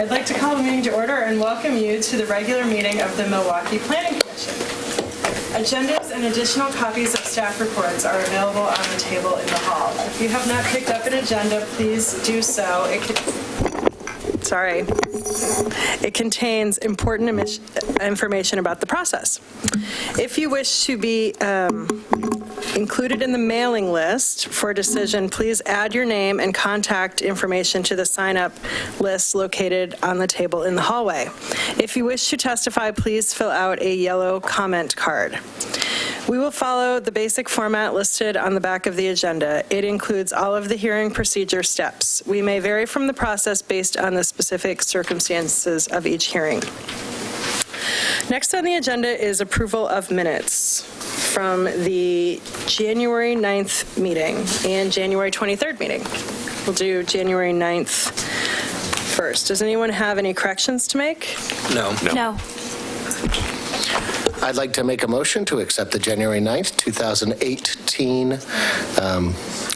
I'd like to call the meeting to order and welcome you to the regular meeting of the Milwaukie Planning Commission. Agendas and additional copies of staff reports are available on the table in the hall. If you have not picked up an agenda, please do so. It contains important information about the process. If you wish to be included in the mailing list for a decision, please add your name and contact information to the sign-up list located on the table in the hallway. If you wish to testify, please fill out a yellow comment card. We will follow the basic format listed on the back of the agenda. It includes all of the hearing procedure steps. We may vary from the process based on the specific circumstances of each hearing. Next on the agenda is approval of minutes from the January 9th meeting and January 23rd meeting. We'll do January 9th first. Does anyone have any corrections to make? No. I'd like to make a motion to accept the January 9th, 2018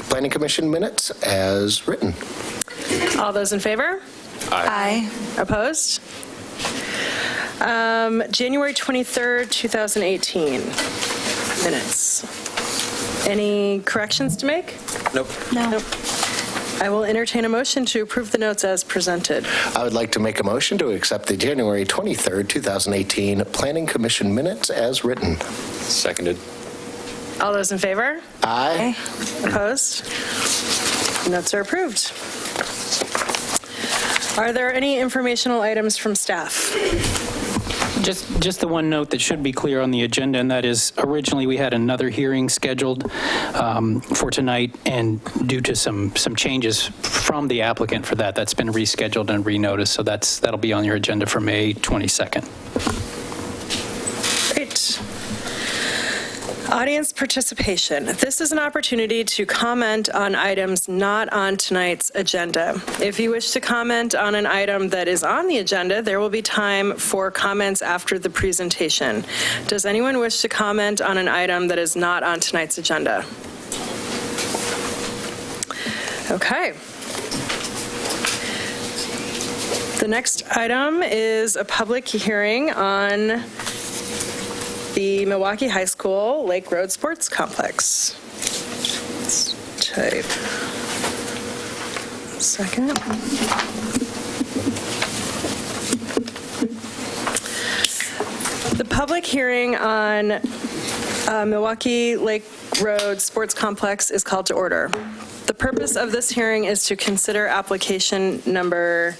Planning Commission minutes as written. All those in favor? Aye. Opposed? January 23rd, 2018 minutes. Any corrections to make? Nope. Nope. I will entertain a motion to approve the notes as presented. I would like to make a motion to accept the January 23rd, 2018 Planning Commission minutes as written. Seconded. All those in favor? Aye. Opposed? Notes are approved. Are there any informational items from staff? Just the one note that should be clear on the agenda, and that is originally we had another hearing scheduled for tonight, and due to some changes from the applicant for that's been rescheduled and renoticed, so that'll be on your agenda for May 22nd. Great. Audience participation. This is an opportunity to comment on items not on tonight's agenda. If you wish to comment on an item that is on the agenda, there will be time for comments after the presentation. Does anyone wish to comment on an item that is not on tonight's agenda? Okay. The next item is a public hearing on the Milwaukie High School Lake Road Sports Complex. Let's type. A second. The public hearing on Milwaukie Lake Road Sports Complex is called to order. The purpose of this hearing is to consider application number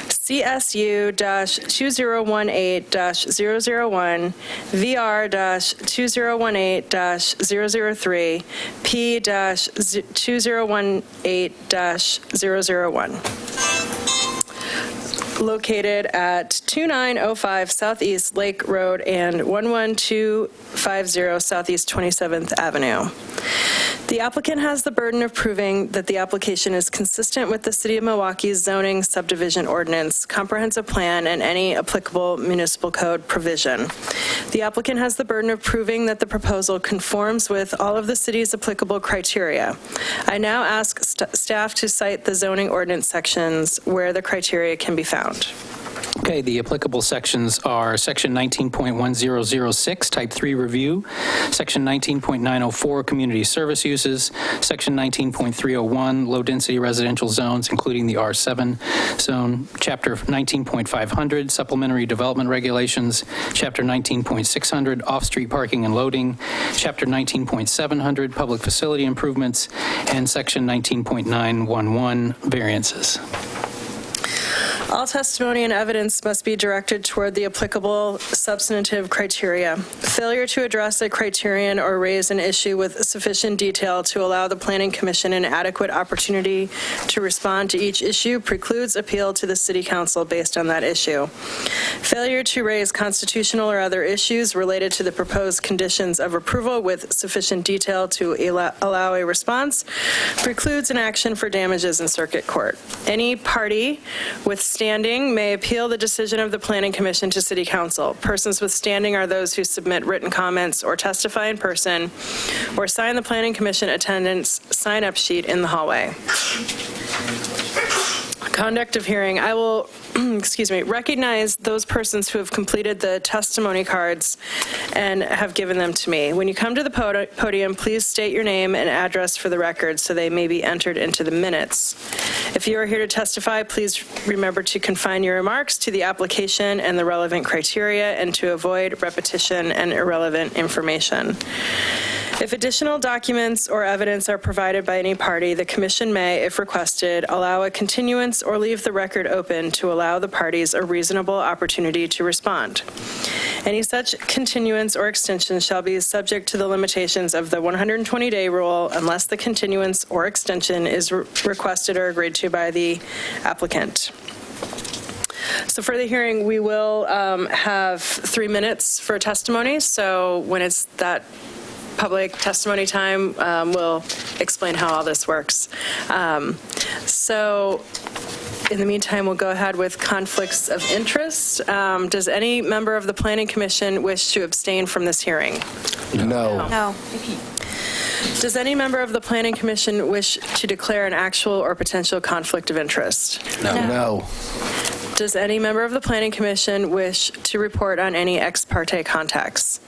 CSU-2018-001, VR-2018-003, P-2018-001. Located at 2905 Southeast Lake Road and 11250 Southeast 27th Avenue. The applicant has the burden of proving that the application is consistent with the City of Milwaukee's zoning subdivision ordinance, comprehensive plan, and any applicable municipal code provision. The applicant has the burden of proving that the proposal conforms with all of the city's applicable criteria. I now ask staff to cite the zoning ordinance sections where the criteria can be found. Okay, the applicable sections are Section 19.1006, Type 3 Review, Section 19.904, Community Service Uses, Section 19.301, Low-Density Residential Zones, including the R7 Zone, Chapter 19.500, Supplementary Development Regulations, Chapter 19.600, Off-Street Parking and Loading, Chapter 19.700, Public Facility Improvements, and Section 19.911, Variances. All testimony and evidence must be directed toward the applicable substantive criteria. Failure to address a criterion or raise an issue with sufficient detail to allow the Planning Commission an adequate opportunity to respond to each issue precludes appeal to the City Council based on that issue. Failure to raise constitutional or other issues related to the proposed conditions of approval with sufficient detail to allow a response precludes an action for damages in circuit court. Any party with standing may appeal the decision of the Planning Commission to City Council. Persons with standing are those who submit written comments or testify in person or sign the Planning Commission attendance sign-up sheet in the hallway. Conduct of hearing. I will, recognize those persons who have completed the testimony cards and have given them to me. When you come to the podium, please state your name and address for the record so they may be entered into the minutes. If you are here to testify, please remember to confine your remarks to the application and the relevant criteria and to avoid repetition and irrelevant information. If additional documents or evidence are provided by any party, the commission may, if requested, allow a continuance or leave the record open to allow the parties a reasonable opportunity to respond. Any such continuance or extension shall be subject to the limitations of the 120-day rule unless the continuance or extension is requested or agreed to by the applicant. So for the hearing, we will have 3 minutes for testimony. So when it's that public testimony time, we'll explain how all this works. So in the meantime, we'll go ahead with conflicts of interest. Does any member of the Planning Commission wish to abstain from this hearing? No. No. Does any member of the Planning Commission wish to declare an actual or potential conflict of interest? No. Does any member of the Planning Commission wish to report on any ex parte contacts?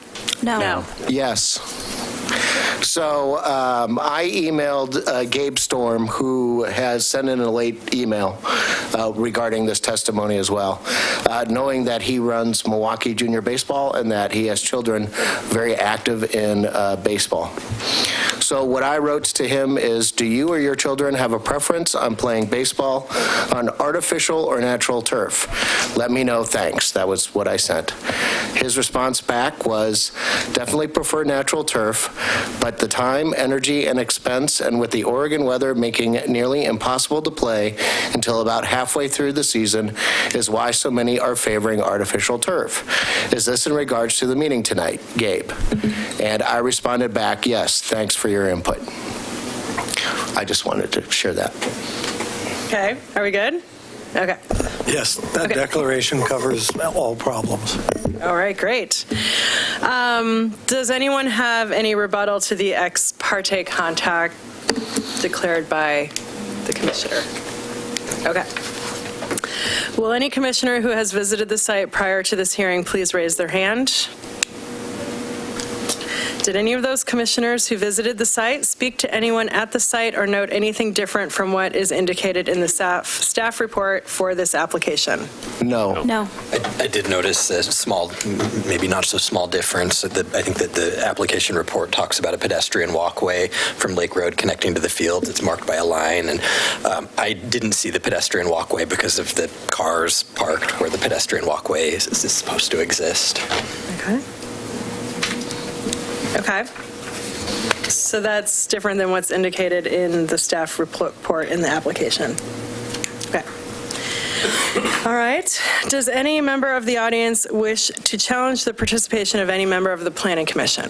No. Yes. So I emailed Gabe Storm, who has sent in a late email regarding this testimony as well, knowing that he runs Milwaukie Junior Baseball and that he has children very active in baseball. So what I wrote to him is, do you or your children have a preference on playing baseball on artificial or natural turf? Let me know, thanks. That was what I sent. His response back was, definitely prefer natural turf, but the time, energy, and expense, and with the Oregon weather making it nearly impossible to play until about halfway through the season, is why so many are favoring artificial turf. Is this in regards to the meeting tonight, Gabe? And I responded back, yes, thanks for your input. I just wanted to share that. Okay, are we good? Okay. Yes, that declaration covers all problems. All right, great. Does anyone have any rebuttal to the ex parte contact declared by the commissioner? Okay. Will any commissioner who has visited the site prior to this hearing please raise their hand? Did any of those commissioners who visited the site speak to anyone at the site or note anything different from what is indicated in the staff report for this application? No. No. I did notice a small, maybe not so small difference. I think that the application report talks about a pedestrian walkway from Lake Road connecting to the field. It's marked by a line, and I didn't see the pedestrian walkway because of the cars parked where the pedestrian walkway is supposed to exist. Okay. Okay. So that's different than what's indicated in the staff report in the application. Okay. All right. Does any member of the audience wish to challenge the participation of any member of the Planning Commission?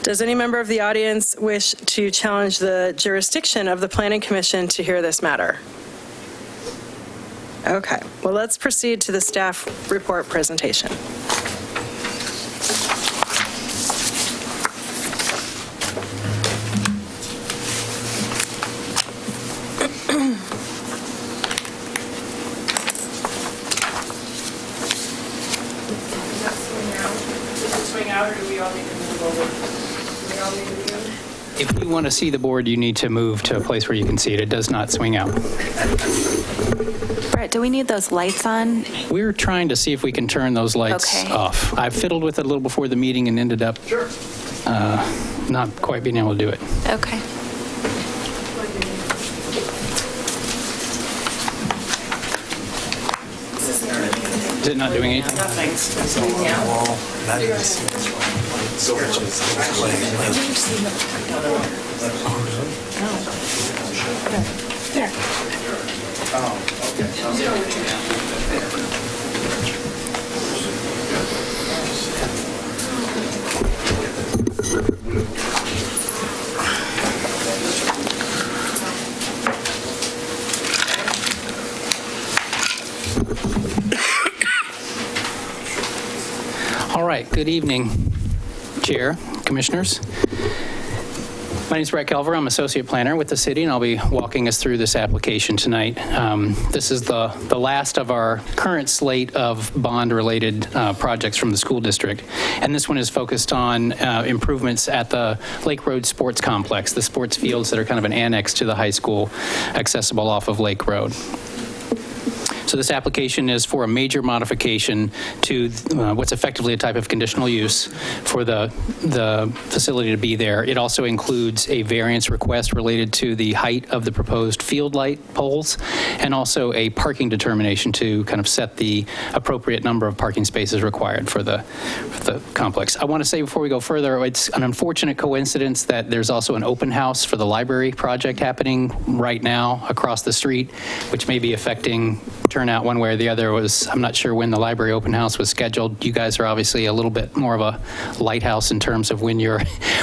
Does any member of the audience wish to challenge the jurisdiction of the Planning Commission to hear this matter? Okay. Well, let's proceed to the staff report presentation. If you want to see the board, you need to move to a place where you can see it. It does not swing out. Brett, do we need those lights on? We're trying to see if we can turn those lights Okay. off. I fiddled with it a little before the meeting and ended up not quite being able to do it. Okay. Is it not doing anything? All right, good evening, Chair, Commissioners. My name is Brett Kelver. I'm Associate Planner with the city, and I'll be walking us through this application tonight. This is the last of our current slate of bond-related projects from the school district, and this one is focused on improvements at the Lake Road Sports Complex, the sports fields that are kind of an annex to the high school, accessible off of Lake Road. So this application is for a major modification to what's effectively a type of conditional use for the facility to be there. It also includes a variance request related to the height of the proposed field light poles, and also a parking determination to kind of set the appropriate number of parking spaces required for the complex. I want to say before we go further, it's an unfortunate coincidence that there's also an open house for the library project happening right now across the street, which may be affecting turnout one way or the other. I'm not sure when the library open house was scheduled. You guys are obviously a little bit more of a lighthouse in terms of when your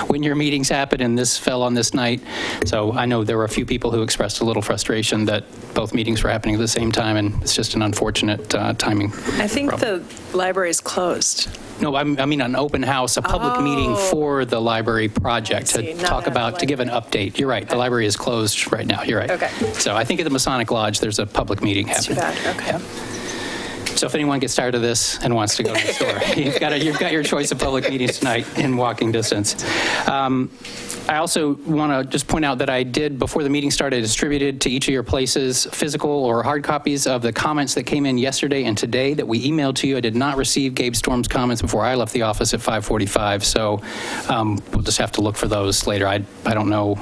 meetings happen, and this fell on this night. So I know there were a few people who expressed a little frustration that both meetings were happening at the same time, and it's just an unfortunate timing. I think problem. the library's closed. No, I mean an open house, a public meeting for the library project I see. to Not talk at the about, to give an update. You're right, the library is closed right now, you're right. Okay. So I think at the Masonic Lodge, there's a public meeting happening. Too bad, okay. Yeah. So if anyone gets tired of this and wants to go to the store, you've got your choice of public meetings tonight in walking distance. I also want to just point out that I did, before the meeting started, distributed to each of your places physical or hard copies of the comments that came in yesterday and today that we emailed to you. I did not receive Gabe Storm's comments before I left the office at 5:45, so we'll just have to look for those later. I don't know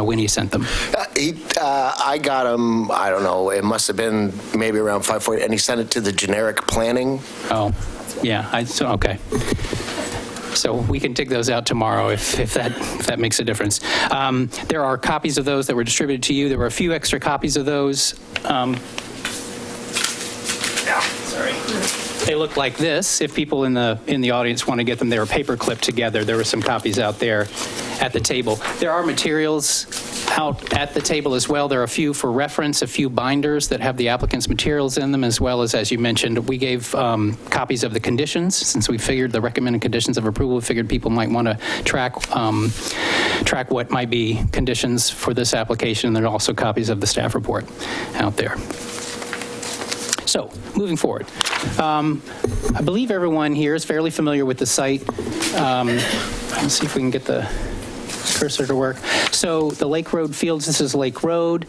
when he sent them. I got him, I don't know, it must have been maybe around 5:40, and he sent it to the generic planning. Oh, yeah, okay. So we can take those out tomorrow if that makes a difference. There are copies of those that were distributed to you. There were a few extra copies of those. Sorry. They look like this. If people in the audience want to get them, they were paper clipped together. There were some copies out there at the table. There are materials out at the table as well. There are a few for reference, a few binders that have the applicant's materials in them, as well as you mentioned, we gave copies of the conditions. Since we figured the recommended conditions of approval, we figured people might want to track what might be conditions for this application. There are also copies of the staff report out there. So, moving forward, I believe everyone here is fairly familiar with the site. Let's see if we can get the cursor to work. So the Lake Road fields, this is Lake Road.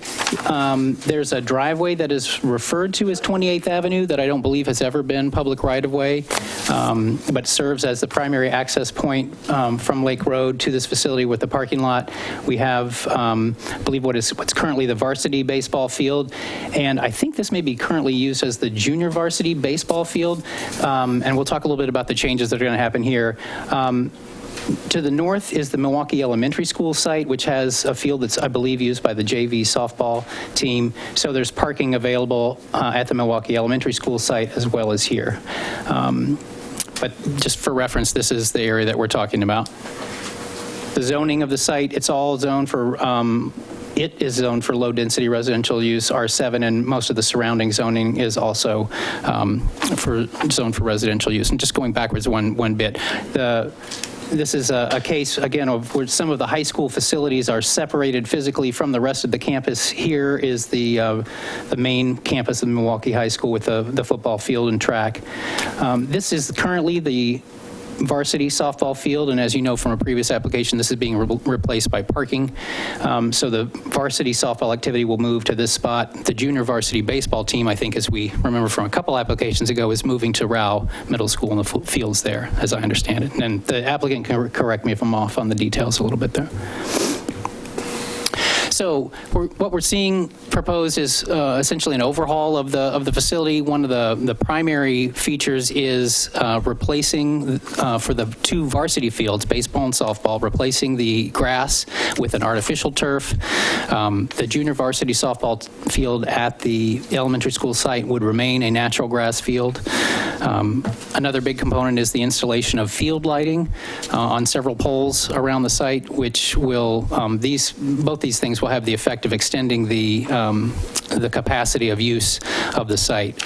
There's a driveway that is referred to as 28th Avenue that I don't believe has ever been public right-of-way, but serves as the primary access point from Lake Road to this facility with the parking lot. We have, I believe, what's currently the Varsity baseball field, and I think this may be currently used as the junior varsity baseball field, and we'll talk a little bit about the changes that are going to happen here. To the north is the Milwaukie Elementary School site, which has a field that's, I believe, used by the JV softball team. So there's parking available at the Milwaukie Elementary School site as well as here. But just for reference, this is the area that we're talking about. The zoning of the site, it's all zoned for, it is zoned for low-density residential use, R7, and most of the surrounding zoning is also zoned for residential use. And just going backwards one bit, this is a case, again, of where some of the high school facilities are separated physically from the rest of the campus. Here is the main campus of Milwaukie High School with the football field and track. This is currently the Varsity softball field, and as you know from a previous application, this is being replaced by parking. So the Varsity softball activity will move to this spot. The junior varsity baseball team, I think, as we remember from a couple applications ago, is moving to Rao Middle School in the fields there, as I understand it. And the applicant can correct me if I'm off on the details a little bit there. So what we're seeing proposed is essentially an overhaul of the facility. One of the primary features is replacing, for the two varsity fields, baseball and softball, replacing the grass with an artificial turf. The junior varsity softball field at the elementary school site would remain a natural grass field. Another big component is the installation of field lighting on several poles around the site, which will, both these things will have the effect of extending the capacity of use of the site.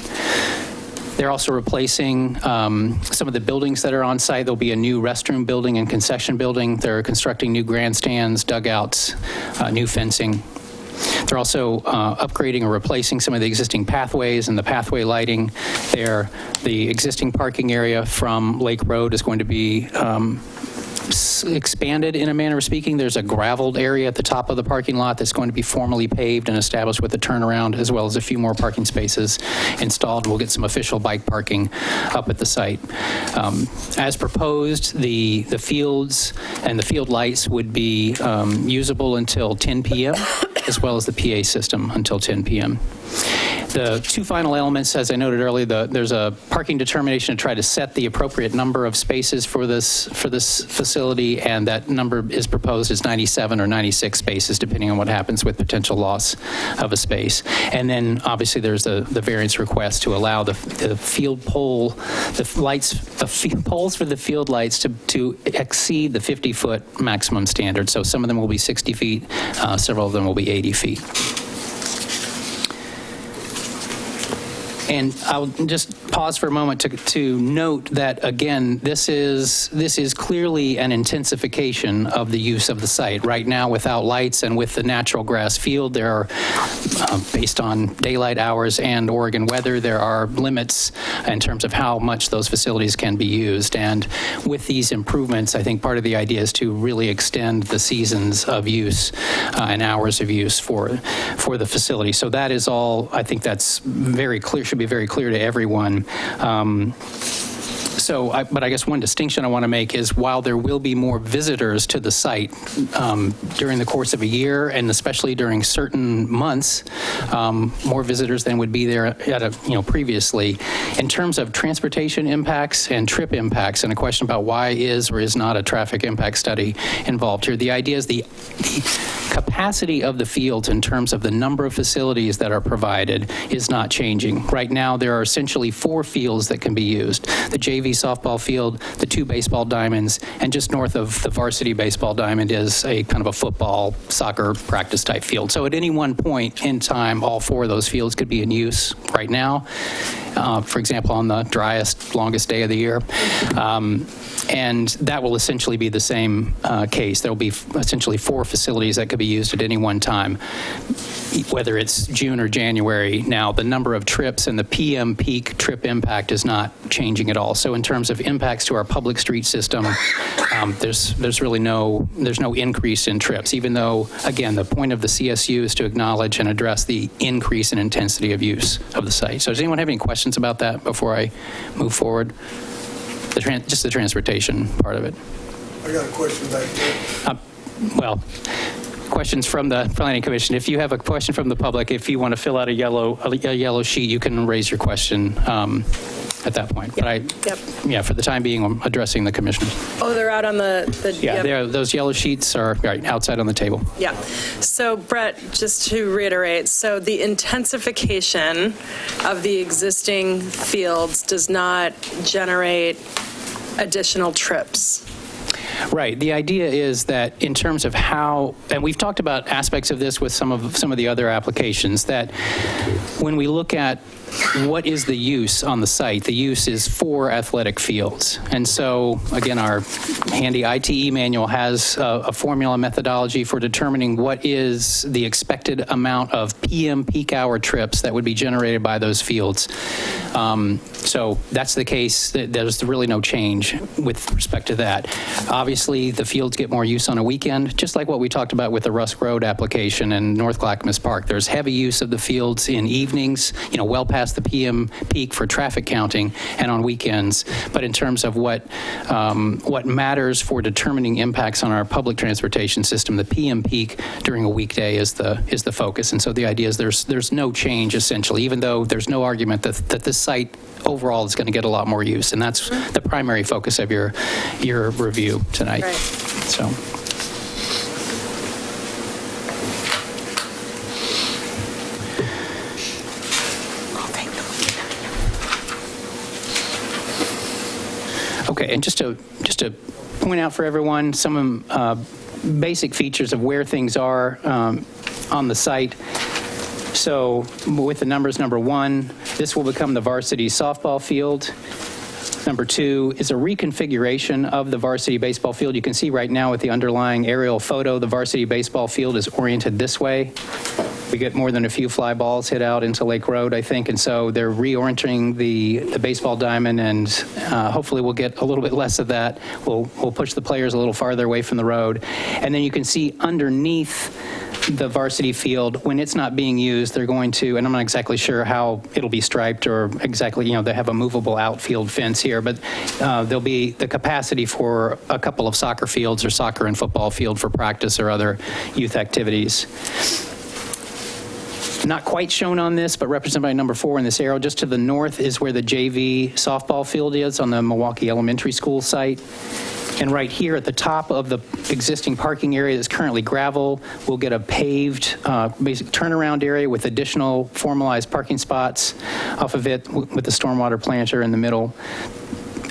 They're also replacing some of the buildings that are on site. There'll be a new restroom building and concession building. They're constructing new grandstands, dugouts, new fencing. They're also upgrading or replacing some of the existing pathways and the pathway lighting there. The existing parking area from Lake Road is going to be expanded in a manner of speaking. There's a graveled area at the top of the parking lot that's going to be formally paved and established with a turnaround, as well as a few more parking spaces installed. We'll get some official bike parking up at the site. As proposed, the fields and the field lights would be usable until 10 p.m., as well as the PA system until 10 p.m. The two final elements, as I noted earlier, there's a parking determination to try to set the appropriate number of spaces for this facility, and that number is proposed as 97 or 96 spaces, depending on what happens with potential loss of a space. And then, obviously, there's the variance request to allow the field pole, the poles for the field lights to exceed the 50-foot maximum standard. So some of them will be 60 feet, several of them will be 80 feet. And I'll just pause for a moment to note that, again, this is clearly an intensification of the use of the site. Right now, without lights and with the natural grass field, there are, based on daylight hours and Oregon weather, there are limits in terms of how much those facilities can be used. And with these improvements, I think part of the idea is to really extend the seasons of use and hours of use for the facility. So that is all, I think that's very clear, should be very clear to everyone. But I guess one distinction I want to make is while there will be more visitors to the site during the course of a year, and especially during certain months, more visitors than would be there previously. In terms of transportation impacts and trip impacts, and a question about why is or is not a traffic impact study involved here, the idea is the capacity of the fields in terms of the number of facilities that are provided is not changing. Right now, there are essentially 4 fields that can be used: the JV softball field, the 2 baseball diamonds, and just north of the varsity baseball diamond is a kind of a football, soccer practice type field. So at any one point in time, all 4 of those fields could be in use right now. For example, on the driest, longest day of the year. And that will essentially be the same case. There will be essentially 4 facilities that could be used at any one time, whether it's June or January. Now, the number of trips and the PM peak trip impact is not changing at all. So in terms of impacts to our public street system, there's really no increase in trips, even though, again, the point of the CSU is to acknowledge and address the increase in intensity of use of the site. So does anyone have any questions about that before I move forward? Just the transportation part of it. I got a question back there. Questions from the Planning Commission. If you have a question from the public, if you want to fill out a yellow sheet, you can raise your question at that point. But for the time being, I'm addressing the commissioners. Oh, they're out on the yep. Those yellow sheets are right outside on the table. Yeah. So, Brett, just to reiterate, so the intensification of the existing fields does not generate additional trips. Right. The idea is that in terms of how, and we've talked about aspects of this with some of the other applications, that when we look at what is the use on the site, the use is for athletic fields. And so, again, our handy ITE manual has a formula methodology for determining what is the expected amount of PM peak hour trips that would be generated by those fields. So that's the case. There's really no change with respect to that. Obviously, the fields get more use on a weekend, just like what we talked about with the Rusk Road application and North Clackamas Park. There's heavy use of the fields in evenings, well past the PM peak for traffic counting, and on weekends. But in terms of what matters for determining impacts on our public transportation system, the PM peak during a weekday is the focus. And so the idea is there's no change essentially, even though there's no argument that this site overall is going to get a lot more use, and that's the primary focus of your review tonight. Right. So. Okay, and just to point out for everyone some basic features of where things are on the site. So with the numbers, number 1, this will become the varsity softball field. Number 2 is a reconfiguration of the varsity baseball field. You can see right now with the underlying aerial photo, the varsity baseball field is oriented this way. We get more than a few fly balls hit out into Lake Road, I think, and so they're reorienting the baseball diamond, and hopefully we'll get a little bit less of that. We'll push the players a little farther away from the road. And then you can see underneath the varsity field, when it's not being used, they're going to, and I'm not exactly sure how it'll be striped or exactly, they have a movable outfield fence here, but there'll be the capacity for a couple of soccer fields or soccer and football field for practice or other youth activities. Not quite shown on this, but represented by number 4 in this arrow. Just to the north is where the JV softball field is on the Milwaukie Elementary School site. And right here at the top of the existing parking area that's currently gravel, we'll get a paved basic turnaround area with additional formalized parking spots off of it with the stormwater planter in the middle.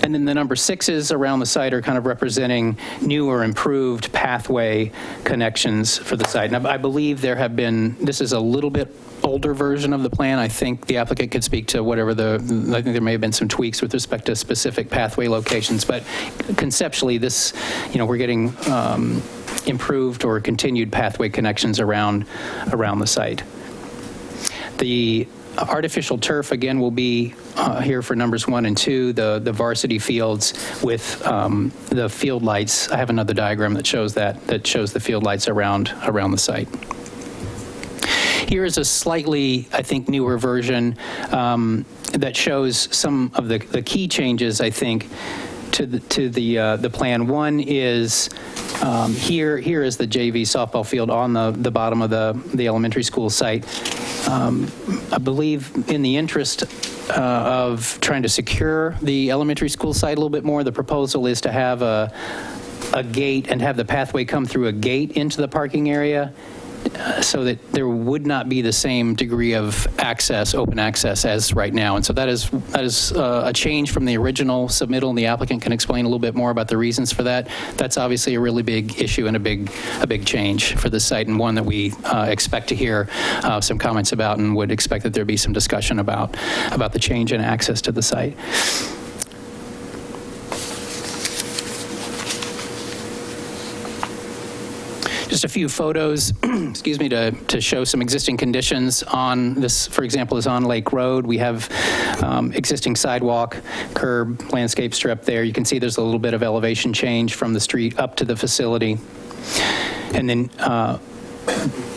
And then the number 6s around the site are kind of representing new or improved pathway connections for the site. And I believe there have been, this is a little bit older version of the plan. I think the applicant could speak to whatever I think there may have been some tweaks with respect to specific pathway locations, but conceptually this, we're getting improved or continued pathway connections around the site. The artificial turf, again, will be here for numbers 1 and 2, the varsity fields with the field lights. I have another diagram that shows that shows the field lights around the site. Here is a slightly, I think, newer version that shows some of the key changes, I think, to the plan. One is here is the JV softball field on the bottom of the elementary school site. I believe in the interest of trying to secure the elementary school site a little bit more, the proposal is to have a gate and have the pathway come through a gate into the parking area so that there would not be the same degree of access, open access as right now. And so that is a change from the original submittal, and the applicant can explain a little bit more about the reasons for that. That's obviously a really big issue and a big change for the site, and one that we expect to hear some comments about, and would expect that there be some discussion about the change in access to the site. Just a few photos, excuse me, to show some existing conditions on this, for example, is on Lake Road. We have existing sidewalk, curb, landscape strip there. You can see there's a little bit of elevation change from the street up to the facility. And then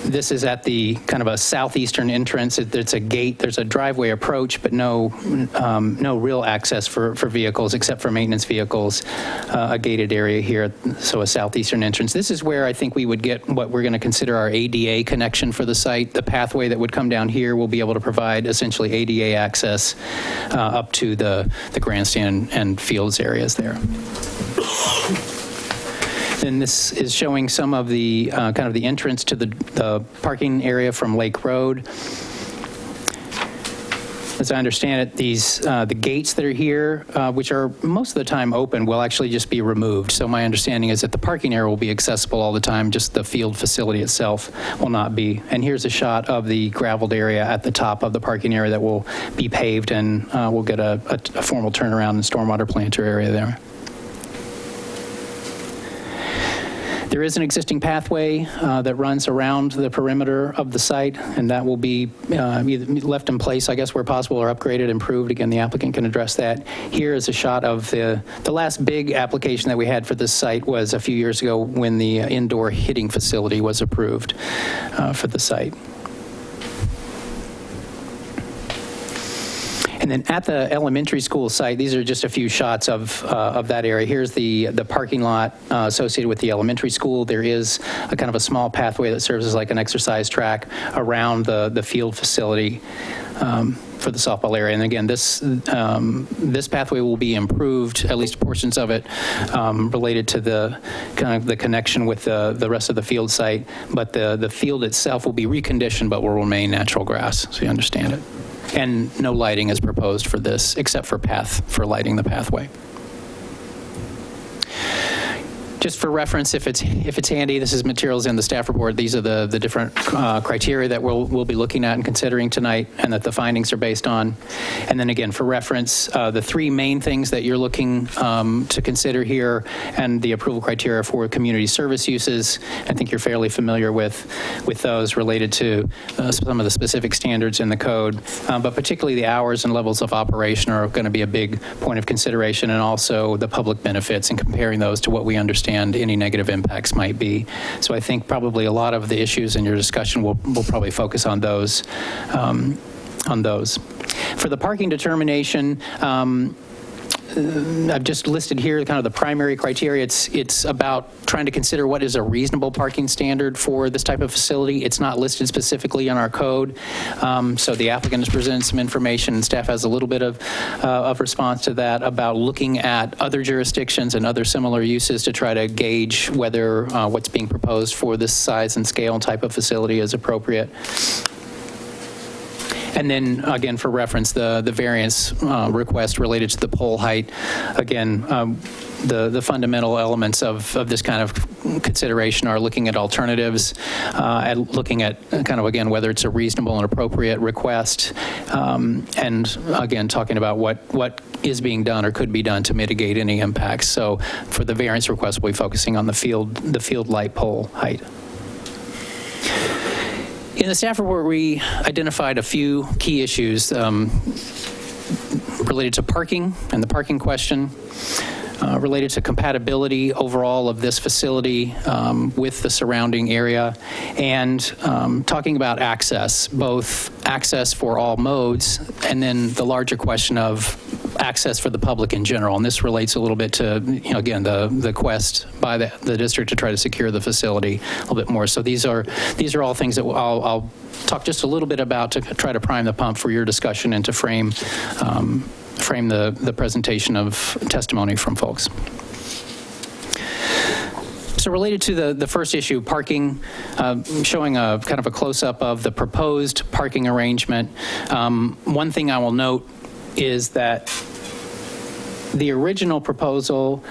this is at the kind of a southeastern entrance. It's a gate. There's a driveway approach, but no real access for vehicles except for maintenance vehicles. A gated area here, so a southeastern entrance. This is where I think we would get what we're going to consider our ADA connection for the site. The pathway that would come down here will be able to provide essentially ADA access up to the grandstand and fields areas there. And this is showing some of the kind of the entrance to the parking area from Lake Road. As I understand it, the gates that are here, which are most of the time open, will actually just be removed. So my understanding is that the parking area will be accessible all the time, just the field facility itself will not be. And here's a shot of the graveled area at the top of the parking area that will be paved, and we'll get a formal turnaround and stormwater planter area there. There is an existing pathway that runs around the perimeter of the site, and that will be either left in place, I guess, where possible, or upgraded, improved. Again, the applicant can address that. Here is a shot of the last big application that we had for this site was a few years ago when the indoor hitting facility was approved for the site. And then at the elementary school site, these are just a few shots of that area. Here's the parking lot associated with the elementary school. There is a kind of a small pathway that serves as like an exercise track around the field facility for the softball area. And again, this pathway will be improved, at least portions of it, related to the kind of the connection with the rest of the field site. But the field itself will be reconditioned, but will remain natural grass, so you understand it. And no lighting is proposed for this, except for lighting the pathway. Just for reference, if it's handy, this is materials in the staff report. These are the different criteria that we'll be looking at and considering tonight, and that the findings are based on. And then again, for reference, the three main things that you're looking to consider here, and the approval criteria for community service uses. I think you're fairly familiar with those related to some of the specific standards in the code, but particularly the hours and levels of operation are going to be a big point of consideration, and also the public benefits, and comparing those to what we understand any negative impacts might be. So I think probably a lot of the issues in your discussion will probably focus on those. For the parking determination, I've just listed here kind of the primary criteria. It's about trying to consider what is a reasonable parking standard for this type of facility. It's not listed specifically in our code. So the applicant has presented some information, and staff has a little bit of response to that about looking at other jurisdictions and other similar uses to try to gauge whether what's being proposed for this size and scale and type of facility is appropriate. And then, again, for reference, the variance request related to the pole height. Again, the fundamental elements of this kind of consideration are looking at alternatives, looking at kind of, again, whether it's a reasonable and appropriate request, and, again, talking about what is being done or could be done to mitigate any impacts. So for the variance request, we'll be focusing on the field light pole height. In the staff report, we identified a few key issues related to parking and the parking question, related to compatibility overall of this facility with the surrounding area, and talking about access, both access for all modes, and then the larger question of access for the public in general. And this relates a little bit to, again, the quest by the district to try to secure the facility a little bit more. So these are all things that I'll talk just a little bit about to try to prime the pump for your discussion and to frame the presentation of testimony from folks. So related to the first issue, parking, showing a kind of a close-up of the proposed parking arrangement. One thing I will note is that the original proposal,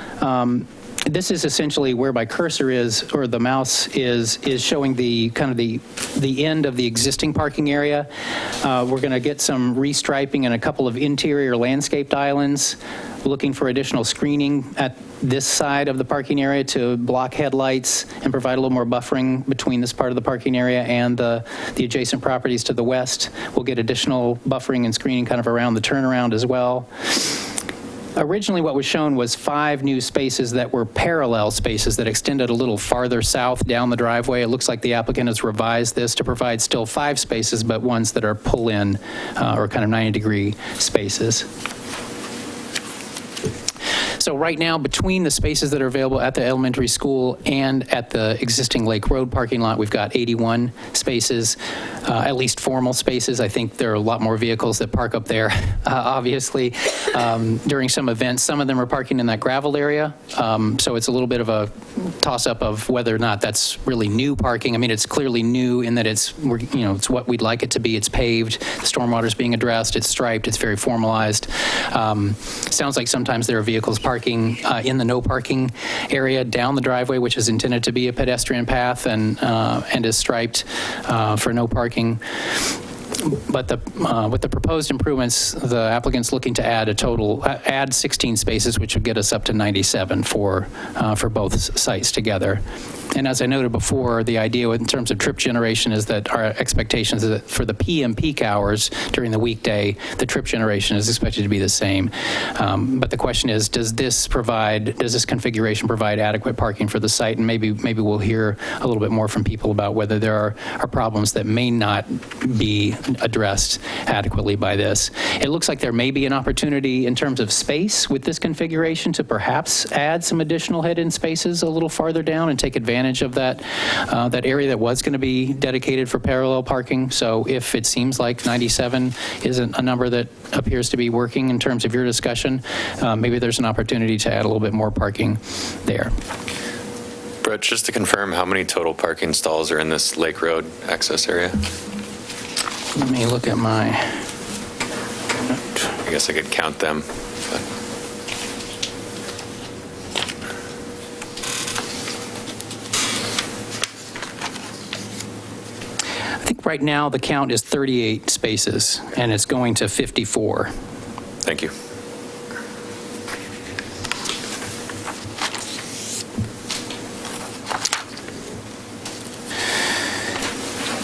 this is essentially where my cursor is, or the mouse is showing the kind of the end of the existing parking area. We're going to get some restriping and a couple of interior landscaped islands, looking for additional screening at this side of the parking area to block headlights and provide a little more buffering between this part of the parking area and the adjacent properties to the west. We'll get additional buffering and screening kind of around the turnaround as well. Originally, what was shown was 5 new spaces that were parallel spaces that extended a little farther south down the driveway. It looks like the applicant has revised this to provide still 5 spaces, but ones that are pull-in or kind of 90-degree spaces. So right now, between the spaces that are available at the elementary school and at the existing Lake Road parking lot, we've got 81 spaces, at least formal spaces. I think there are a lot more vehicles that park up there, obviously, during some events. Some of them are parking in that gravel area, so it's a little bit of a toss-up of whether or not that's really new parking. I mean, it's clearly new in that it's what we'd like it to be. It's paved, the stormwater's being addressed, it's striped, it's very formalized. Sounds like sometimes there are vehicles parking in the no parking area down the driveway, which is intended to be a pedestrian path and is striped for no parking. But with the proposed improvements, the applicant's looking to add 16 spaces, which would get us up to 97 for both sites together. And as I noted before, the idea in terms of trip generation is that our expectations is that for the PM peak hours during the weekday, the trip generation is expected to be the same. But the question is, does this configuration provide adequate parking for the site? And maybe we'll hear a little bit more from people about whether there are problems that may not be addressed adequately by this. It looks like there may be an opportunity in terms of space with this configuration to perhaps add some additional head-in spaces a little farther down and take advantage of that area that was going to be dedicated for parallel parking. So if it seems like 97 isn't a number that appears to be working in terms of your discussion, maybe there's an opportunity to add a little bit more parking there. Brett, just to confirm, how many total parking stalls are in this Lake Road access area? Let me look at my... I guess I could count them. Right now, the count is 38 spaces, and it's going to 54. Thank you.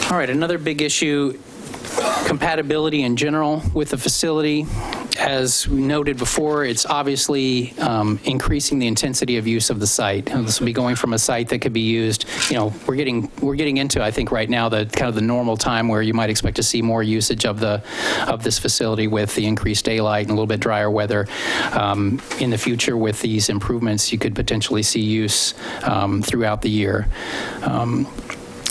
All right, another big issue, compatibility in general with the facility. As we noted before, it's obviously increasing the intensity of use of the site. And this will be going from a site that could be used, we're getting into, I think, right now, the kind of the normal time where you might expect to see more usage of this facility with the increased daylight and a little bit drier weather. In the future, with these improvements, you could potentially see use throughout the year.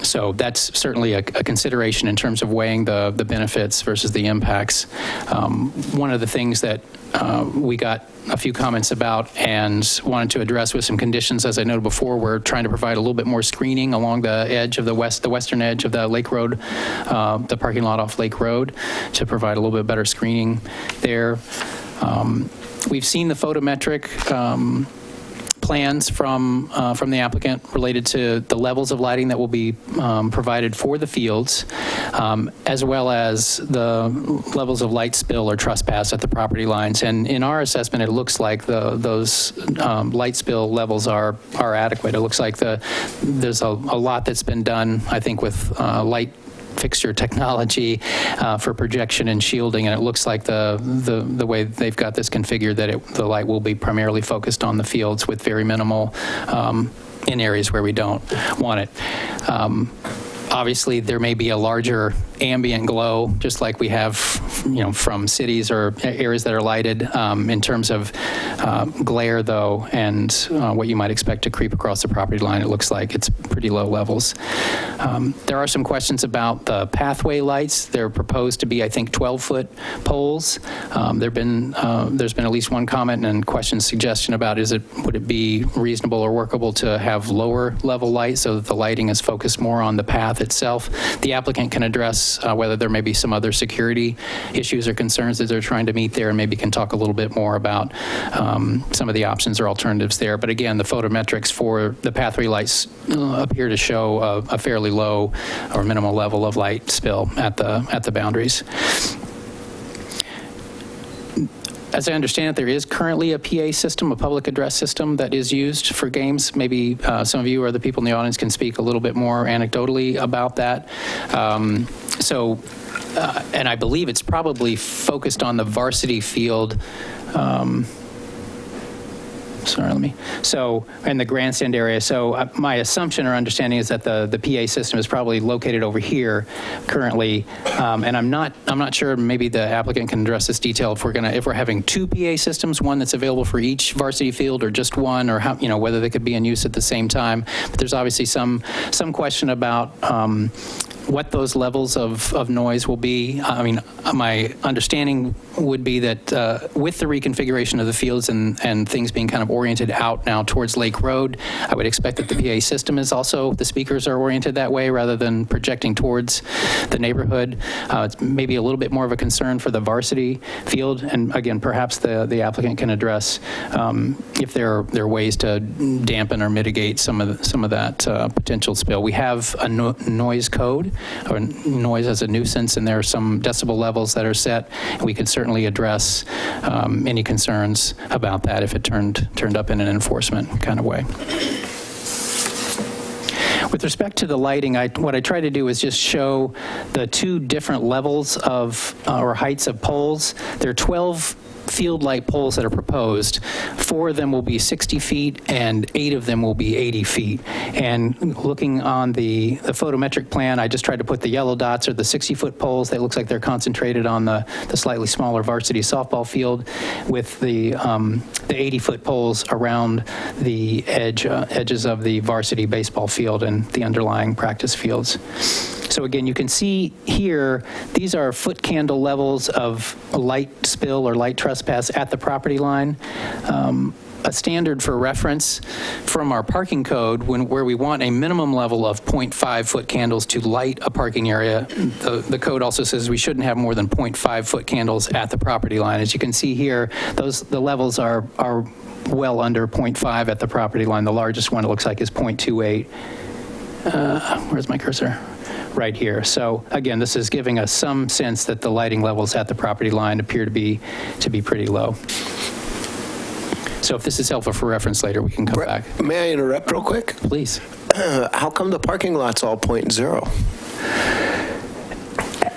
So that's certainly a consideration in terms of weighing the benefits versus the impacts. One of the things that we got a few comments about and wanted to address with some conditions, as I noted before, we're trying to provide a little bit more screening along the edge of the western edge of the Lake Road, the parking lot off Lake Road, to provide a little bit better screening there. We've seen the photometric plans from the applicant related to the levels of lighting that will be provided for the fields, as well as the levels of light spill or trespass at the property lines. And in our assessment, it looks like those light spill levels are adequate. It looks like there's a lot that's been done, I think, with light fixture technology for projection and shielding, and it looks like the way they've got this configured that the light will be primarily focused on the fields with very minimal in areas where we don't want it. Obviously, there may be a larger ambient glow, just like we have, from cities or areas that are lighted. In terms of glare, though, and what you might expect to creep across the property line, it looks like it's pretty low levels. There are some questions about the pathway lights. They're proposed to be, I think, 12-foot poles. There's been at least one comment and suggestion about would it be reasonable or workable to have lower level light so that the lighting is focused more on the path itself. The applicant can address whether there may be some other security issues or concerns that they're trying to meet there, and maybe can talk a little bit more about some of the options or alternatives there. But again, the photometrics for the pathway lights appear to show a fairly low or minimal level of light spill at the boundaries. As I understand it, there is currently a PA system, a public address system that is used for games. Maybe some of you or the people in the audience can speak a little bit more anecdotally about that. And I believe it's probably focused on the Varsity field. In the grandstand area. So my assumption or understanding is that the PA system is probably located over here currently, and I'm not sure. Maybe the applicant can address this detail if we're having two PA systems, one that's available for each Varsity field, or just one, or how, whether they could be in use at the same time. But there's obviously some question about what those levels of noise will be. I mean, my understanding would be that with the reconfiguration of the fields and things being kind of oriented out now towards Lake Road, I would expect that the PA system is also, the speakers are oriented that way rather than projecting towards the neighborhood. It's maybe a little bit more of a concern for the Varsity field, and again, perhaps the applicant can address if there are ways to dampen or mitigate some of that potential spill. We have a noise code, or noise as a nuisance, and there are some decibel levels that are set. We could certainly address any concerns about that if it turned up in an enforcement kind of way. With respect to the lighting, what I try to do is just show the two different levels of or heights of poles. There are 12 field light poles that are proposed. 4 of them will be 60 feet and 8 of them will be 80 feet. And looking on the photometric plan, I just tried to put the yellow dots or the 60-foot poles. That looks like they're concentrated on the slightly smaller Varsity softball field, with the 80-foot poles around the edges of the Varsity baseball field and the underlying practice fields. So again, you can see here, these are foot candle levels of light spill or light trespass at the property line. A standard for reference from our parking code, where we want a minimum level of 0.5 foot candles to light a parking area, the code also says we shouldn't have more than 0.5 foot candles at the property line. As you can see here, the levels are well under 0.5 at the property line. The largest one, it looks like, is 0.28. Where's my cursor? right here. So again, this is giving us some sense that the lighting levels at the property line appear to be pretty low. So if this is helpful for reference later, we can come back. May I interrupt real quick? Please. How come the parking lot's all 0.0?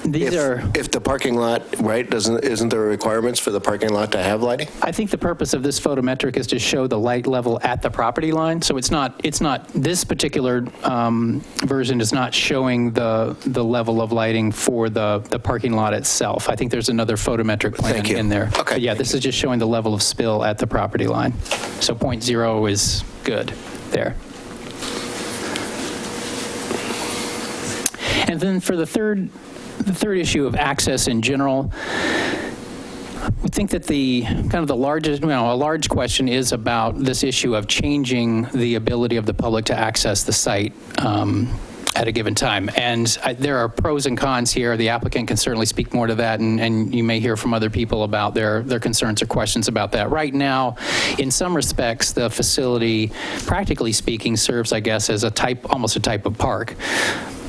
These are... If the parking lot, right, isn't there requirements for the parking lot to have lighting? I think the purpose of this photometric is to show the light level at the property line. So it's not, this particular version is not showing the level of lighting for the parking lot itself. I think there's another photometric plan in there. Okay. But yeah, this is just showing the level of spill at the property line. So 0.0 is good there. And then for the third issue of access in general, we think that the kind of the largest, a large question is about this issue of changing the ability of the public to access the site at a given time. And there are pros and cons here. The applicant can certainly speak more to that, and you may hear from other people about their concerns or questions about that. Right now, in some respects, the facility, practically speaking, serves, I guess, as almost a type of park.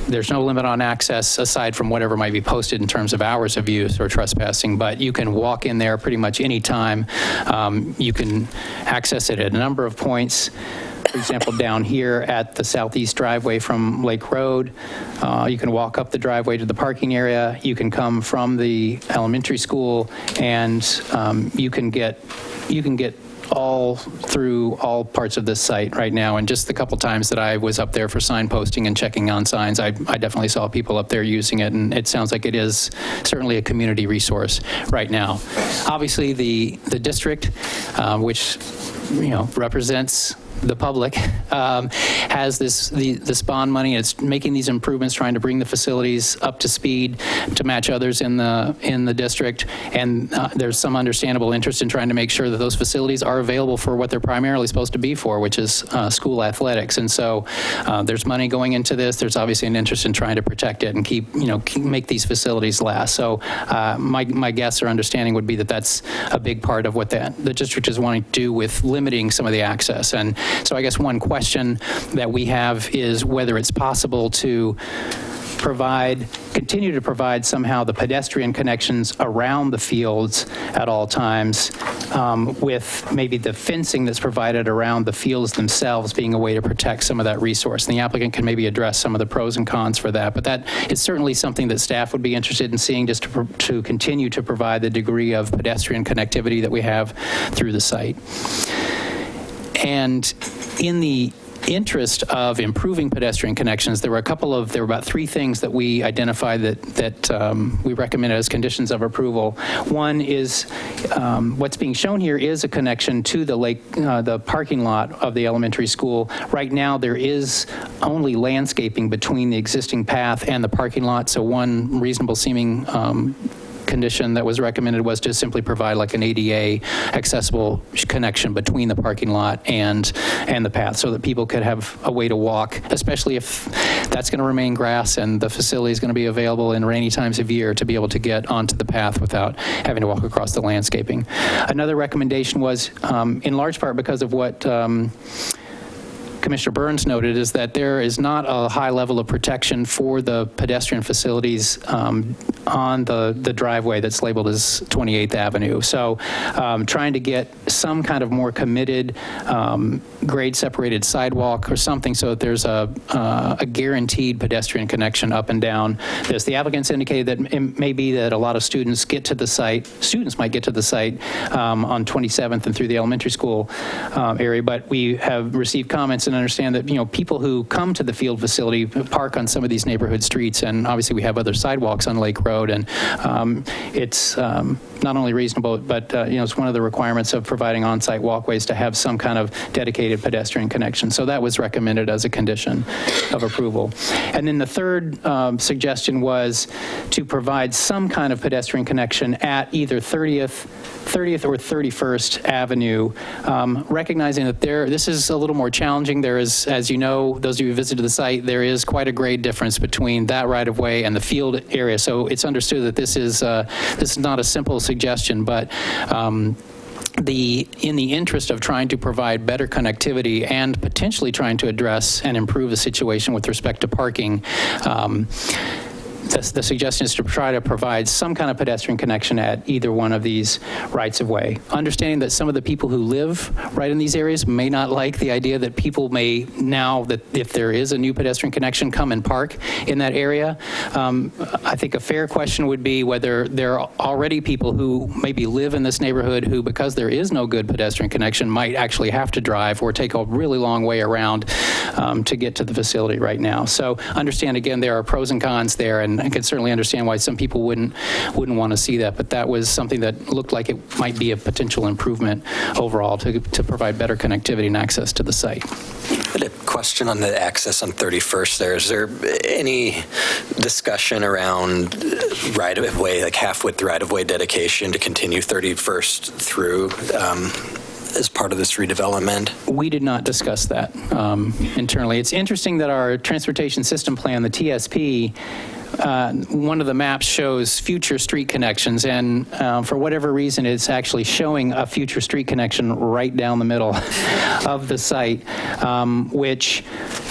There's no limit on access aside from whatever might be posted in terms of hours of use or trespassing, but you can walk in there pretty much any time. You can access it at a number of points. For example, down here at the southeast driveway from Lake Road, you can walk up the driveway to the parking area. You can come from the elementary school, and you can get all through all parts of this site right now. And just the couple times that I was up there for sign posting and checking on signs, I definitely saw people up there using it, and it sounds like it is certainly a community resource right now. Obviously, the district, which represents the public, has this bond money, and it's making these improvements, trying to bring the facilities up to speed to match others in the district. And there's some understandable interest in trying to make sure that those facilities are available for what they're primarily supposed to be for, which is school athletics. And so there's money going into this. There's obviously an interest in trying to protect it and make these facilities last. So my guess or understanding would be that that's a big part of what the district is wanting to do with limiting some of the access. And so I guess one question that we have is whether it's possible to continue to provide somehow the pedestrian connections around the fields at all times, with maybe the fencing that's provided around the fields themselves being a way to protect some of that resource. And the applicant can maybe address some of the pros and cons for that, but that is certainly something that staff would be interested in seeing, just to continue to provide the degree of pedestrian connectivity that we have through the site. And in the interest of improving pedestrian connections, there were about 3 things that we identified that we recommended as conditions of approval. One is what's being shown here is a connection to the parking lot of the elementary school. Right now, there is only landscaping between the existing path and the parking lot, so one reasonable seeming condition that was recommended was to simply provide like an ADA accessible connection between the parking lot and the path, so that people could have a way to walk, especially if that's going to remain grass and the facility is going to be available in rainy times of year, to be able to get onto the path without having to walk across the landscaping. Another recommendation was, in large part because of what Commissioner Burns noted, is that there is not a high level of protection for the pedestrian facilities on the driveway that's labeled as 28th Avenue. So trying to get some kind of more committed grade separated sidewalk or something, so that there's a guaranteed pedestrian connection up and down this. The applicants indicated that it may be that a lot of students might get to the site on 27th and through the elementary school area, but we have received comments and understand that people who come to the field facility park on some of these neighborhood streets, and obviously we have other sidewalks on Lake Road, and it's not only reasonable, but it's one of the requirements of providing on-site walkways to have some kind of dedicated pedestrian connection. So that was recommended as a condition of approval. And then the third suggestion was to provide some kind of pedestrian connection at either 30th or 31st Avenue, recognizing that this is a little more challenging. There is, as you know, those of you who visited the site, there is quite a grade difference between that right-of-way and the field area. So it's understood that this is not a simple suggestion, but in the interest of trying to provide better connectivity and potentially trying to address and improve the situation with respect to parking, the suggestion is to try to provide some kind of pedestrian connection at either one of these rights-of-way. Understanding that some of the people who live right in these areas may not like the idea that people may now, that if there is a new pedestrian connection, come and park in that area. I think a fair question would be whether there are already people who maybe live in this neighborhood who, because there is no good pedestrian connection, might actually have to drive or take a really long way around to get to the facility right now. So understand, again, there are pros and cons there, and I can certainly understand why some people wouldn't want to see that, but that was something that looked like it might be a potential improvement overall to provide better connectivity and access to the site. I had a question on the access on 31st there. Is there any discussion around right-of-way, like half-width right-of-way dedication to continue 31st through as part of this redevelopment? We did not discuss that internally. It's interesting that our transportation system plan, the TSP, one of the maps shows future street connections, and for whatever reason, it's actually showing a future street connection right down the middle of the site, which,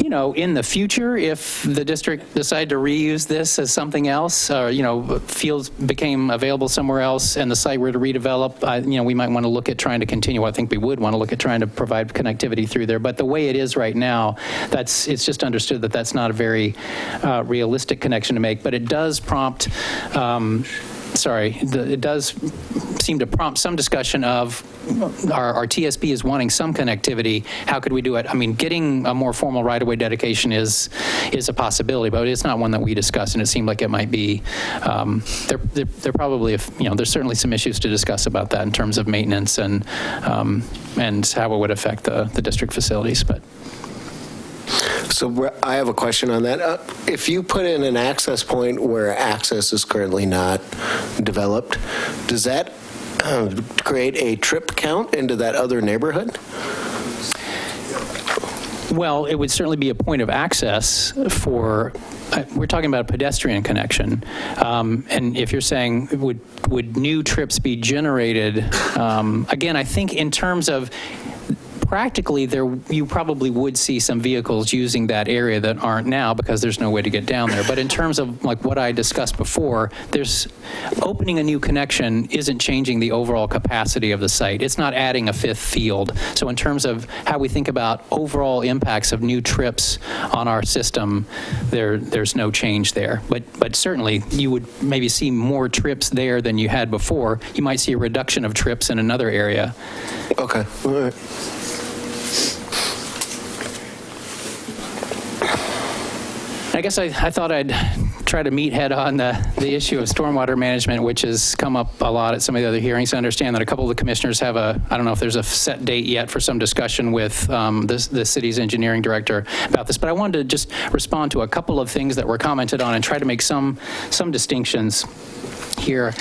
you know, in the future, if the district decided to reuse this as something else, or, you know, fields became available somewhere else and the site were to redevelop, you know, we might want to look at trying to continue. I think we would want to look at trying to provide connectivity through there. But the way it is right now, it's just understood that that's not a very realistic connection to make. But it does prompt, it does seem to prompt some discussion of our TSP is wanting some connectivity. How could we do it? I mean, getting a more formal right-of-way dedication is a possibility, but it's not one that we discussed, and it seemed like it might be. There probably, you know, there's certainly some issues to discuss about that in terms of maintenance and how it would affect the district facilities, but. So I have a question on that. If you put in an access point where access is currently not developed, does that create a trip count into that other neighborhood? Well, it would certainly be a point of access for, we're talking about a pedestrian connection. And if you're saying, would new trips be generated? Again, I think in terms of practically, you probably would see some vehicles using that area that aren't now because there's no way to get down there. But in terms of like what I discussed before, opening a new connection isn't changing the overall capacity of the site. It's not adding a fifth field. So in terms of how we think about overall impacts of new trips on our system, there's no change there. But certainly you would maybe see more trips there than you had before. You might see a reduction of trips in another area. Okay. All right. I guess I thought I'd try to meet head on the issue of stormwater management, which has come up a lot at some of the other hearings. I understand that a couple of the commissioners have I don't know if there's a set date yet for some discussion with the city's engineering director about this, but I wanted to just respond to a couple of things that were commented on and try to make some distinctions here.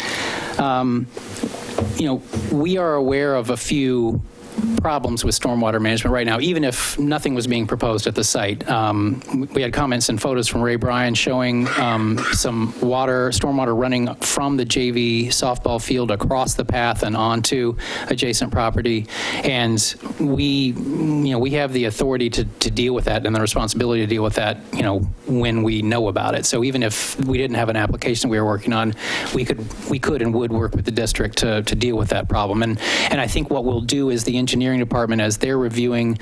You know, we are aware of a few problems with stormwater management right now, even if nothing was being proposed at the site. We had comments and photos from Ray Bryan showing some stormwater running from the JV softball field across the path and onto adjacent property. And we have the authority to deal with that and the responsibility to deal with that, you know, when we know about it. So even if we didn't have an application we were working on, we could and would work with the district to deal with that problem. And I think what we'll do is the engineering department, as they're reviewing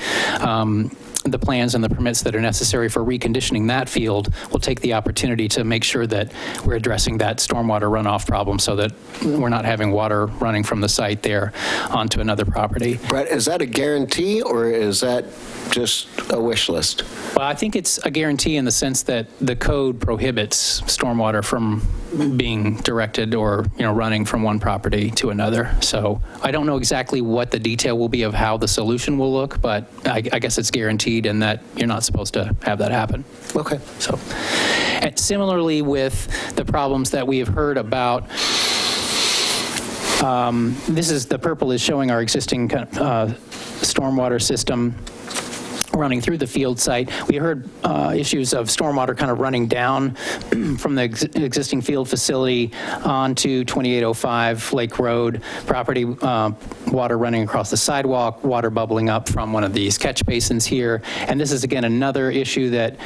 the plans and the permits that are necessary for reconditioning that field, will take the opportunity to make sure that we're addressing that stormwater runoff problem so that we're not having water running from the site there onto another property. Brett, is that a guarantee or is that just a wish list? Well, I think it's a guarantee in the sense that the code prohibits stormwater from being directed or, you know, running from one property to another. So I don't know exactly what the detail will be of how the solution will look, but I guess it's guaranteed in that you're not supposed to have that happen. Okay. So, and similarly with the problems that we have heard about, the purple is showing our existing stormwater system. running through the field site. We heard issues of stormwater kind of running down from the existing field facility onto 2805 Lake Road property, water running across the sidewalk, water bubbling up from one of these catch basins here. And this is, again, another issue that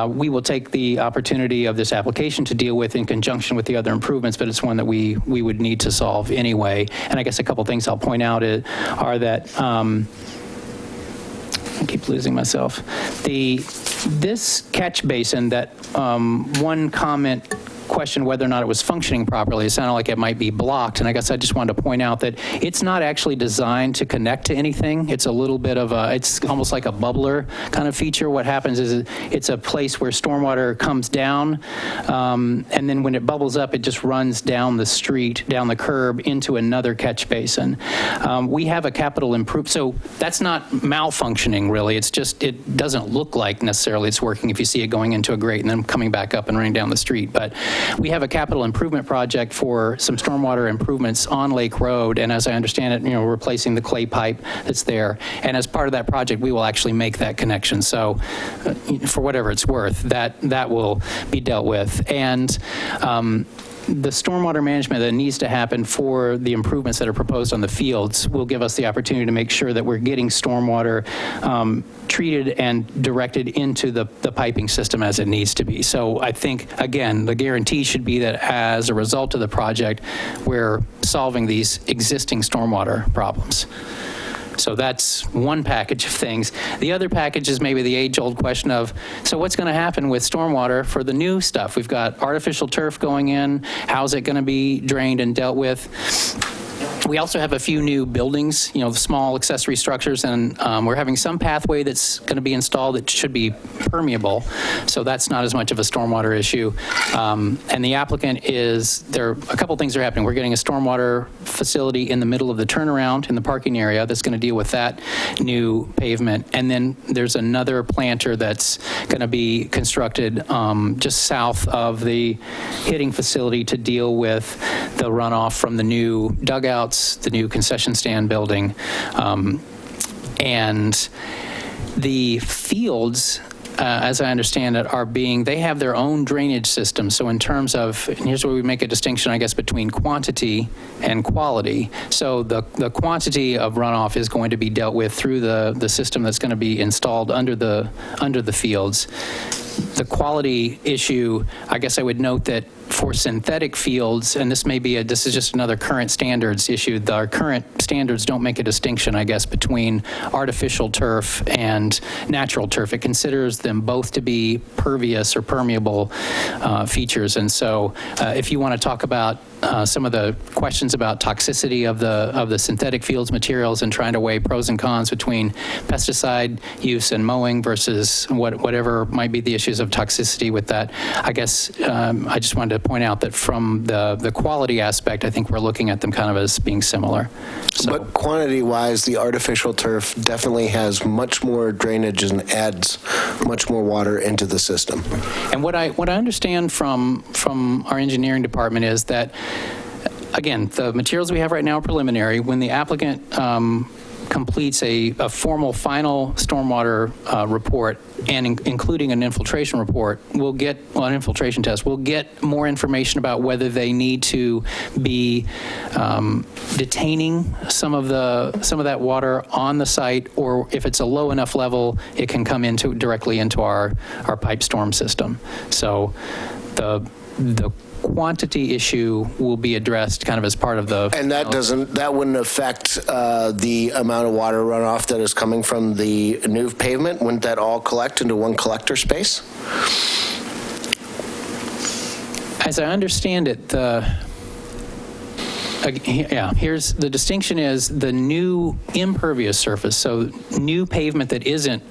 we will take the opportunity of this application to deal with in conjunction with the other improvements, but it's one that we would need to solve anyway. And I guess a couple things I'll point out are that I keep losing myself. This catch basin that one comment questioned whether or not it was functioning properly. It sounded like it might be blocked, and I guess I just wanted to point out that it's not actually designed to connect to anything. It's a little bit of it's almost like a bubbler kind of feature. What happens is it's a place where stormwater comes down, and then when it bubbles up, it just runs down the street, down the curb, into another catch basin. We have a capital improvement, so that's not malfunctioning, really. It's just, it doesn't look like necessarily it's working if you see it going into a grate and then coming back up and running down the street. But we have a capital improvement project for some stormwater improvements on Lake Road, and as I understand it, replacing the clay pipe that's there. And as part of that project, we will actually make that connection. So for whatever it's worth, that will be dealt with. And the stormwater management that needs to happen for the improvements that are proposed on the fields will give us the opportunity to make sure that we're getting stormwater treated and directed into the piping system as it needs to be. So I think, again, the guarantee should be that as a result of the project, we're solving these existing stormwater problems. So that's one package of things. The other package is maybe the age-old question of, so what's going to happen with stormwater for the new stuff? We've got artificial turf going in. How's it going to be drained and dealt with? We also have a few new buildings, small accessory structures, and we're having some pathway that's going to be installed that should be permeable, so that's not as much of a stormwater issue. And the applicant a couple things are happening. We're getting a stormwater facility in the middle of the turnaround in the parking area that's going to deal with that new pavement, and then there's another planter that's going to be constructed just south of the hitting facility to deal with the runoff from the new dugouts, the new concession stand building, and the fields, as I understand it, they have their own drainage system. So in terms of, and here's where we make a distinction, I guess, between quantity and quality. So the quantity of runoff is going to be dealt with through the system that's going to be installed under the fields. The quality issue, I guess I would note that for synthetic fields, and this is just another current standards issue, our current standards don't make a distinction, I guess, between artificial turf and natural turf. It considers them both to be pervious or permeable features. And so if you want to talk about some of the questions about toxicity of the synthetic fields materials and trying to weigh pros and cons between pesticide use and mowing versus whatever might be the issues of toxicity with that, I guess I just wanted to point out that from the quality aspect, I think we're looking at them kind of as being similar. So, but quantity-wise, the artificial turf definitely has much more drainage and adds much more water into the system. And what I understand from our engineering department is that, again, the materials we have right now are preliminary. When the applicant completes a formal final stormwater report, and including an infiltration report, an infiltration test, we'll get more information about whether they need to be detaining some of that water on the site, or if it's a low enough level, it can come directly into our pipe storm system. So the quantity issue will be addressed kind of as part of the... And that wouldn't affect the amount of water runoff that is coming from the new pavement? Wouldn't that all collect into one collector space? As I understand it, here's the distinction is the new impervious surface, so new pavement that isn't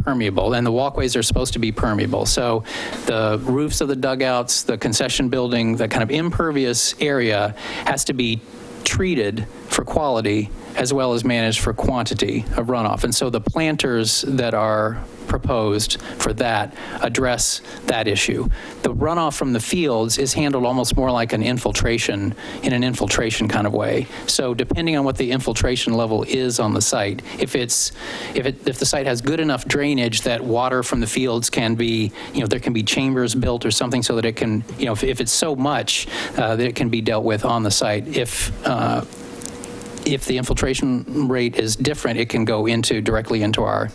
permeable, and the walkways are supposed to be permeable. So the roofs of the dugouts, the concession building, that kind of impervious area has to be treated for quality as well as manage for quantity of runoff. And so the planters that are proposed for that address that issue. The runoff from the fields is handled almost more like an infiltration, in an infiltration kind of way. So depending on what the infiltration level is on the site, if the site has good enough drainage that water from the fields can be, there can be chambers built or something so that it can, if it's so much that it can be dealt with on the site. If the infiltration rate is different, it can go directly into our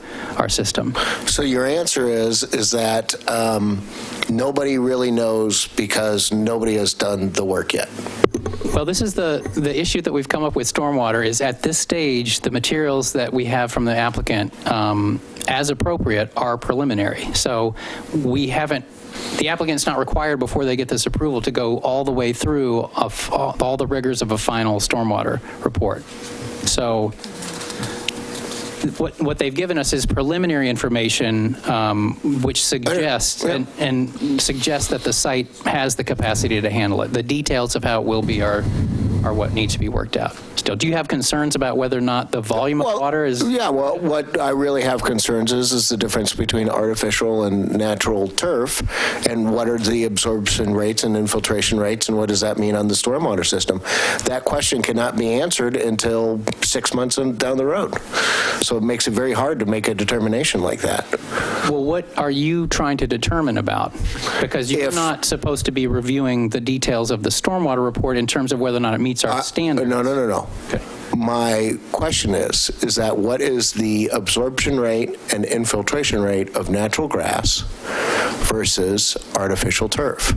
system. So your answer is that nobody really knows because nobody has done the work yet. Well, this is the issue that we've come up with stormwater is at this stage, the materials that we have from the applicant, as appropriate, are preliminary. So the applicant's not required before they get this approval to go all the way through all the rigors of a final stormwater report. So what they've given us is preliminary information, which suggests and suggests that the site has the capacity to handle it. The details of how it will be are what needs to be worked out. Still, do you have concerns about whether or not the volume of water is? Yeah, well, what I really have concerns is the difference between artificial and natural turf, and what are the absorption rates and infiltration rates, and what does that mean on the stormwater system? That question cannot be answered until 6 months down the road. So it makes it very hard to make a determination like that. Well, what are you trying to determine about? Because you're not supposed to be reviewing the details of the stormwater report in terms of whether or not it meets our standards. No. Okay. My question is that what is the absorption rate and infiltration rate of natural grass versus artificial turf?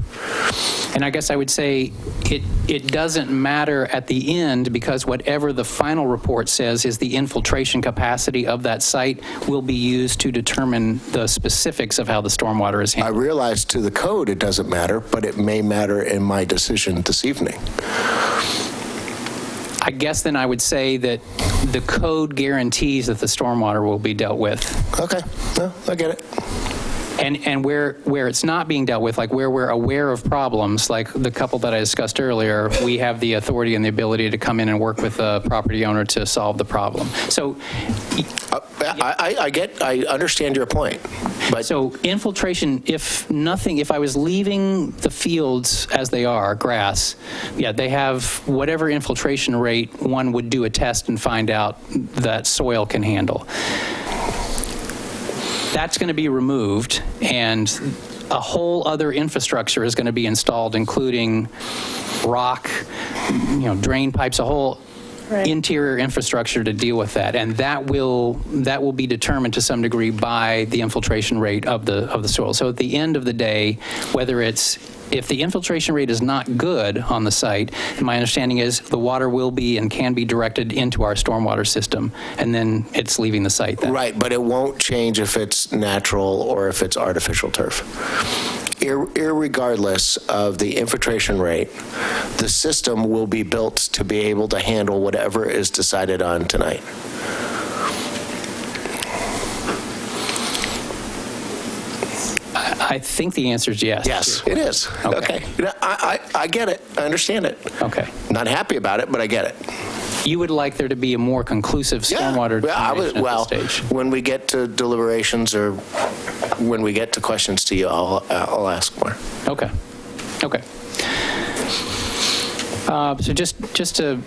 And I guess I would say it doesn't matter at the end, because whatever the final report says is the infiltration capacity of that site will be used to determine the specifics of how the stormwater is I handled. realize to the code it doesn't matter, but it may matter in my decision this evening. I guess then I would say that the code guarantees that the stormwater will be dealt with. Okay, no, I get it. And where it's not being dealt with, like where we're aware of problems, like the couple that I discussed earlier, we have the authority and the ability to come in and work with the property owner to solve the problem. So I understand your point. But so infiltration, if I was leaving the fields as they are, grass, they have whatever infiltration rate one would do a test and find out that soil can handle. That's going to be removed, and a whole other infrastructure is going to be installed, including rock, drain pipes, a whole interior infrastructure to deal with that, and that will be determined to some degree by the infiltration rate of the soil. So at the end of the day, if the infiltration rate is not good on the site, my understanding is the water will be and can be directed into our stormwater system, and then it's leaving the site then. Right, but it won't change if it's natural or if it's artificial turf. Irregardless of the infiltration rate, the system will be built to be able to handle whatever is decided on tonight. I think the answer is yes. Yes, it is. Okay. I get it. I understand it. Okay. Not happy about it, but I get it. You would like there to be a more conclusive stormwater determination at this stage. When we get to deliberations or when we get to questions to you, I'll ask more. Okay. So just to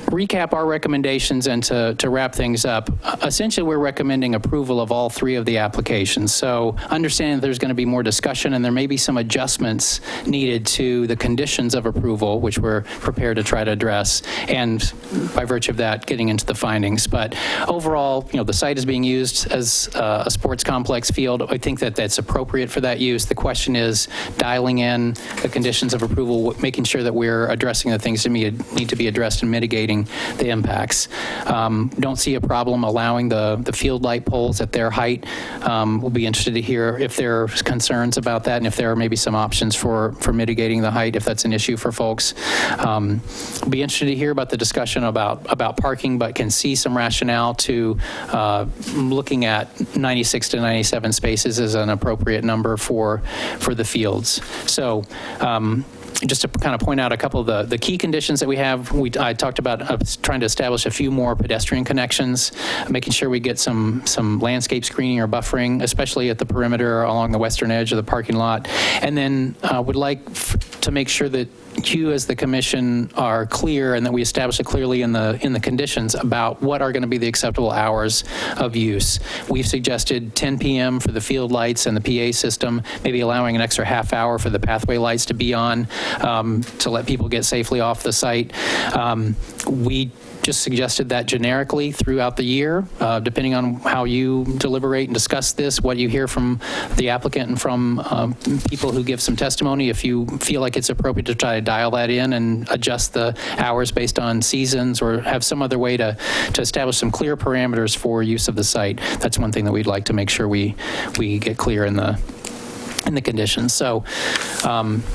recap our recommendations and to wrap things up, essentially we're recommending approval of all three of the applications. So understanding that there's going to be more discussion and there may be some adjustments needed to the conditions of approval, which we're prepared to try to address, and by virtue of that, getting into the findings. But overall, the site is being used as a sports complex field. I think that that's appropriate for that use. The question is dialing in the conditions of approval, making sure that we're addressing the things that need to be addressed and mitigating the impacts. Don't see a problem allowing the field light poles at their height. We'll be interested to hear if there are concerns about that and if there are maybe some options for mitigating the height if that's an issue for folks. We'll be interested to hear about the discussion about parking, but can see some rationale to looking at 96 to 97 spaces as an appropriate number for the fields. So just to kind of point out a couple of the key conditions that we have, I talked about trying to establish a few more pedestrian connections, making sure we get some landscape screening or buffering, especially at the perimeter along the western edge of the parking lot. And then would like to make sure that you as the commission are clear and that we establish it clearly in the conditions about what are going to be the acceptable hours of use. We've suggested 10 p.m. for the field lights and the PA system, maybe allowing an extra half hour for the pathway lights to be on to let people get safely off the site. We just suggested that generically throughout the year, depending on how you deliberate and discuss this, what you hear from the applicant and from people who give some testimony. If you feel like it's appropriate to try to dial that in and adjust the hours based on seasons or have some other way to establish some clear parameters for use of the site, that's one thing that we'd like to make sure we get clear in the conditions. So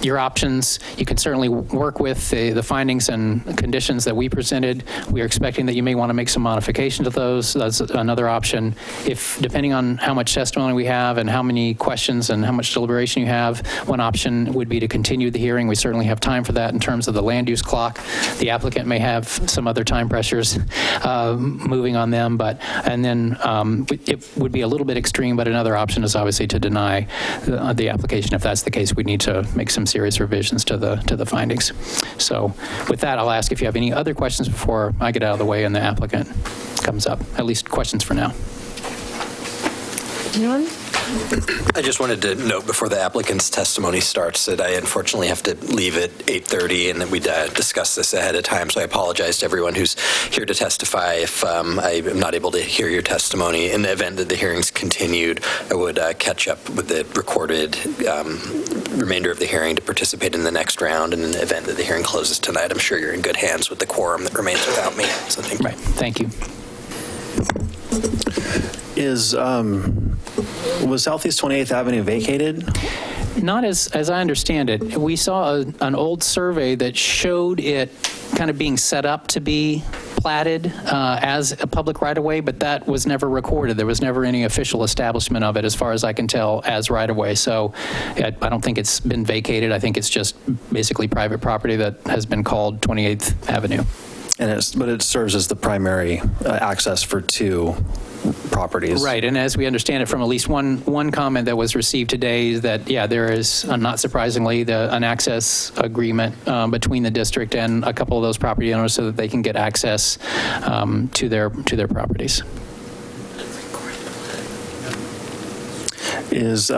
your options, you can certainly work with the findings and conditions that we presented. We are expecting that you may want to make some modification to those. That's another option. If, depending on how much testimony we have and how many questions and how much deliberation you have, one option would be to continue the hearing. We certainly have time for that in terms of the land use clock. The applicant may have some other time pressures moving on them, and then it would be a little bit extreme, but another option is obviously to deny the application. If that's the case, we need to make some serious revisions to the findings. So with that, I'll ask if you have any other questions before I get out of the way and the applicant comes up. At least questions for now. Anyone? I just wanted to note before the applicant's testimony starts that I unfortunately have to leave at 8:30 and that we discussed this ahead of time, so I apologize to everyone who's here to testify if I'm not able to hear your testimony. In the event that the hearing's continued, I would catch up with the recorded remainder of the hearing to participate in the next round, and in the event that the hearing closes tonight, I'm sure you're in good hands with the quorum that remains without me. So thank you. Right. Thank you. Was Southeast 28th Avenue vacated? Not as I understand it. We saw an old survey that showed it kind of being set up to be platted as a public right-of-way, but that was never recorded. There was never any official establishment of it, as far as I can tell, as right-of-way. So I don't think it's been vacated. I think it's just basically private property that has been called 28th Avenue. But it serves as the primary access for two properties. Right, and as we understand it from at least one comment that was received today, is that, yeah, there is, not surprisingly, an access agreement between the district and a couple of those property owners so that they can get access to their properties. Is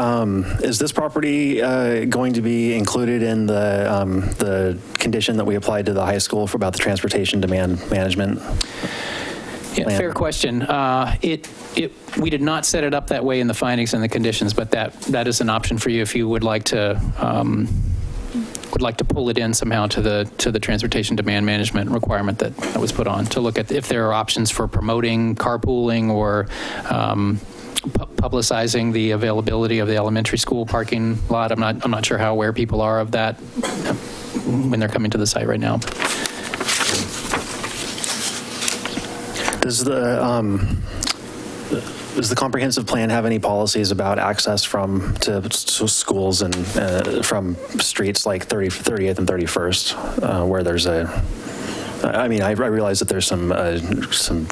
this property going to be included in the condition that we applied to the high school about the transportation demand management? Yeah, fair question. We did not set it up that way in the findings and the conditions, but that is an option for you if you would like to pull it in somehow to the transportation demand management requirement that was put on, to look at if there are options for promoting carpooling or publicizing the availability of the elementary school parking lot. I'm not sure how aware people are of that when they're coming to the site right now. Does the comprehensive plan have any policies about access to schools and from streets like 30th and 31st, where there's I realize that there's some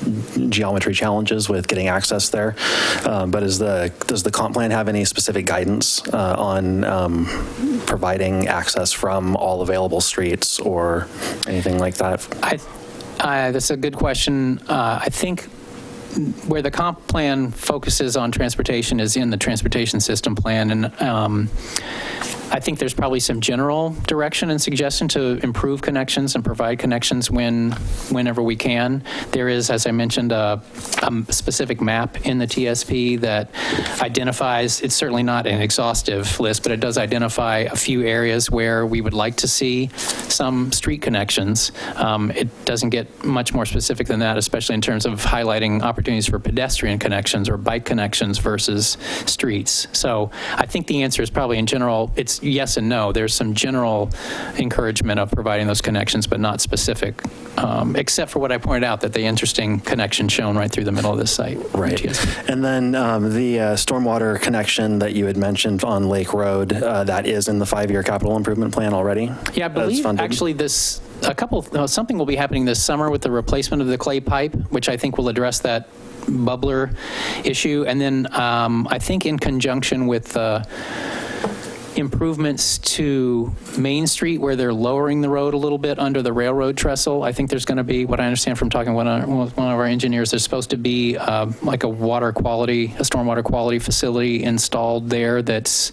geometry challenges with getting access there, but does the comp plan have any specific guidance on providing access from all available streets or anything like that? That's a good question. I think where the comp plan focuses on transportation is in the transportation system plan, and I think there's probably some general direction and suggestion to improve connections and provide connections whenever we can. There is, as I mentioned, a specific map in the TSP that identifies, it's certainly not an exhaustive list, but it does identify a few areas where we would like to see some street connections. It doesn't get much more specific than that, especially in terms of highlighting opportunities for pedestrian connections or bike connections versus streets. So I think the answer is probably in general, it's yes and no. There's some general encouragement of providing those connections, but not specific, except for what I pointed out, that the interesting connection shown right through the middle of this site. Right. And then the stormwater connection that you had mentioned on Lake Road, that is in the 5-year capital improvement plan already? Yeah, I believe actually something will be happening this summer with the replacement of the clay pipe, which I think will address that bubbler issue. And then I think in conjunction with improvements to Main Street, where they're lowering the road a little bit under the railroad trestle, I think there's going to be, what I understand from talking to one of our engineers, there's supposed to be like a stormwater quality facility installed there it's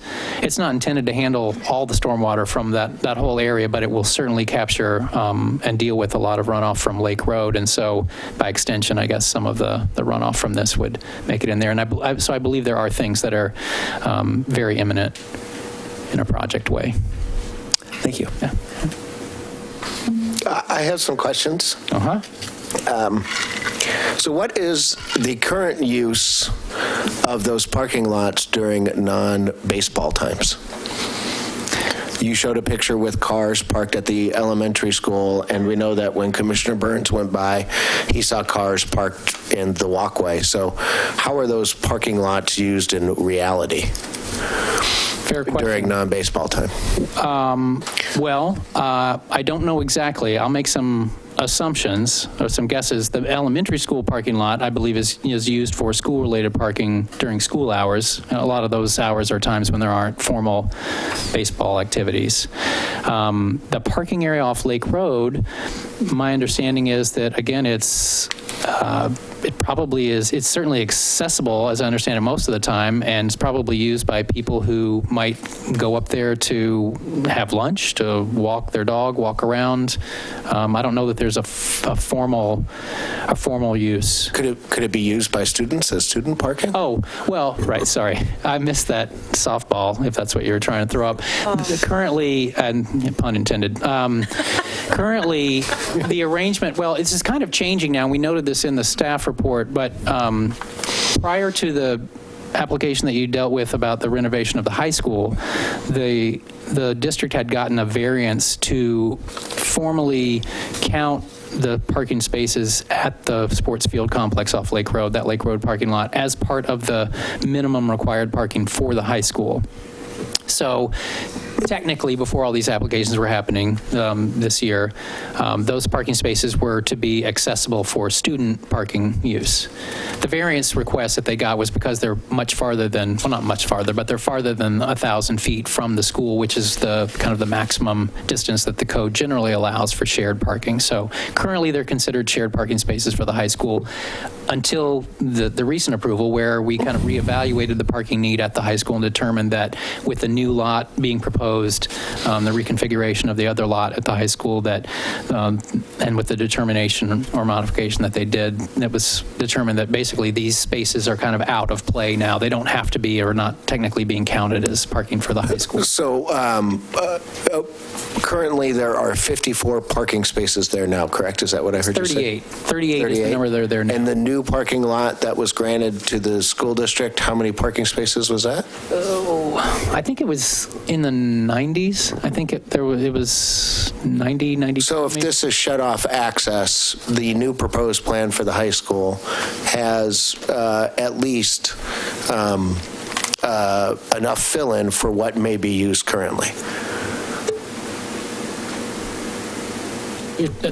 not intended to handle all the stormwater from that whole area, but it will certainly capture and deal with a lot of runoff from Lake Road. And so by extension, I guess some of the runoff from this would make it in there. And so I believe there are things that are very imminent in a project way. Thank you. Yeah. I have some questions. So what is the current use of those parking lots during non-baseball times? You showed a picture with cars parked at the elementary school, and we know that when Commissioner Burns went by, he saw cars parked in the walkway. So how are those parking lots used in reality? Fair question. During non-baseball time? I don't know exactly. I'll make some assumptions or some guesses. The elementary school parking lot, I believe, is used for school-related parking during school hours. And a lot of those hours are times when there aren't formal baseball activities. The parking area off Lake Road, my understanding is that, again, it probably is, it's certainly accessible, as I understand it, most of the time, and it's probably used by people who might go up there to have lunch, to walk their dog, walk around. I don't know that there's a formal use. Could it be used by students as student parking? Oh, well, right, sorry. I missed that softball, if that's what you were trying to throw up. Currently, and pun intended, currently the arrangement, well, it's just kind of changing now. We noted this in the staff report, but prior to the application that you dealt with about the renovation of the high school, the district had gotten a variance to formally count the parking spaces at the sports field complex off Lake Road, that Lake Road parking lot, as part of the minimum required parking for the high school. So technically, before all these applications were happening this year, those parking spaces were to be accessible for student parking use. The variance request that they got was because they're much farther than, well, not much farther, but they're farther than 1,000 feet from the school, which is the kind of the maximum distance that the code generally allows for shared parking. So currently, they're considered shared parking spaces for the high school until the recent approval, where we kind of reevaluated the parking need at the high school and determined that with the new lot being proposed, the reconfiguration of the other lot at the high school, that and with the determination or modification that they did, it was determined that basically these spaces are kind of out of play now. They don't have to be, or not technically being counted as parking for the high school. So currently there are 54 parking spaces there now, correct? Is that what I heard you say? 38 is the number that are there now. And the new parking lot that was granted to the school district, how many parking spaces was that? I think it was in the 90s. I think it was 90, 92. So if this is shut off access, the new proposed plan for the high school has at least enough fill-in for what may be used currently.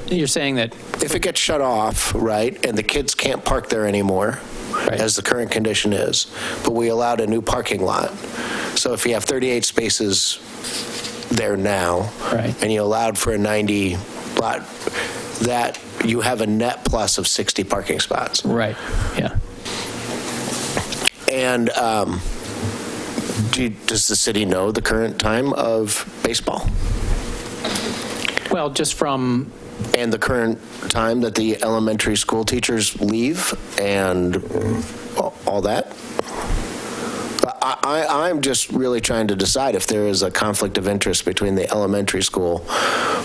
You're saying that if it gets shut off, right, and the kids can't park there anymore, right, as the current condition is, but we allowed a new parking lot. So if you have 38 spaces there now, right, and you allowed for a 90 lot, that you have a net plus of 60 parking spots. Right, yeah. And does the city know the current time of baseball? Well, just from... And the current time that the elementary school teachers leave and all that? I'm just really trying to decide if there is a conflict of interest between the elementary school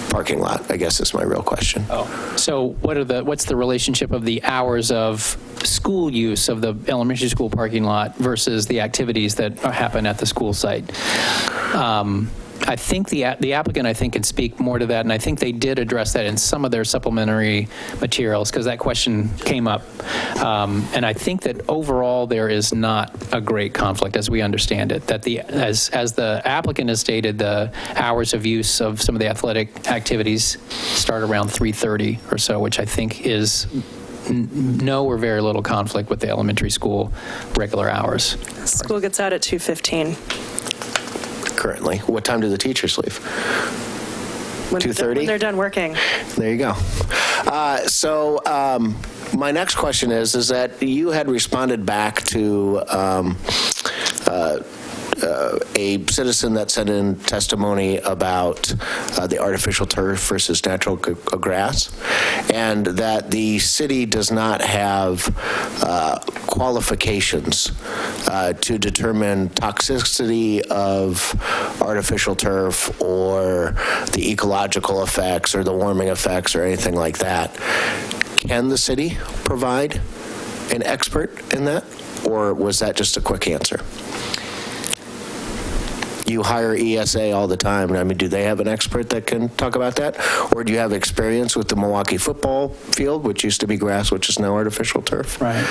parking lot, I guess is my real question. Oh. So what's the relationship of the hours of school use of the elementary school parking lot versus the activities that happen at the school site? I think the applicant, I think, can speak more to that, and I think they did address that in some of their supplementary materials, because that question came up. And I think that overall there is not a great conflict, as we understand it, that as the applicant has stated, the hours of use of some of the athletic activities start around 3:30 or so, which I think is no or very little conflict with the elementary school regular hours. School gets out at 2:15. Currently. What time do the teachers leave? 2:30? When they're done working. There you go. My next question is that you had responded back to a citizen that sent in testimony about the artificial turf versus natural grass, and that the city does not have qualifications to determine toxicity of artificial turf or the ecological effects or the warming effects or anything like that. Can the city provide an expert in that, or was that just a quick answer? You hire ESA all the time. I mean, do they have an expert that can talk about that? Or do you have experience with the Milwaukie football field, which used to be grass, which is now artificial turf? Right.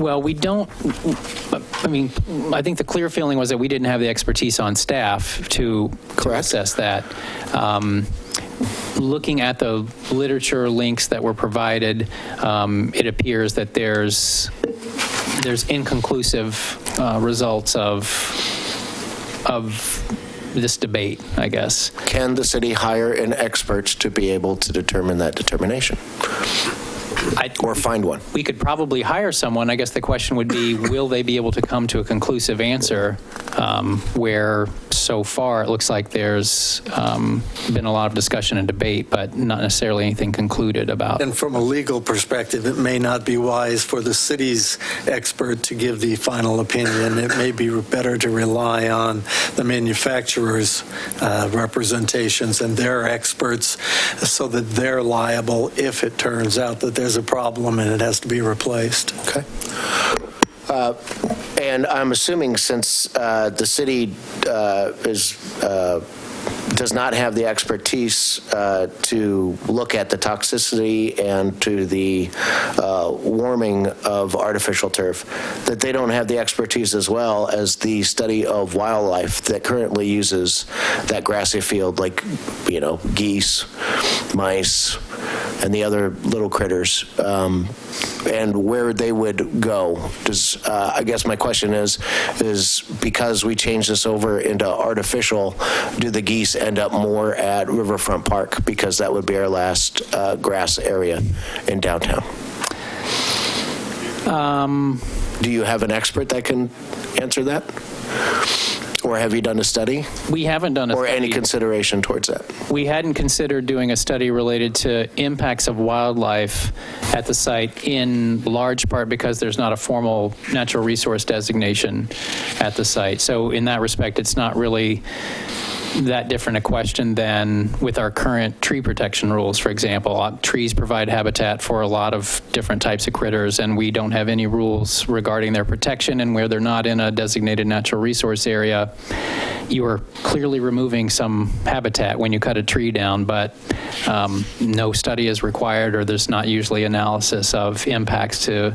Well, we don't, I mean, I think the clear feeling was that we didn't have the expertise on staff to assess that. Looking at the literature links that were provided, it appears that there's inconclusive results of this debate, I guess. Can the city hire an expert to be able to determine that determination? Or find one? We could probably hire someone. I guess the question would be, will they be able to come to a conclusive answer, where so far it looks like there's been a lot of discussion and debate, but not necessarily anything concluded about. And from a legal perspective, it may not be wise for the city's expert to give the final opinion. It may be better to rely on the manufacturer's representations and their experts so that they're liable if it turns out that there's a problem and it has to be replaced. Okay. And I'm assuming since the city does not have the expertise to look at the toxicity and to the warming of artificial turf, that they don't have the expertise as well as the study of wildlife that currently uses that grassy field, like, you know, geese, mice, and the other little critters, and where they would go. I guess my question is because we changed this over into artificial, do the geese end up more at Riverfront Park, because that would be our last grass area in downtown? Do you have an expert that can answer that? Or have you done a study? We haven't done a study. Or any consideration towards that? We hadn't considered doing a study related to impacts of wildlife at the site, in large part because there's not a formal natural resource designation at the site. So in that respect, it's not really that different a question than with our current tree protection rules, for example. Trees provide habitat for a lot of different types of critters, and we don't have any rules regarding their protection, and where they're not in a designated natural resource area, you are clearly removing some habitat when you cut a tree down, but no study is required, or there's not usually analysis of impacts to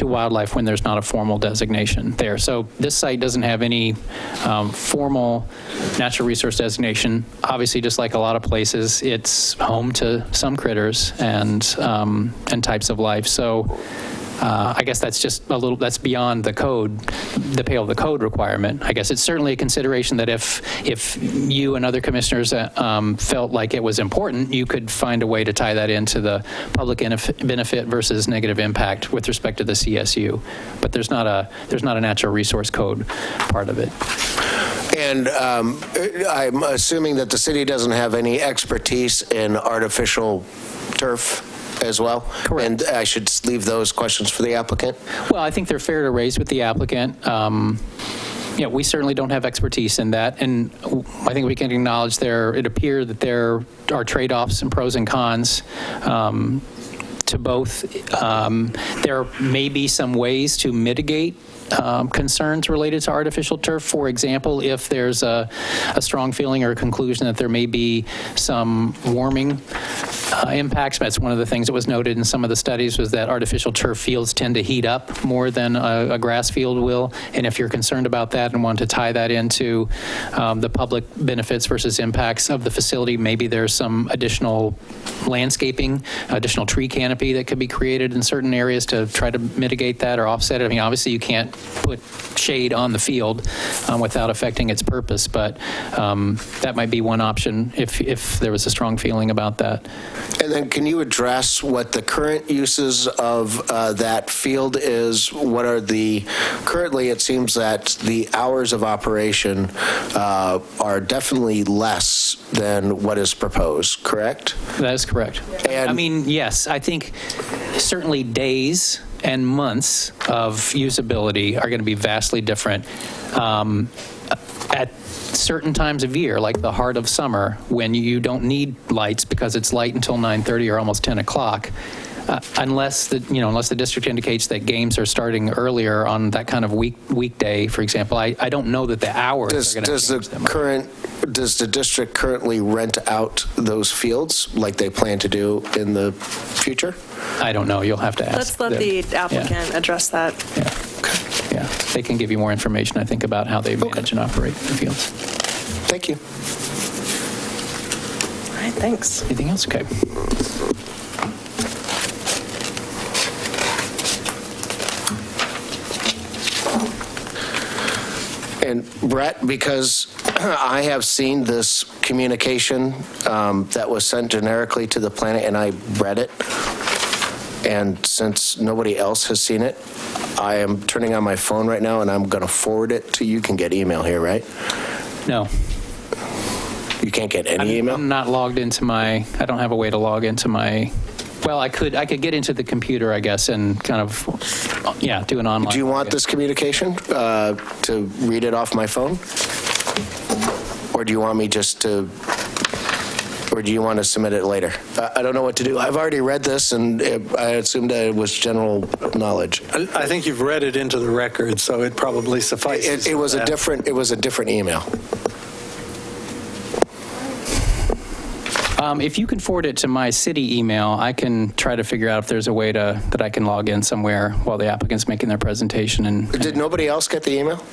wildlife when there's not a formal designation there. So this site doesn't have any formal natural resource designation. Obviously, just like a lot of places, it's home to some critters and types of life. So I guess that's just that's beyond the code, the pale of the code requirement. I guess it's certainly a consideration that if you and other commissioners felt like it was important, you could find a way to tie that into the public benefit versus negative impact with respect to the CSU. But there's not a natural resource code part of it. And I'm assuming that the city doesn't have any expertise in artificial turf as well? Correct. And I should leave those questions for the applicant? Well, I think they're fair to raise with the applicant. We certainly don't have expertise in that, and I think we can acknowledge it appears that there are trade-offs and pros and cons to both. There may be some ways to mitigate concerns related to artificial turf. For example, if there's a strong feeling or a conclusion that there may be some warming impacts. That's one of the things that was noted in some of the studies, was that artificial turf fields tend to heat up more than a grass field will. And if you're concerned about that and want to tie that into the public benefits versus impacts of the facility, maybe there's some additional landscaping, additional tree canopy that could be created in certain areas to try to mitigate that or offset it. I mean, obviously you can't put shade on the field without affecting its purpose, but that might be one option if there was a strong feeling about that. And then can you address what the current uses of that field is? What are currently it seems that the hours of operation are definitely less than what is proposed, correct? That is correct. And I mean, yes, I think certainly days and months of usability are going to be vastly different. At certain times of year, like the heart of summer, when you don't need lights because it's light until 9:30 or almost 10 o'clock, unless the district indicates that games are starting earlier on that kind of weekday, for example, I don't know that the hours are going to change that much. Does the district currently rent out those fields like they plan to do in the future? I don't know. You'll have to ask. Let's let the applicant address that. Yeah, they can give you more information, I think, about how they manage and operate the fields. Thank you. All right, thanks. Anything else? Okay. And Brett, because I have seen this communication that was sent generically to the planet, and I read it, and since nobody else has seen it, I am turning on my phone right now, and I'm going to forward it to you. You can get email here, right? No. You can't get any email? I'm not logged into I don't have a way to log into well, I could get into the computer, I guess, and kind of, do an online. Do you want this communication to read it off my phone? Or do you want me or do you want to submit it later? I don't know what to do. I've already read this, and I assumed that it was general knowledge. I think you've read it into the record, so it probably suffices. It was a different email. If you can forward it to my city email, I can try to figure out if there's a way that I can log in somewhere while the applicant's making their presentation. Did nobody else get the email?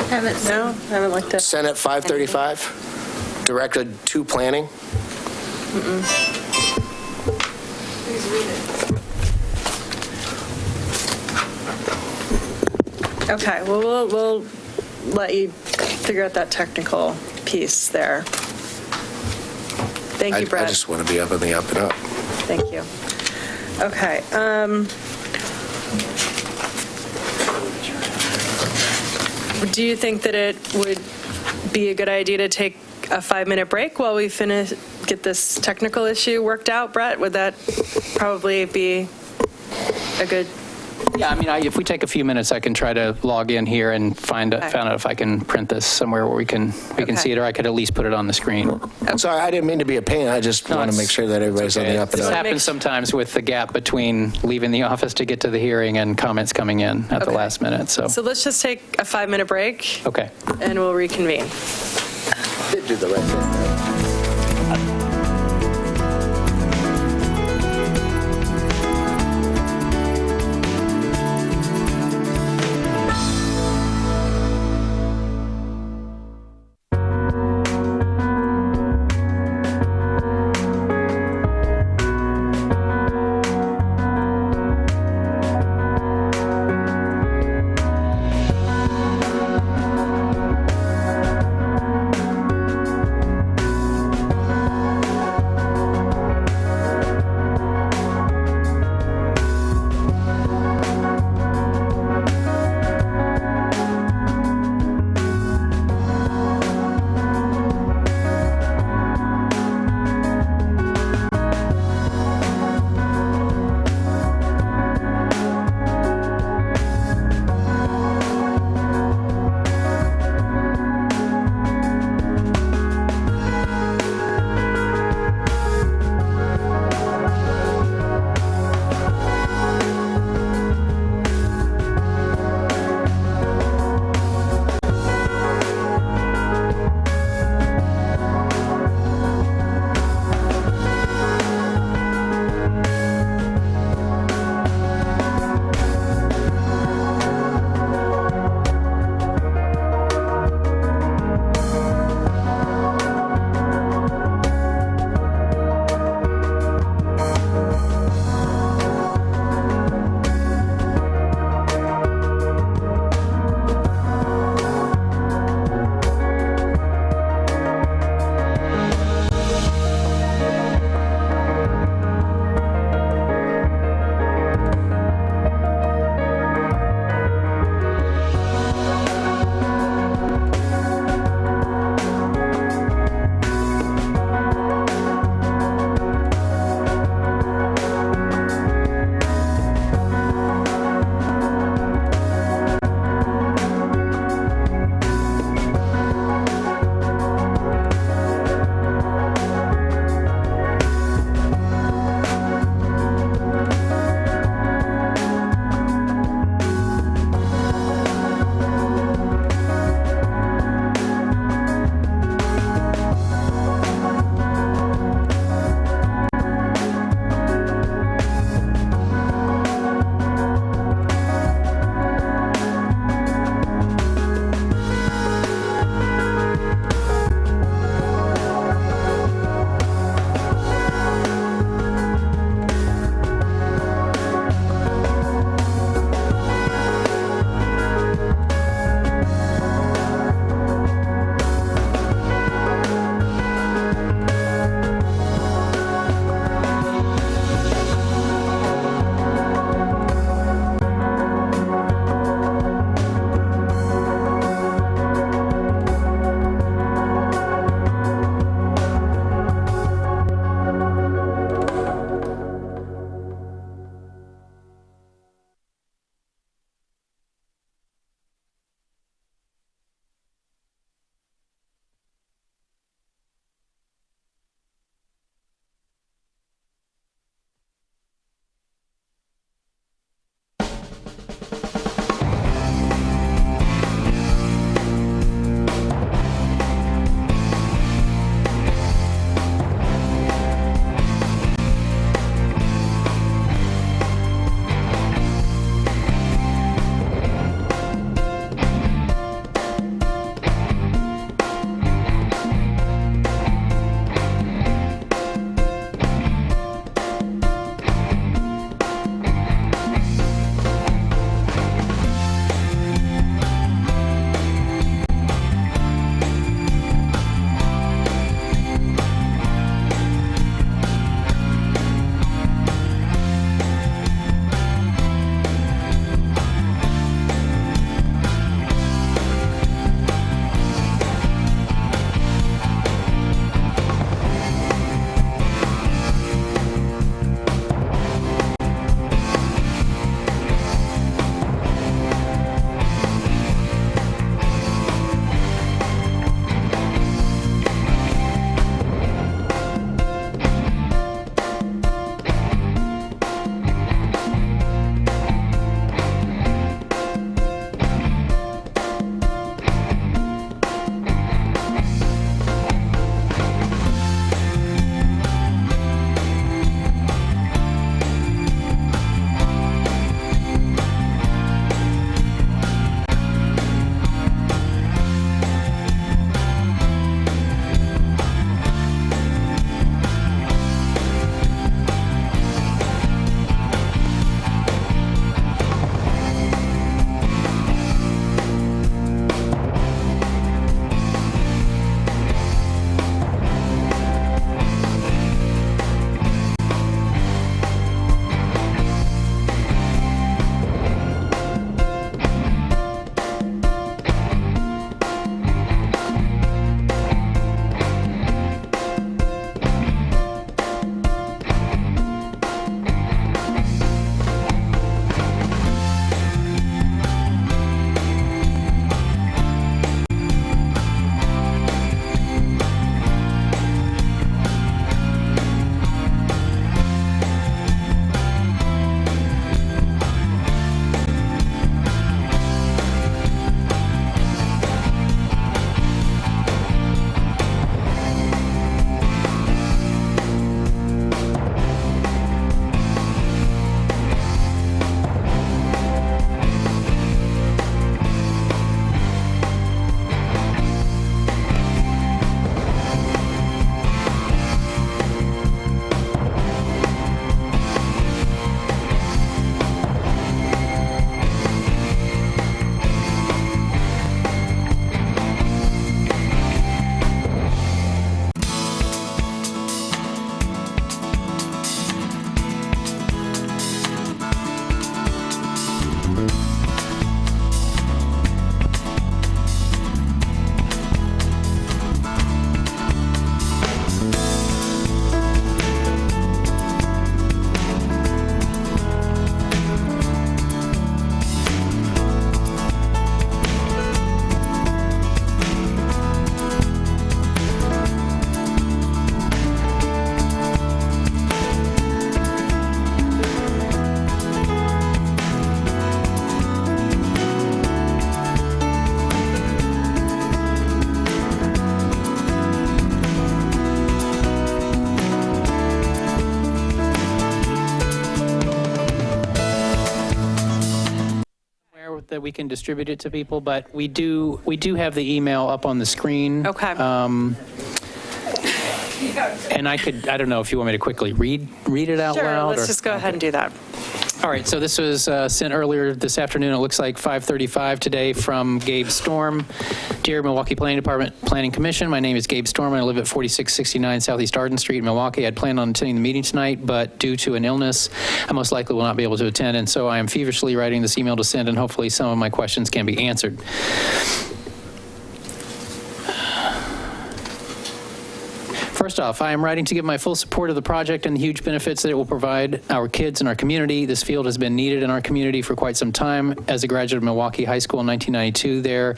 No, I haven't looked at. Sent at 5:35? Directed to planning? Please read it. Okay, well, we'll let you figure out that technical piece there. Thank you, Brett. I just want to be up on the up and up. Thank you. Okay. Do you think that it would be a good idea to take a 5-minute break while we get this technical issue worked out, Brett? Would that probably be a good? Yeah, I mean, if we take a few minutes, I can try to log in here and find out if I can print this somewhere where we can see it, or I could at least put it on the screen. I'm sorry, I didn't mean to be a pain. I just want to make sure that everybody's on the up and This up. happens sometimes with the gap between leaving the office to get to the hearing and comments coming in at the last minute. So let's just take a 5-minute break. Okay. And we'll reconvene. Did do the right thing. that we can distribute it to people, but we do have the email up on the screen. Okay. And I don't know if you want me to quickly read it out Sure, loud? let's just go ahead and do that. All right, so this was sent earlier this afternoon. It looks like 5:35 today from Gabe Storm. Dear Milwaukie Planning Department Planning Commission, my name is Gabe Storm, and I live at 4669 Southeast Arden Street in Milwaukie. I'd planned on attending the meeting tonight, but due to an illness, I most likely will not be able to attend, and so I am feverishly writing this email to send, and hopefully some of my questions can be answered. First off, I am writing to give my full support of the project and the huge benefits that it will provide our kids and our community. This field has been needed in our community for quite some time. As a graduate of Milwaukie High School in 1992 there,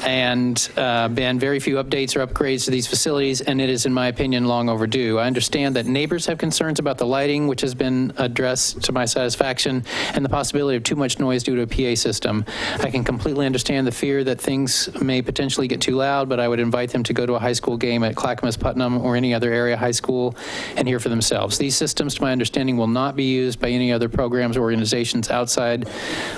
and been very few updates or upgrades to these facilities, and it is, in my opinion, long overdue. I understand that neighbors have concerns about the lighting, which has been addressed to my satisfaction, and the possibility of too much noise due to a PA system. I can completely understand the fear that things may potentially get too loud, but I would invite them to go to a high school game at Clackamas Putnam or any other area high school and hear for themselves. These systems, to my understanding, will not be used by any other programs or organizations outside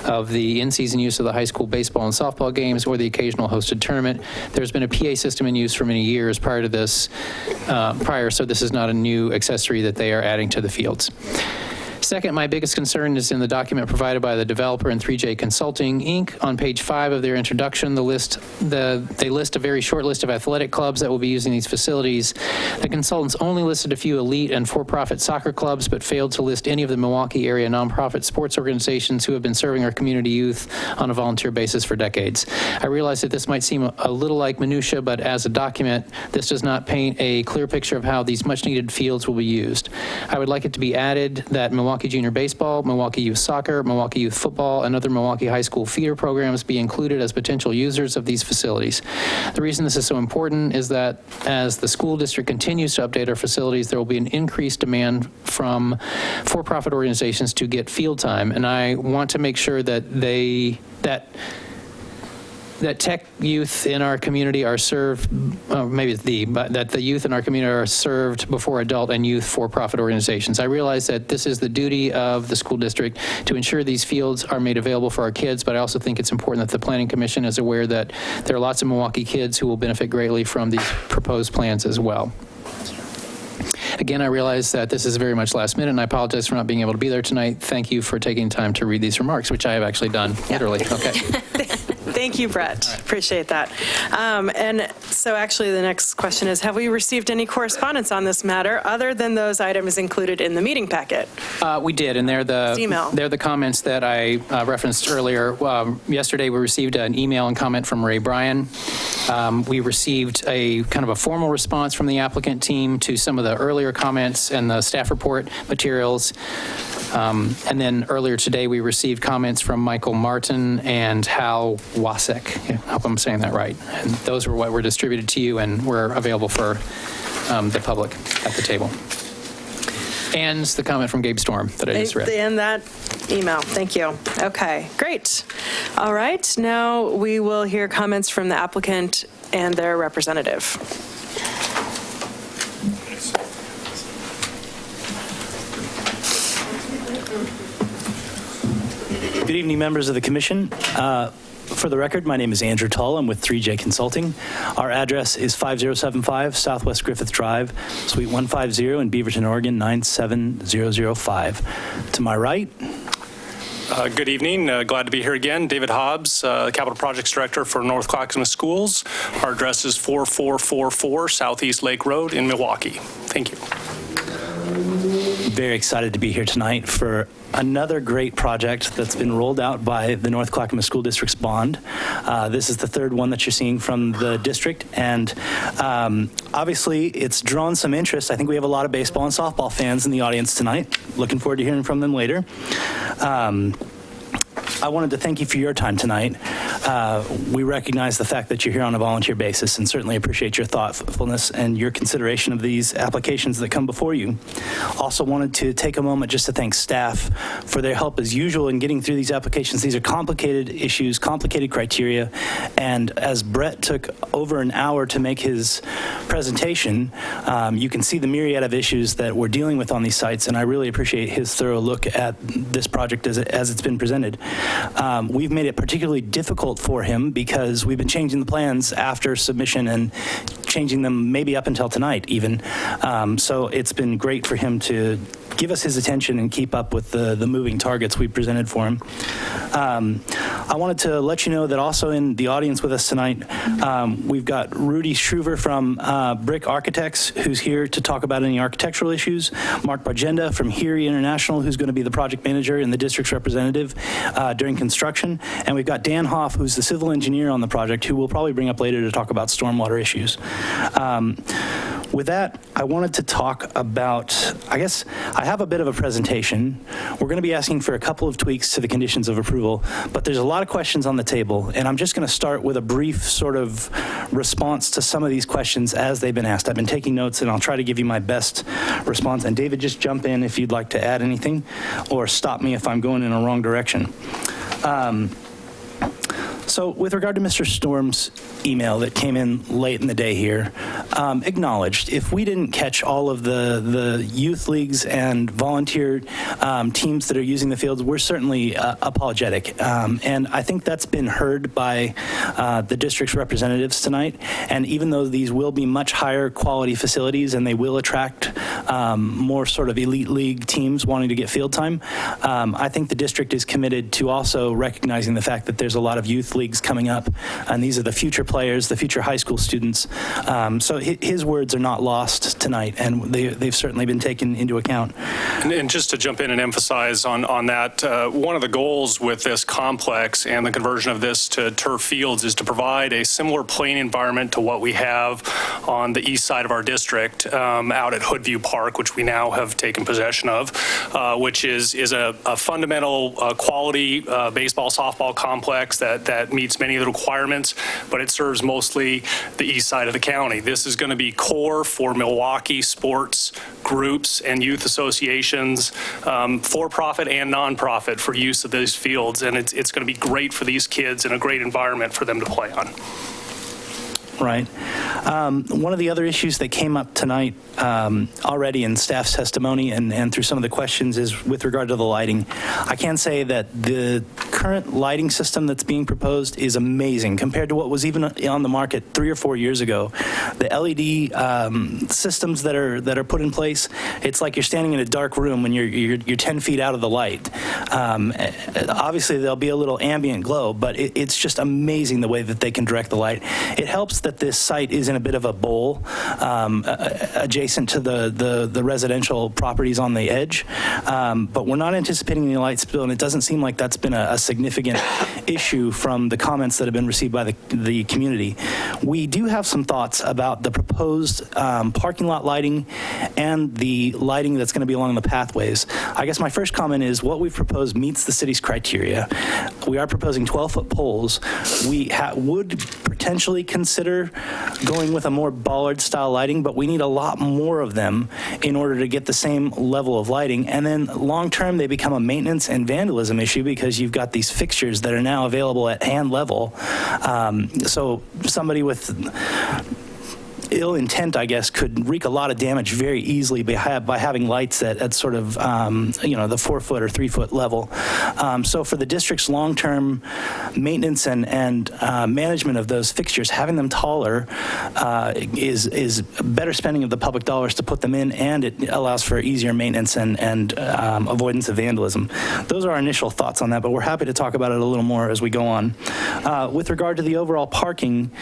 of the in-season use of the high school baseball and softball games or the occasional hosted tournament. There's been a PA system in use for many years prior to this, so this is not a new accessory that they are adding to the fields. Second, my biggest concern is in the document provided by the developer in 3J Consulting, Inc. On page 5 of their introduction, they list a very short list of athletic clubs that will be using these facilities. The consultants only listed a few elite and for-profit soccer clubs, but failed to list any of the Milwaukie area nonprofit sports organizations who have been serving our community youth on a volunteer basis for decades. I realize that this might seem a little like minutia, but as a document, this does not paint a clear picture of how these much-needed fields will be used. I would like it to be added that Milwaukie Junior Baseball, Milwaukie Youth Soccer, Milwaukie Youth Football, and other Milwaukie High School feeder programs be included as potential users of these facilities. The reason this is so important is that as the school district continues to update our facilities, there will be an increased demand from for-profit organizations to get field time, and I want to make sure that that tech youth in our community are served, that the youth in our community are served before adult and youth for-profit organizations. I realize that this is the duty of the school district to ensure these fields are made available for our kids, but I also think it's important that the Planning Commission is aware that there are lots of Milwaukie kids who will benefit greatly from these proposed plans as well. Again, I realize that this is very much last minute, and I apologize for not being able to be there tonight. Thank you for taking time to read these remarks, which I have actually done, literally. Okay. Thank you, Brett. Right. Appreciate that. And so actually the next question is, have we received any correspondence on this matter other than those items included in the meeting packet? We did, and they're the comments that I referenced earlier. Yesterday, we received an email and comment from Ray Bryan. We received a kind of a formal response from the applicant team to some of the earlier comments and the staff report materials. And then earlier today, we received comments from Michael Martin and Hal Wasek. I hope I'm saying that right. And those were what were distributed to you and were available for the public at the table. And the comment from Gabe Storm that I just read. And that email. Thank you. Okay, great. All right, now we will hear comments from the applicant and their representative. Good evening, members of the commission. For the record, my name is Andrew Tull. I'm with 3J Consulting. Our address is 5075 Southwest Griffith Drive, Suite 150 in Beaverton, Oregon, 97005. To my right. Good evening. Glad to be here again. David Hobbs, Capital Projects Director for North Clackamas Schools. Our address is 4444 Southeast Lake Road in Milwaukie. Thank you. Very excited to be here tonight for another great project that's been rolled out by the North Clackamas School District's bond. This is the third one that you're seeing from the district, and obviously it's drawn some interest. I think we have a lot of baseball and softball fans in the audience tonight. Looking forward to hearing from them later. I wanted to thank you for your time tonight. We recognize the fact that you're here on a volunteer basis and certainly appreciate your thoughtfulness and your consideration of these applications that come before you. Also wanted to take a moment just to thank staff for their help as usual in getting through these applications. These are complicated issues, complicated criteria, and as Brett took over an hour to make his presentation, you can see the myriad of issues that we're dealing with on these sites, and I really appreciate his thorough look at this project as it's been presented. We've made it particularly difficult for him because we've been changing the plans after submission and changing them maybe up until tonight even. So it's been great for him to give us his attention and keep up with the moving targets we presented for him. I wanted to let you know that also in the audience with us tonight, we've got Rudy Shruver from Brick Architects, who's here to talk about any architectural issues, Mark Bargenda from Heary International, who's going to be the project manager and the district's representative during construction, and we've got Dan Hoff, who's the civil engineer on the project, who we'll probably bring up later to talk about stormwater issues. With that, I wanted to talk about, I guess, I have a bit of a presentation. We're going to be asking for a couple of tweaks to the conditions of approval, but there's a lot of questions on the table, and I'm just going to start with a brief sort of response to some of these questions as they've been asked. I've been taking notes, and I'll try to give you my best response. And David, just jump in if you'd like to add anything, or stop me if I'm going in a wrong direction. So with regard to Mr. Storm's email that came in late in the day here, acknowledged, if we didn't catch all of the youth leagues and volunteer teams that are using the fields, we're certainly apologetic. And I think that's been heard by the district's representatives tonight. And even though these will be much higher quality facilities and they will attract more sort of elite league teams wanting to get field time, I think the district is committed to also recognizing the fact that there's a lot of youth leagues coming up, and these are the future players, the future high school students. So his words are not lost tonight, and they've certainly been taken into account. And just to jump in and emphasize on that, one of the goals with this complex and the conversion of this to turf fields is to provide a similar playing environment to what we have on the east side of our district out at Hoodview Park, which we now have taken possession of, which is a fundamental quality baseball, softball complex that meets many of the requirements, but it serves mostly the east side of the county. This is going to be core for Milwaukie sports groups and youth associations, for-profit and non-profit, for use of these fields, and it's going to be great for these kids and a great environment for them to play on. Right. One of the other issues that came up tonight already in staff's testimony and through some of the questions is with regard to the lighting. I can say that the current lighting system that's being proposed is amazing compared to what was even on the market 3 or 4 years ago. The LED systems that are put in place, it's like you're standing in a dark room when you're 10 feet out of the light. Obviously, there'll be a little ambient glow, but it's just amazing the way that they can direct the light. It helps that this site is in a bit of a bowl adjacent to the residential properties on the edge, but we're not anticipating any light spill, and it doesn't seem like that's been a significant issue from the comments that have been received by the community. We do have some thoughts about the proposed parking lot lighting and the lighting that's going to be along the pathways. I guess my first comment is what we've proposed meets the city's criteria. We are proposing 12-foot poles. We would potentially consider going with a more bollard-style lighting, but we need a lot more of them in order to get the same level of lighting. And then long-term, they become a maintenance and vandalism issue because you've got these fixtures that are now available at hand level. So somebody with ill intent, I guess, could wreak a lot of damage very easily by having lights at sort of, the 4 foot or 3 foot level. So for the district's long-term maintenance and management of those fixtures, having them taller is better spending of the public dollars to put them in, and it allows for easier maintenance and avoidance of vandalism. Those are our initial thoughts on that, but we're happy to talk about it a little more as we go on. With regard to the overall parking,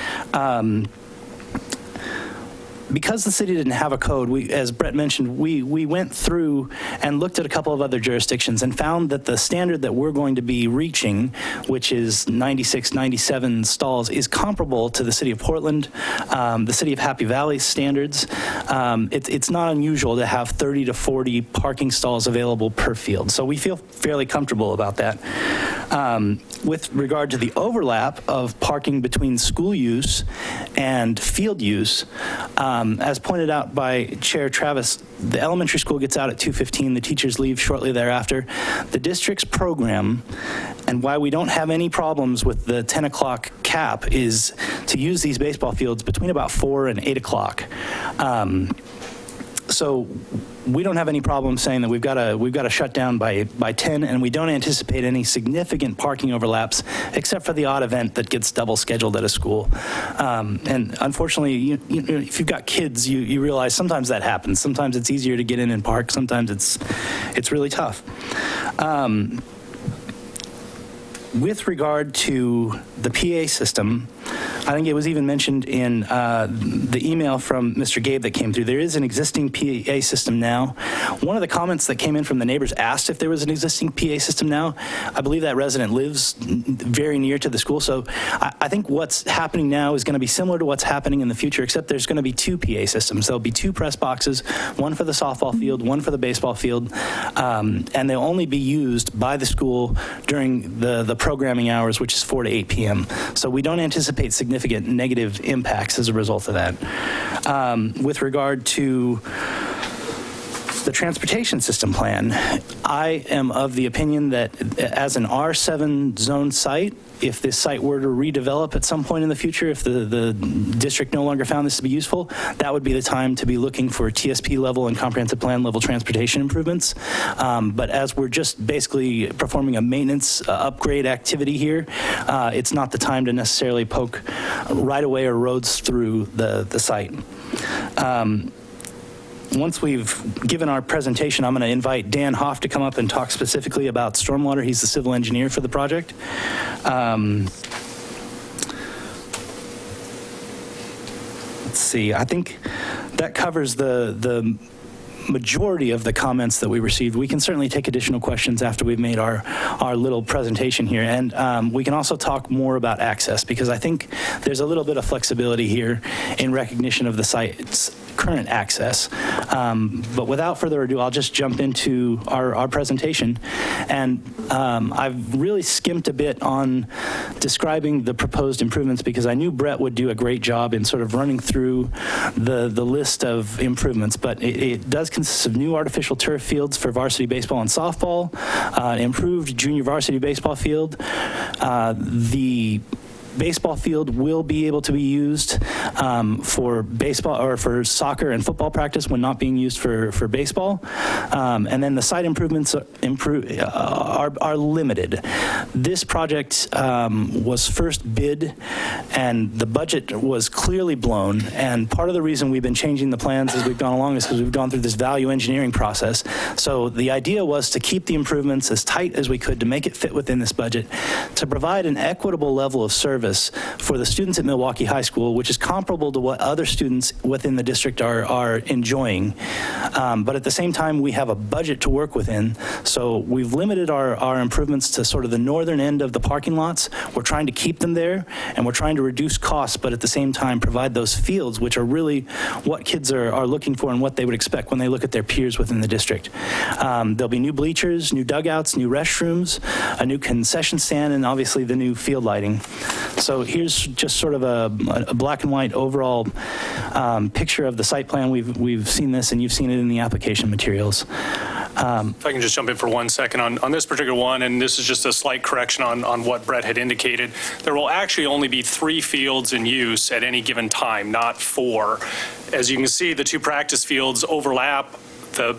because the city didn't have a code, as Brett mentioned, we went through and looked at a couple of other jurisdictions and found that the standard that we're going to be reaching, which is 96, 97 stalls, is comparable to the city of Portland, the city of Happy Valley standards. It's not unusual to have 30 to 40 parking stalls available per field. So we feel fairly comfortable about that. With regard to the overlap of parking between school use and field use, as pointed out by Chair Travis, the elementary school gets out at 2:15, the teachers leave shortly thereafter. The district's program, and why we don't have any problems with the 10 o'clock cap, is to use these baseball fields between about 4 and 8 o'clock. So we don't have any problem saying that we've got to shut down by 10, and we don't anticipate any significant parking overlaps, except for the odd event that gets double scheduled at a school. And unfortunately, if you've got kids, you realize sometimes that happens. Sometimes it's easier to get in and park. Sometimes it's really tough. With regard to the PA system, I think it was even mentioned in the email from Mr. Gabe that came through. There is an existing PA system now. One of the comments that came in from the neighbors asked if there was an existing PA system now. I believe that resident lives very near to the school, so I think what's happening now is going to be similar to what's happening in the future, except there's going to be 2 PA systems. There'll be 2 press boxes, one for the softball field, one for the baseball field, and they'll only be used by the school during the programming hours, which is 4 to 8 p.m. So we don't anticipate significant negative impacts as a result of that. With regard to the transportation system plan, I am of the opinion that as an R7 zone site, if this site were to redevelop at some point in the future, if the district no longer found this to be useful, that would be the time to be looking for TSP level and comprehensive plan level transportation improvements. But as we're just basically performing a maintenance upgrade activity here, it's not the time to necessarily poke right-of-way or roads through the site. Once we've given our presentation, I'm going to invite Dan Hoff to come up and talk specifically about stormwater. He's the civil engineer for the project. Let's see, I think that covers the majority of the comments that we received. We can certainly take additional questions after we've made our little presentation here. And we can also talk more about access, because I think there's a little bit of flexibility here in recognition of the site's current access. But without further ado, I'll just jump into our presentation. And I've really skimped a bit on describing the proposed improvements, because I knew Brett would do a great job in sort of running through the list of improvements. But it does consist of new artificial turf fields for varsity baseball and softball, improved junior varsity baseball field. The baseball field will be able to be used for baseball or for soccer and football practice when not being used for baseball. And then the site improvements are limited. This project was first bid, and the budget was clearly blown. And part of the reason we've been changing the plans as we've gone along is because we've gone through this value engineering process. So the idea was to keep the improvements as tight as we could to make it fit within this budget, to provide an equitable level of service for the students at Milwaukie High School, which is comparable to what other students within the district are enjoying. But at the same time, we have a budget to work within, so we've limited our improvements to sort of the northern end of the parking lots. We're trying to keep them there, and we're trying to reduce costs, but at the same time provide those fields, which are really what kids are looking for and what they would expect when they look at their peers within the district. There'll be new bleachers, new dugouts, new restrooms, a new concession stand, and obviously the new field lighting. So here's just sort of a black and white overall picture of the site plan. We've seen this, and you've seen it in the application materials. If I can just jump in for 1 second on this particular one, and this is just a slight correction on what Brett had indicated. There will actually only be 3 fields in use at any given time, not 4. As you can see, the 2 practice fields overlap the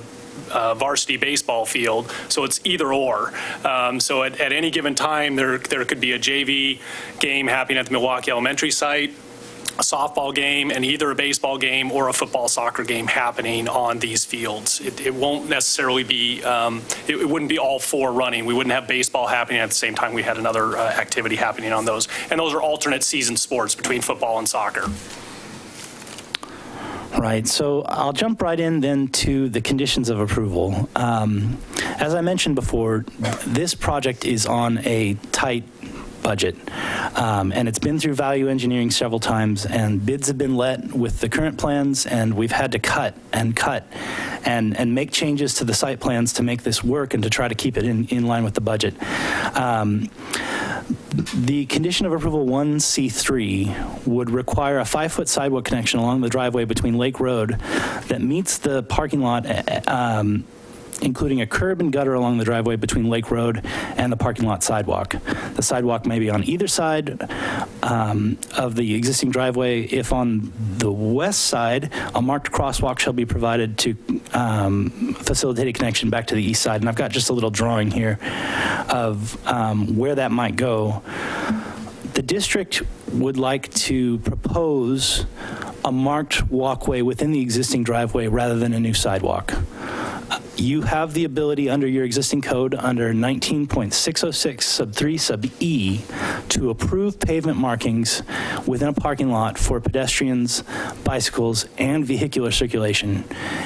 varsity baseball field, so it's either or. So at any given time, there could be a JV game happening at the Milwaukie Elementary site, a softball game, and either a baseball game or a football soccer game happening on these fields. It won't necessarily be, it wouldn't be all 4 running. We wouldn't have baseball happening at the same time we had another activity happening on those. And those are alternate season sports between football and soccer. Right, so I'll jump right in then to the conditions of approval. As I mentioned before, this project is on a tight budget, and it's been through value engineering several times, and bids have been let with the current plans, and we've had to cut and make changes to the site plans to make this work and to try to keep it in line with the budget. The condition of approval 1C3 would require a 5-foot sidewalk connection along the driveway between Lake Road that meets the parking lot, including a curb and gutter along the driveway between Lake Road and the parking lot sidewalk. The sidewalk may be on either side of the existing driveway. If on the west side, a marked crosswalk shall be provided to facilitate a connection back to the east side. And I've got just a little drawing here of where that might go. The district would like to propose a marked walkway within the existing driveway rather than a new sidewalk. You have the ability under your existing code, under 19.606 sub 3 sub E, to approve pavement markings within a parking lot for pedestrians, bicycles, and vehicular circulation.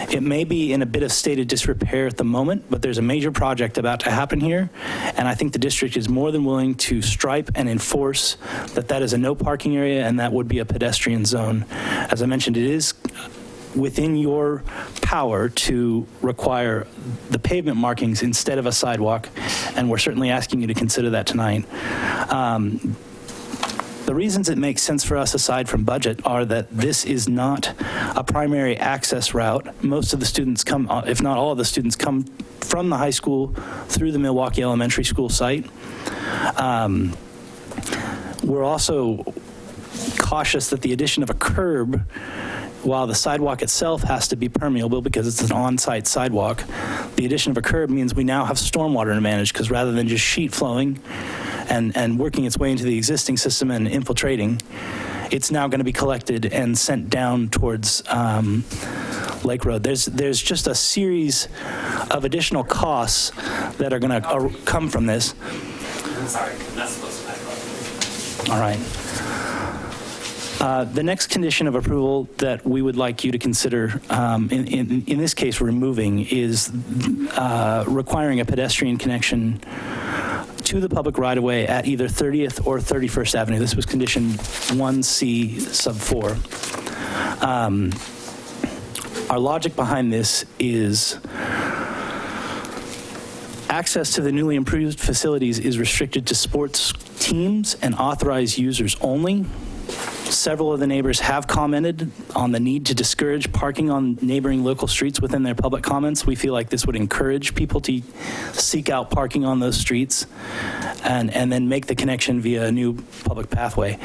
It may be in a bit of state of disrepair at the moment, but there's a major project about to happen here, and I think the district is more than willing to stripe and enforce that that is a no parking area and that would be a pedestrian zone. As I mentioned, it is within your power to require the pavement markings instead of a sidewalk, and we're certainly asking you to consider that tonight. The reasons it makes sense for us aside from budget are that this is not a primary access route. Most of the students come, if not all of the students, come from the high school through the Milwaukie Elementary School site. We're also cautious that the addition of a curb, while the sidewalk itself has to be permeable because it's an on-site sidewalk, the addition of a curb means we now have stormwater to manage, because rather than just sheet flowing and working its way into the existing system and infiltrating, it's now going to be collected and sent down towards Lake Road. There's just a series of additional costs that are going to come from this. I'm sorry, that's supposed to All right. The next condition of approval that we would like you to consider, in this case removing, is requiring a pedestrian connection to the public right-of-way at either 30th or 31st Avenue. This was condition 1C sub 4. Our logic behind this is access to the newly improved facilities is restricted to sports teams and authorized users only. Several of the neighbors have commented on the need to discourage parking on neighboring local streets within their public comments. We feel like this would encourage people to seek out parking on those streets and then make the connection via a new public pathway.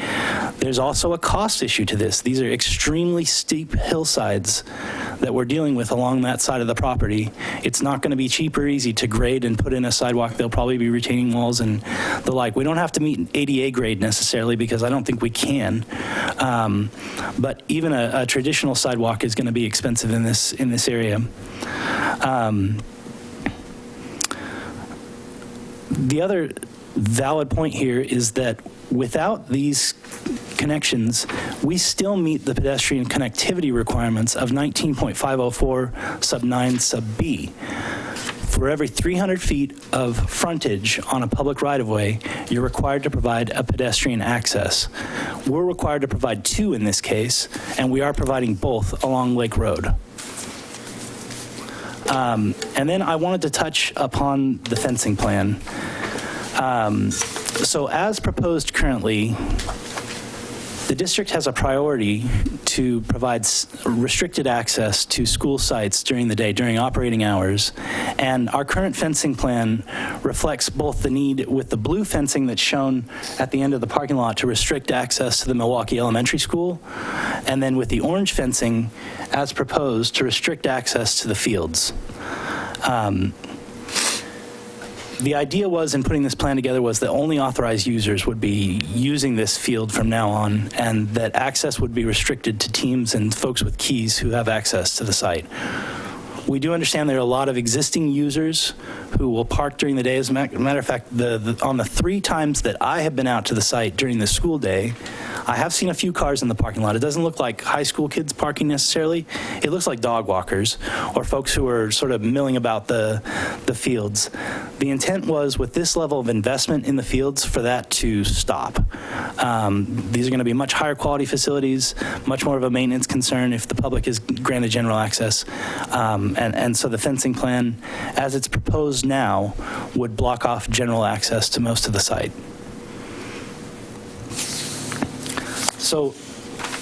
There's also a cost issue to this. These are extremely steep hillsides that we're dealing with along that side of the property. It's not going to be cheap or easy to grade and put in a sidewalk. There'll probably be retaining walls and the like. We don't have to meet ADA grade necessarily, because I don't think we can. But even a traditional sidewalk is going to be expensive in this area. The other valid point here is that without these connections, we still meet the pedestrian connectivity requirements of 19.504 sub 9 sub B. For every 300 feet of frontage on a public right-of-way, you're required to provide a pedestrian access. We're required to provide 2 in this case, and we are providing both along Lake Road. And then I wanted to touch upon the fencing plan. So as proposed currently, the district has a priority to provide restricted access to school sites during the day, during operating hours. And our current fencing plan reflects both the need with the blue fencing that's shown at the end of the parking lot to restrict access to the Milwaukie Elementary School, and then with the orange fencing as proposed to restrict access to the fields. The idea was, in putting this plan together, was that only authorized users would be using this field from now on, and that access would be restricted to teams and folks with keys who have access to the site. We do understand there are a lot of existing users who will park during the day. As a matter of fact, on the 3 times that I have been out to the site during the school day, I have seen a few cars in the parking lot. It doesn't look like high school kids parking necessarily. It looks like dog walkers or folks who are sort of milling about the fields. The intent was, with this level of investment in the fields, for that to stop. These are going to be much higher quality facilities, much more of a maintenance concern if the public is granted general access. And so the fencing plan, as it's proposed now, would block off general access to most of the site. So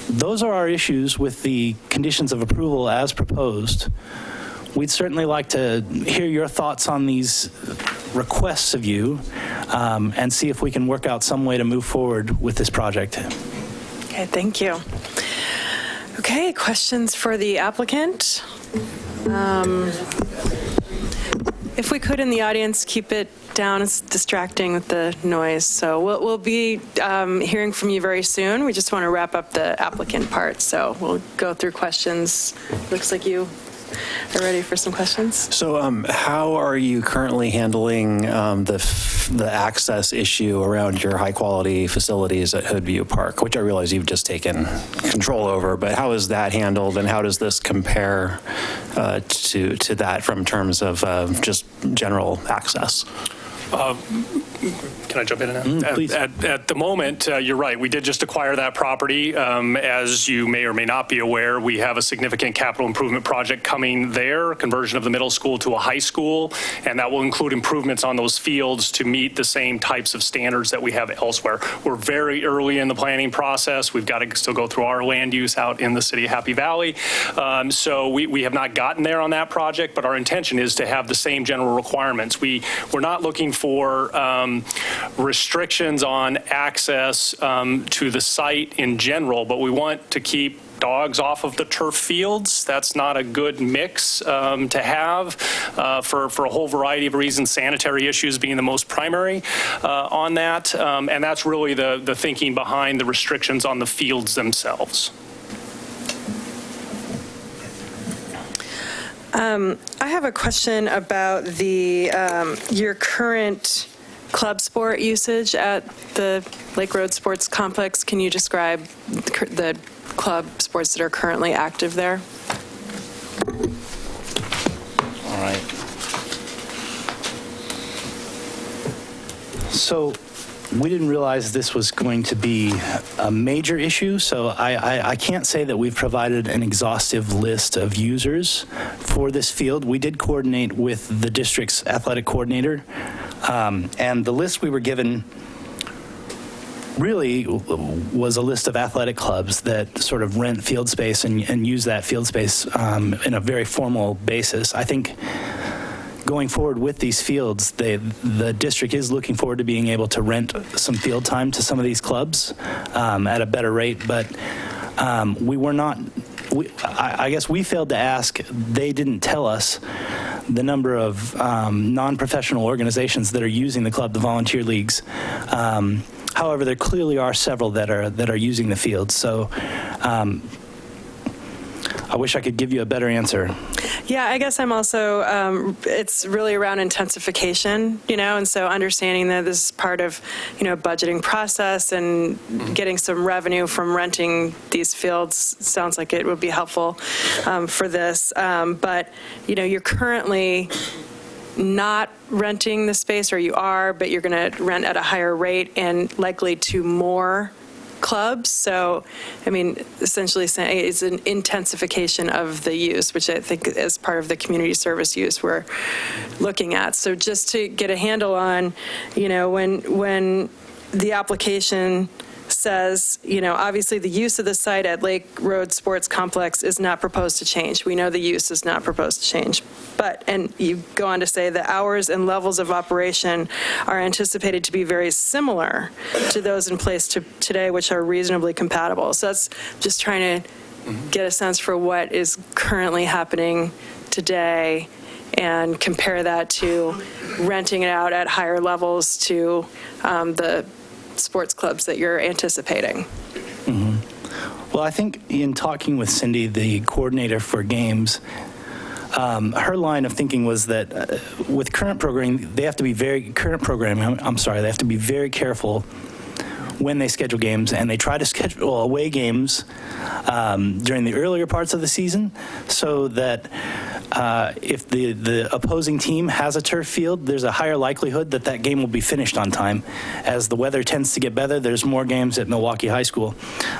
those are our issues with the conditions of approval as proposed. We'd certainly like to hear your thoughts on these requests of you and see if we can work out some way to move forward with this project. Okay, thank you. Okay, questions for the applicant? If we could, in the audience, keep it down. It's distracting with the noise. So we'll be hearing from you very soon. We just want to wrap up the applicant part. So we'll go through questions. Looks like you are ready for some questions. So how are you currently handling the access issue around your high-quality facilities at Hoodview Park, which I realize you've just taken control over, but how is that handled, and how does this compare to that from terms of just general access? Can I jump in now? Please. At the moment, you're right. We did just acquire that property. As you may or may not be aware, we have a significant capital improvement project coming there, conversion of the middle school to a high school, and that will include improvements on those fields to meet the same types of standards that we have elsewhere. We're very early in the planning process. We've got to still go through our land use out in the city of Happy Valley. So we have not gotten there on that project, but our intention is to have the same general requirements. We're not looking for restrictions on access to the site in general, but we want to keep dogs off of the turf fields. That's not a good mix to have for a whole variety of reasons, sanitary issues being the most primary on that. And that's really the thinking behind the restrictions on the fields themselves. I have a question about your current club sport usage at the Lake Road Sports Complex. Can you describe the club sports that are currently active there? All right. So we didn't realize this was going to be a major issue, so I can't say that we've provided an exhaustive list of users for this field. We did coordinate with the district's athletic coordinator, and the list we were given really was a list of athletic clubs that sort of rent field space and use that field space in a very formal basis. I think going forward with these fields, the district is looking forward to being able to rent some field time to some of these clubs at a better rate, but I guess we failed to ask. They didn't tell us the number of non-professional organizations that are using the club, the volunteer leagues. However, there clearly are several that are using the field. So I wish I could give you a better answer. Yeah, I guess I'm also, it's really around intensification, and so understanding that this is part of, budgeting process and getting some revenue from renting these fields sounds like it would be helpful for this. But, you're currently not renting the space, or you are, but you're going to rent at a higher rate and likely to more clubs. So, essentially saying it's an intensification of the use, which I think is part of the community service use we're looking at. So just to get a handle on, when the application says, obviously the use of the site at Lake Road Sports Complex is not proposed to change. We know the use is not proposed to change. But, and you go on to say the hours and levels of operation are anticipated to be very similar to those in place today, which are reasonably compatible. So that's just trying to get a sense for what is currently happening today and compare that to renting it out at higher levels to the sports clubs that you're anticipating. Well, I think in talking with Cindy, the coordinator for games, her line of thinking was that with current programming, they have to be very careful when they schedule games, and they try to schedule away games during the earlier parts of the season so that if the opposing team has a turf field, there's a higher likelihood that that game will be finished on time. As the weather tends to get better, there's more games at Milwaukie High School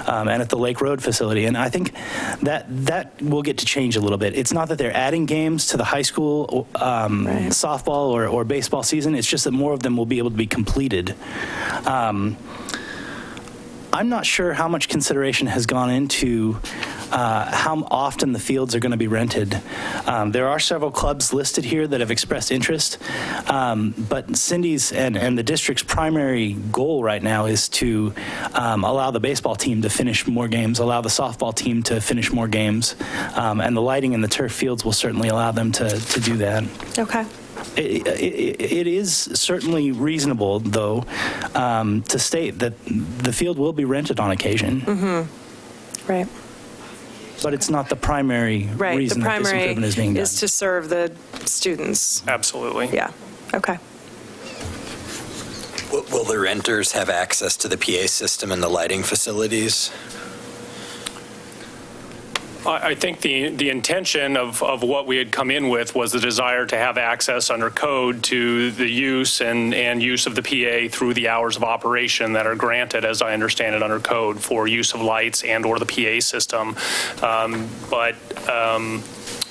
and at the Lake Road facility, and I think that will get to change a little bit. It's not that they're adding games to the high school softball or baseball season, it's just that more of them will be able to be completed. I'm not sure how much consideration has gone into how often the fields are going to be rented. There are several clubs listed here that have expressed interest, but Cindy's and the district's primary goal right now is to allow the baseball team to finish more games, allow the softball team to finish more games, and the lighting in the turf fields will certainly allow them to do that. Okay. It is certainly reasonable, though, to state that the field will be rented on occasion. Mm-hmm. Right. But it's not the primary reason that this improvement is being done. Is to serve the students. Absolutely. Yeah. Okay. Will the renters have access to the PA system and the lighting facilities? I think the intention of what we had come in with was the desire to have access under code to the use and use of the PA through the hours of operation that are granted, as I understand it, under code for use of lights and or the PA system.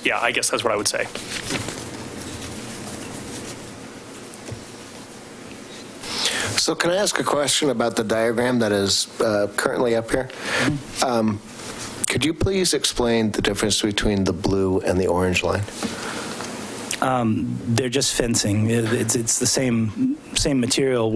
Yeah, I guess that's what I would say. So can I ask a question about the diagram that is currently up here? Could you please explain the difference between the blue and the orange line? They're just fencing. It's the same material.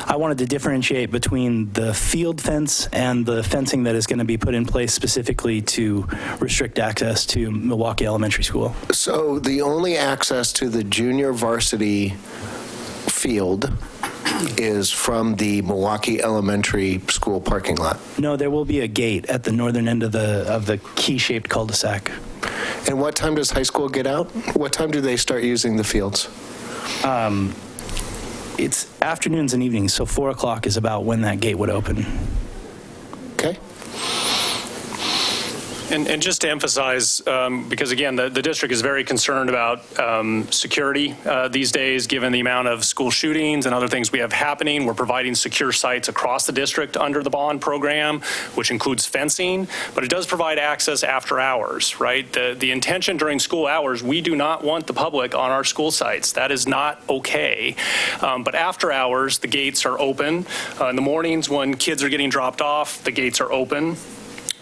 I wanted to differentiate between the field fence and the fencing that is going to be put in place specifically to restrict access to Milwaukie Elementary School. So the only access to the junior varsity field is from the Milwaukie Elementary School parking lot. No, there will be a gate at the northern end of the key-shaped cul-de-sac. And what time does high school get out? What time do they start using the fields? It's afternoons and evenings, so 4 o'clock is about when that gate would open. Okay. And just to emphasize, because again, the district is very concerned about security these days, given the amount of school shootings and other things we have happening. We're providing secure sites across the district under the bond program, which includes fencing, but it does provide access after hours, right? The intention during school hours, we do not want the public on our school sites. That is not okay. But after hours, the gates are open. In the mornings when kids are getting dropped off, the gates are open.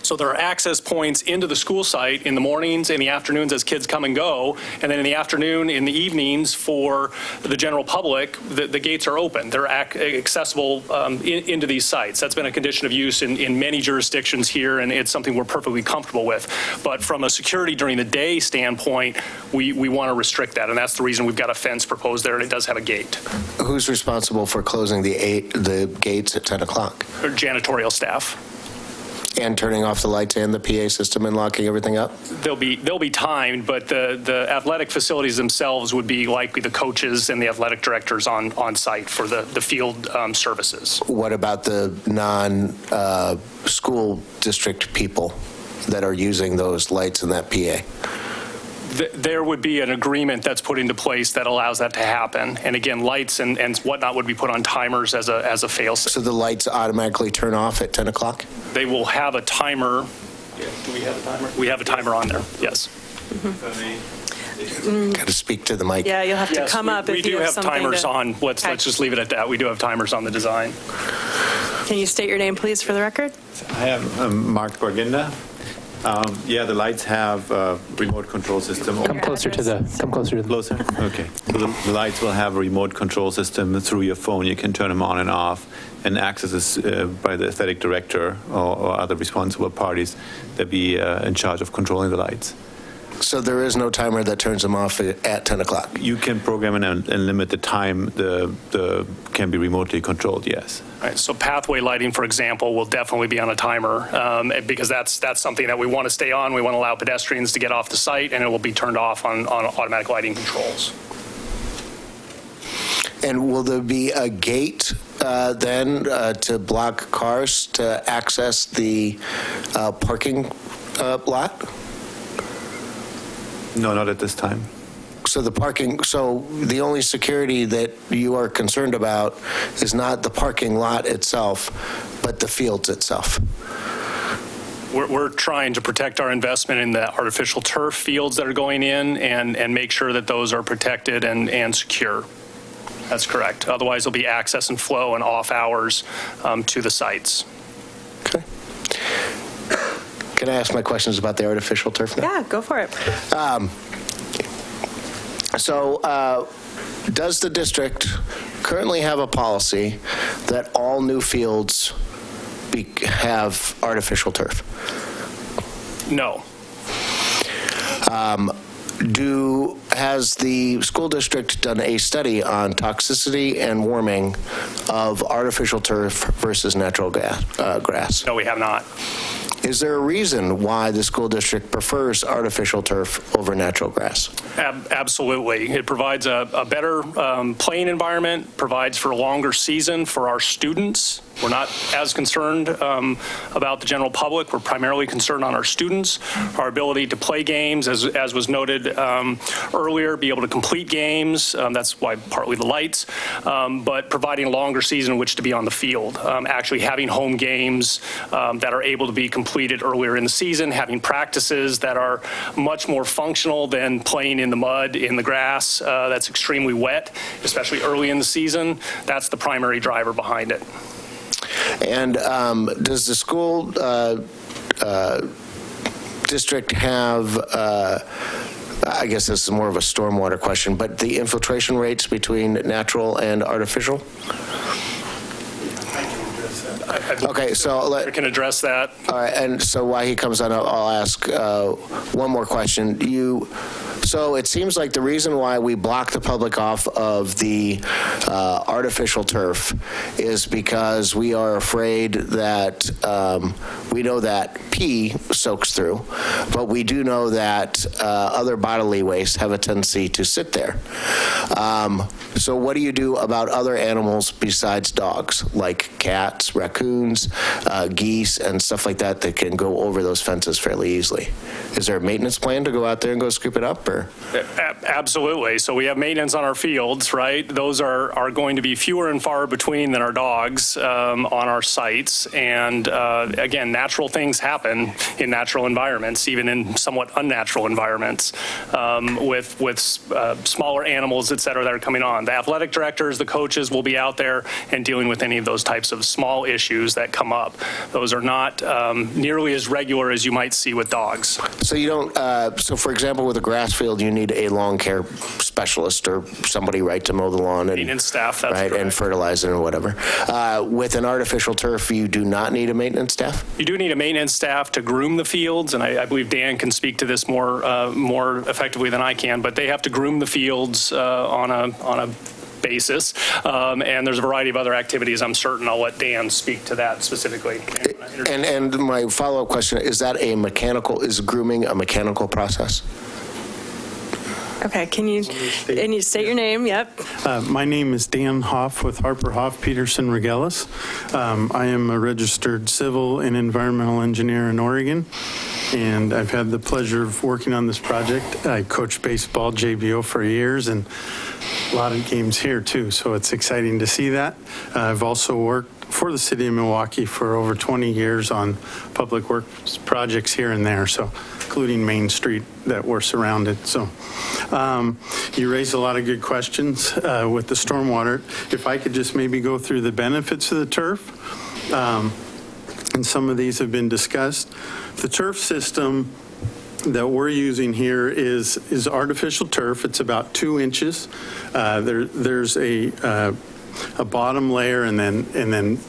So there are access points into the school site in the mornings, in the afternoons as kids come and go, and then in the afternoon, in the evenings for the general public, the gates are open. They're accessible into these sites. That's been a condition of use in many jurisdictions here, and it's something we're perfectly comfortable with. But from a security during the day standpoint, we want to restrict that, and that's the reason we've got a fence proposed there, and it does have a gate. Who's responsible for closing the gates at 10 o'clock? Or janitorial staff. And turning off the lights and the PA system and locking everything up? They'll be timed, but the athletic facilities themselves would be likely the coaches and the athletic directors on site for the field services. What about the non-school district people that are using those lights and that PA? There would be an agreement that's put into place that allows that to happen. And again, lights and whatnot would be put on timers as a fail-safe. So the lights automatically turn off at 10 o'clock? They will have a timer. Yeah. Do we have a timer? We have a timer on there, yes. Got to speak to the mic. Yeah, you'll have to come up if you have something. We do have timers on. Let's just leave it at that. We do have timers on the design. Can you state your name, please, for the record? I am Mark Borginda. Yeah, the lights have a remote control system. Come closer to the. Closer? Okay. So the lights will have a remote control system through your phone. You can turn them on and off, and access is by the athletic director or other responsible parties that be in charge of controlling the lights. So there is no timer that turns them off at 10 o'clock? You can program and limit the time the can be remotely controlled, yes. Right, so pathway lighting, for example, will definitely be on a timer because that's something that we want to stay on. We want to allow pedestrians to get off the site, and it will be turned off on automatic lighting controls. And will there be a gate then to block cars to access the parking lot? No, not at this time. So the only security that you are concerned about is not the parking lot itself, but the fields itself? We're trying to protect our investment in the artificial turf fields that are going in and make sure that those are protected and secure. That's correct. Otherwise, there'll be access and flow and off hours to the sites. Okay. Can I ask my questions about the artificial turf now? Yeah, go for it. Does the district currently have a policy that all new fields have artificial turf? No. Has the school district done a study on toxicity and warming of artificial turf versus natural grass? No, we have not. Is there a reason why the school district prefers artificial turf over natural grass? Absolutely. It provides a better playing environment, provides for a longer season for our students. We're not as concerned about the general public. We're primarily concerned on our students, our ability to play games, as was noted earlier, be able to complete games. That's why partly the lights, but providing a longer season in which to be on the field. Actually having home games that are able to be completed earlier in the season, having practices that are much more functional than playing in the mud, in the grass that's extremely wet, especially early in the season. That's the primary driver behind it. And does the school district have, I guess this is more of a stormwater question, but the infiltration rates between natural and artificial? Okay, so I can address that. All right, and so while he comes on, I'll ask one more question. So it seems like the reason why we block the public off of the artificial turf is because we are afraid that we know that pee soaks through, but we do know that other bodily waste have a tendency to sit there. So what do you do about other animals besides dogs, like cats, raccoons, geese, and stuff like that that can go over those fences fairly easily? Is there a maintenance plan to go out there and go scoop it up? Or? Absolutely. So we have maintenance on our fields, right? Those are going to be fewer and far between than our dogs on our sites. And again, natural things happen in natural environments, even in somewhat unnatural environments with smaller animals, et cetera, that are coming on. The athletic directors, the coaches will be out there and dealing with any of those types of small issues that come up. Those are not nearly as regular as you might see with dogs. So you don't, so for example, with a grass field, you need a lawn care specialist or somebody, right, to mow the lawn and maintenance staff, that's right, correct. and fertilize it or whatever. With an artificial turf, you do not need a maintenance staff? You do need a maintenance staff to groom the fields, and I believe Dan can speak to this more effectively than I can, but they have to groom the fields on a basis, and there's a variety of other activities. I'm certain I'll let Dan speak to that specifically. And my follow-up question, is grooming a mechanical process? Okay, can you state your name? Yep. My name is Dan Hoff with Harper Hoff Peterson Regelis. I am a registered civil and environmental engineer in Oregon, and I've had the pleasure of working on this project. I coached baseball JBO for years and a lot of games here too, so it's exciting to see that. I've also worked for the city of Milwaukie for over 20 years on public works projects here and there, so including Main Street that we're surrounded. So you raised a lot of good questions with the stormwater. If I could just maybe go through the benefits of the turf, and some of these have been discussed. The turf system that we're using here is artificial turf. It's about 2 inches. There's a bottom layer and then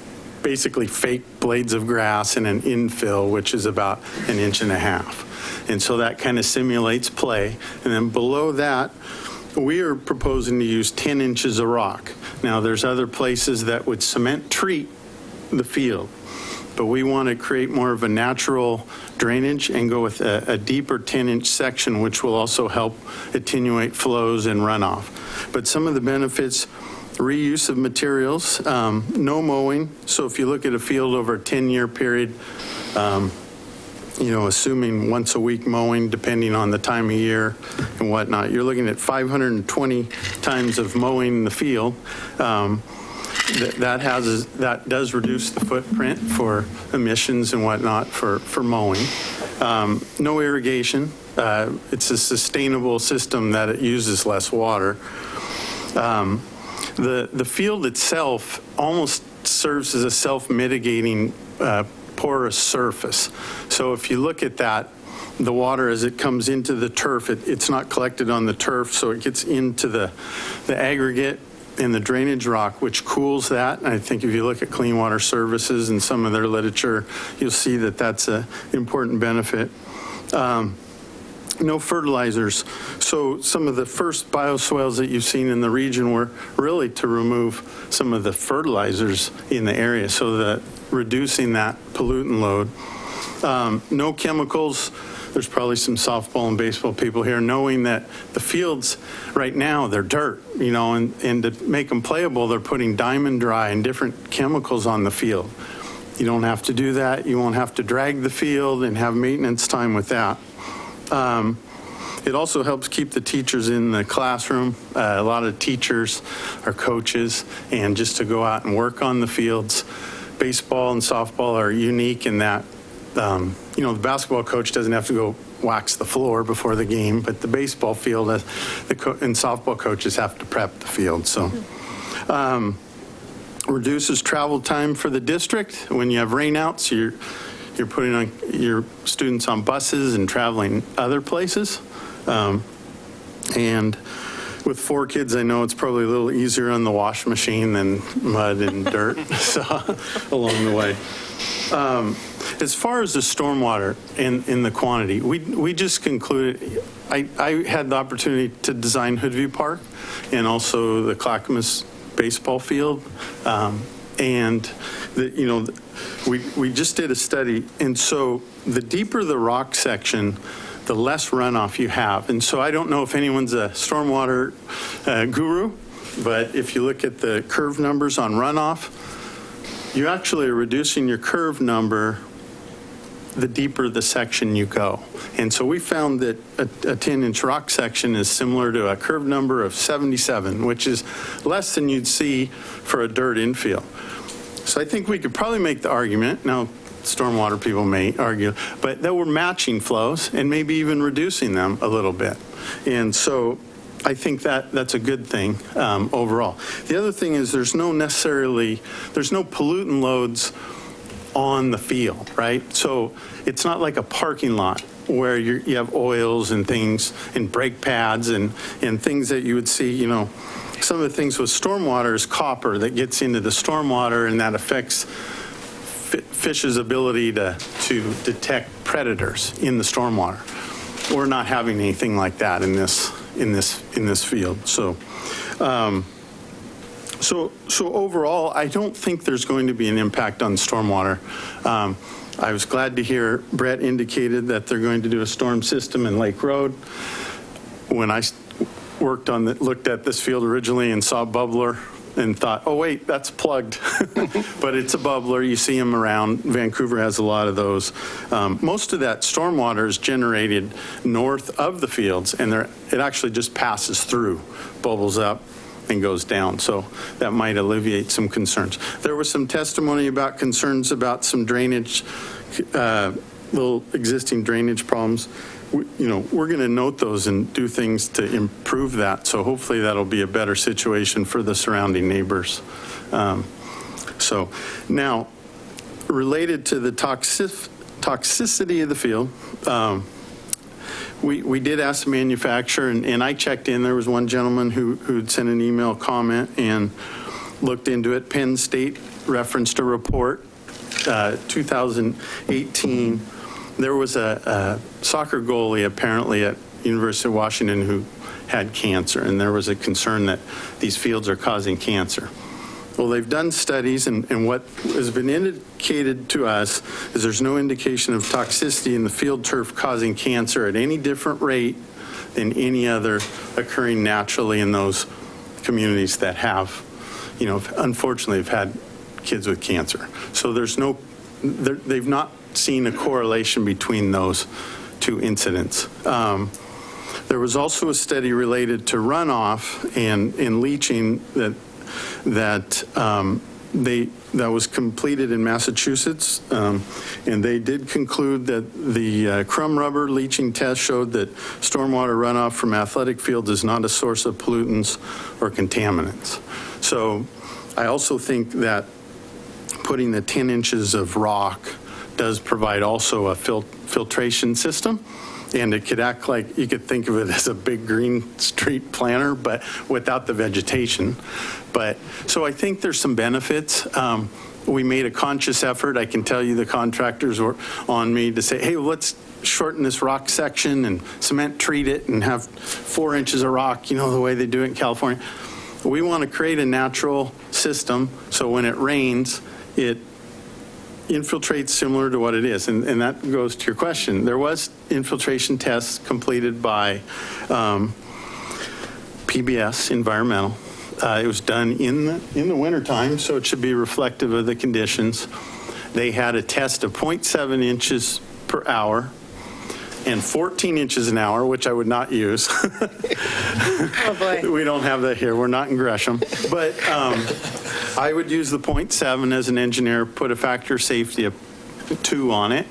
basically fake blades of grass and an infill, which is about 1.5 inches. And so that kind of simulates play. And then below that, we are proposing to use 10 inches of rock. Now, there's other places that would cement treat the field, but we want to create more of a natural drainage and go with a deeper 10-inch section, which will also help attenuate flows and runoff. But some of the benefits: reuse of materials, no mowing. So if you look at a field over a 10-year period, assuming once a week mowing, depending on the time of year and whatnot, you're looking at 520 times of mowing in the field. That does reduce the footprint for emissions and whatnot for mowing. No irrigation. It's a sustainable system that it uses less water. The field itself almost serves as a self-mitigating porous surface. So if you look at that, the water as it comes into the turf, it's not collected on the turf, so it gets into the aggregate and the drainage rock, which cools that. And I think if you look at Clean Water Services and some of their literature, you'll see that that's an important benefit. No fertilizers. So some of the first bioswales that you've seen in the region were really to remove some of the fertilizers in the area, so that reducing that pollutant load. No chemicals. There's probably some softball and baseball people here knowing that the fields right now, they're dirt, and to make them playable, they're putting diamond dry and different chemicals on the field. You don't have to do that. You won't have to drag the field and have maintenance time with that. It also helps keep the teachers in the classroom. A lot of teachers are coaches, and just to go out and work on the fields. Baseball and softball are unique in that, the basketball coach doesn't have to go wax the floor before the game, but the baseball field and softball coaches have to prep the field. So reduces travel time for the district. When you have rainouts, you're putting on your students on buses and traveling other places. And with 4 kids, I know it's probably a little easier on the wash machine than mud and dirt along the way. As far as the stormwater in the quantity, we just concluded, I had the opportunity to design Hoodview Park and also the Clackamas baseball field. We just did a study, and so the deeper the rock section, the less runoff you have. And so I don't know if anyone's a stormwater guru, but if you look at the curve numbers on runoff, you actually are reducing your curve number the deeper the section you go. And so we found that a 10-inch rock section is similar to a curve number of 77, which is less than you'd see for a dirt infield. So I think we could probably make the argument, now stormwater people may argue, but that we're matching flows and maybe even reducing them a little bit. And so I think that's a good thing overall. The other thing is there's no pollutant loads on the field, right? So it's not like a parking lot where you have oils and things and brake pads and things that you would see, some of the things with stormwater is copper that gets into the stormwater, and that affects fish's ability to detect predators in the stormwater. We're not having anything like that in this field. So overall, I don't think there's going to be an impact on stormwater. I was glad to hear Brett indicated that they're going to do a storm system in Lake Road. When I looked at this field originally and saw a bubbler and thought, oh wait, that's plugged. But it's a bubbler, you see them around. Vancouver has a lot of those. Most of that stormwater is generated north of the fields, and it actually just passes through, bubbles up, and goes down. So that might alleviate some concerns. There was some testimony about concerns about some drainage, little existing drainage problems. We're going to note those and do things to improve that. So hopefully that'll be a better situation for the surrounding neighbors. So now, related to the toxicity of the field, we did ask the manufacturer, and I checked in. There was one gentleman who'd sent an email comment and looked into it. Penn State referenced a report, 2018, there was a soccer goalie apparently at University of Washington who had cancer, and there was a concern that these fields are causing cancer. Well, they've done studies, and what has been indicated to us is there's no indication of toxicity in the field turf causing cancer at any different rate than any other occurring naturally in those communities that have, unfortunately have had kids with cancer. So they've not seen a correlation between those two incidents. There was also a study related to runoff and leaching that was completed in Massachusetts, and they did conclude that the crumb rubber leaching test showed that stormwater runoff from athletic fields is not a source of pollutants or contaminants. So I also think that putting the 10 inches of rock does provide also a filtration system. And it could act like, you could think of it as a big green street planter, but without the vegetation. So I think there's some benefits. We made a conscious effort. I can tell you the contractors were on me to say, hey, let's shorten this rock section and cement treat it and have 4 inches of rock, the way they do it in California. We want to create a natural system so when it rains, it infiltrates similar to what it is, and that goes to your question. There was infiltration tests completed by PBS Environmental. It was done in the wintertime, so it should be reflective of the conditions. They had a test of 0.7 inches per hour and 14 inches an hour, which I would not use. Oh, boy. We don't have that here. We're not in Gresham. But I would use the 0.7 as an engineer, put a factor of safety of 2 on it,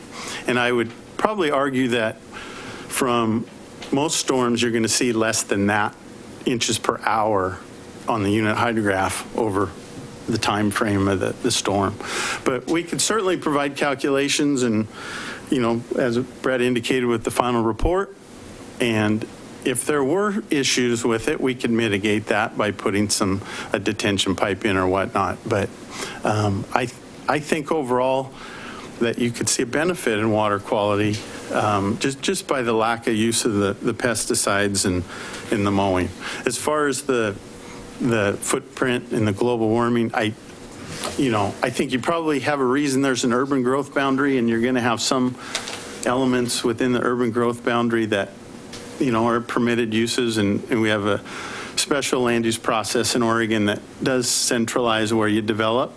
and I would probably argue that from most storms, you're going to see less than that inches per hour on the unit hydrograph over the time frame of the storm. But we could certainly provide calculations and, as Brett indicated with the final report, and if there were issues with it, we could mitigate that by putting a detention pipe in or whatnot. But I think overall that you could see a benefit in water quality just by the lack of use of the pesticides and in the mowing. As far as the footprint and the global warming, I think you probably have a reason there's an urban growth boundary, and you're going to have some elements within the urban growth boundary that are permitted uses, and we have a special land use process in Oregon that does centralize where you develop.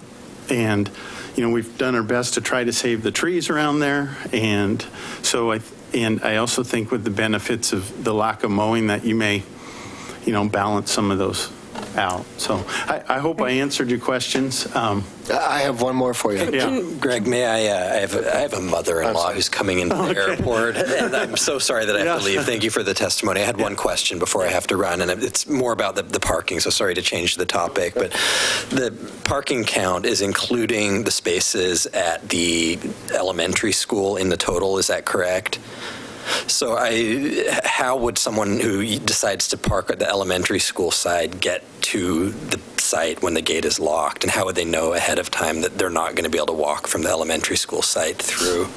And, we've done our best to try to save the trees around there. And so I also think with the benefits of the lack of mowing that you may, balance some of those out. So I hope I answered your questions. I have one more for you. Yeah. Greg, may I have a mother-in-law who's coming into the airport, and I'm so sorry that I have to leave. Thank you for the testimony. I had one question before I have to run, and it's more about the parking, so sorry to change the topic, but the parking count is including the spaces at the elementary school in the total, is that correct? So how would someone who decides to park at the elementary school side get to the site when the gate is locked? And how would they know ahead of time that they're not going to be able to walk from the elementary school site through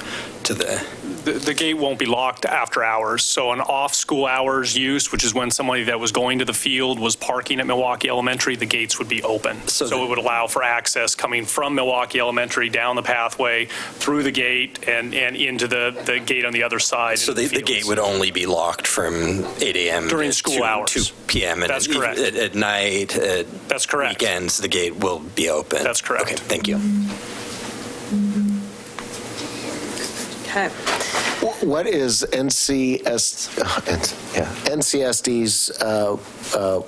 to the... The gate won't be locked after hours. So an off-school hours use, which is when somebody that was going to the field was parking at Milwaukie Elementary, the gates would be open. So it would allow for access coming from Milwaukie Elementary down the pathway, through the gate, and into the gate on the other side. So the gate would only be locked from 8 a.m. during school hours. 2 p.m. And that's correct. At night, that's correct. Weekends, the gate will be open. That's correct. Okay, thank you. Okay. What is NCSD's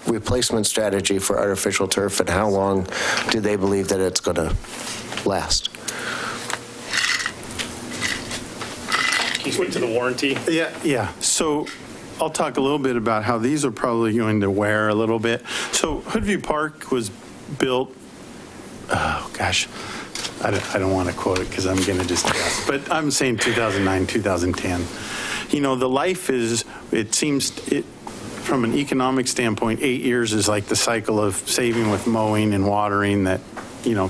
replacement strategy for artificial turf, and how long do they believe that it's going to last? Can you speak to the warranty? Yeah. So I'll talk a little bit about how these are probably going to wear a little bit. So Hoodview Park was built, I don't want to quote it because I'm going to just guess, but I'm saying 2009, 2010. The life is, it seems, from an economic standpoint, 8 years is like the cycle of saving with mowing and watering that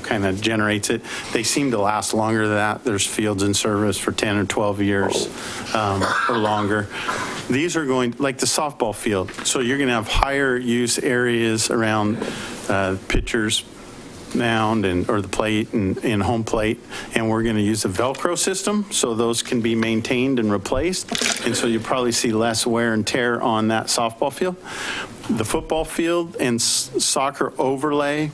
kind of generates it. They seem to last longer than that. There's fields in service for 10 or 12 years or longer. These are going, like the softball field, so you're going to have higher use areas around pitchers' mound or the plate and home plate, and we're going to use a Velcro system so those can be maintained and replaced, and so you probably see less wear and tear on that softball field. The football field and soccer overlay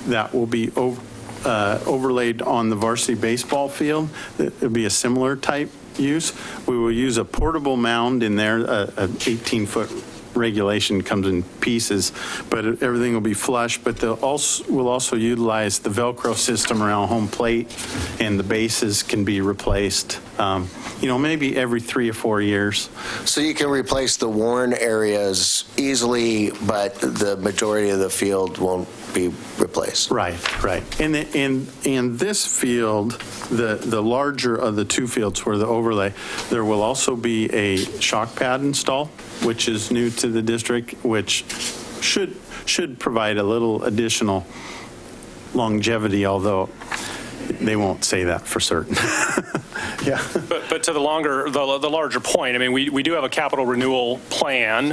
that will be overlaid on the varsity baseball field, it'll be a similar type use. We will use a portable mound in there, an 18-foot regulation comes in pieces, but everything will be flush, but we'll also utilize the Velcro system around home plate, and the bases can be replaced, maybe every 3 or 4 years. So you can replace the worn areas easily, but the majority of the field won't be replaced. Right. And this field, the larger of the two fields for the overlay, there will also be a shock pad installed, which is new to the district, which should provide a little additional longevity, although they won't say that for certain. Yeah. But to the larger point, I mean, we do have a capital renewal plan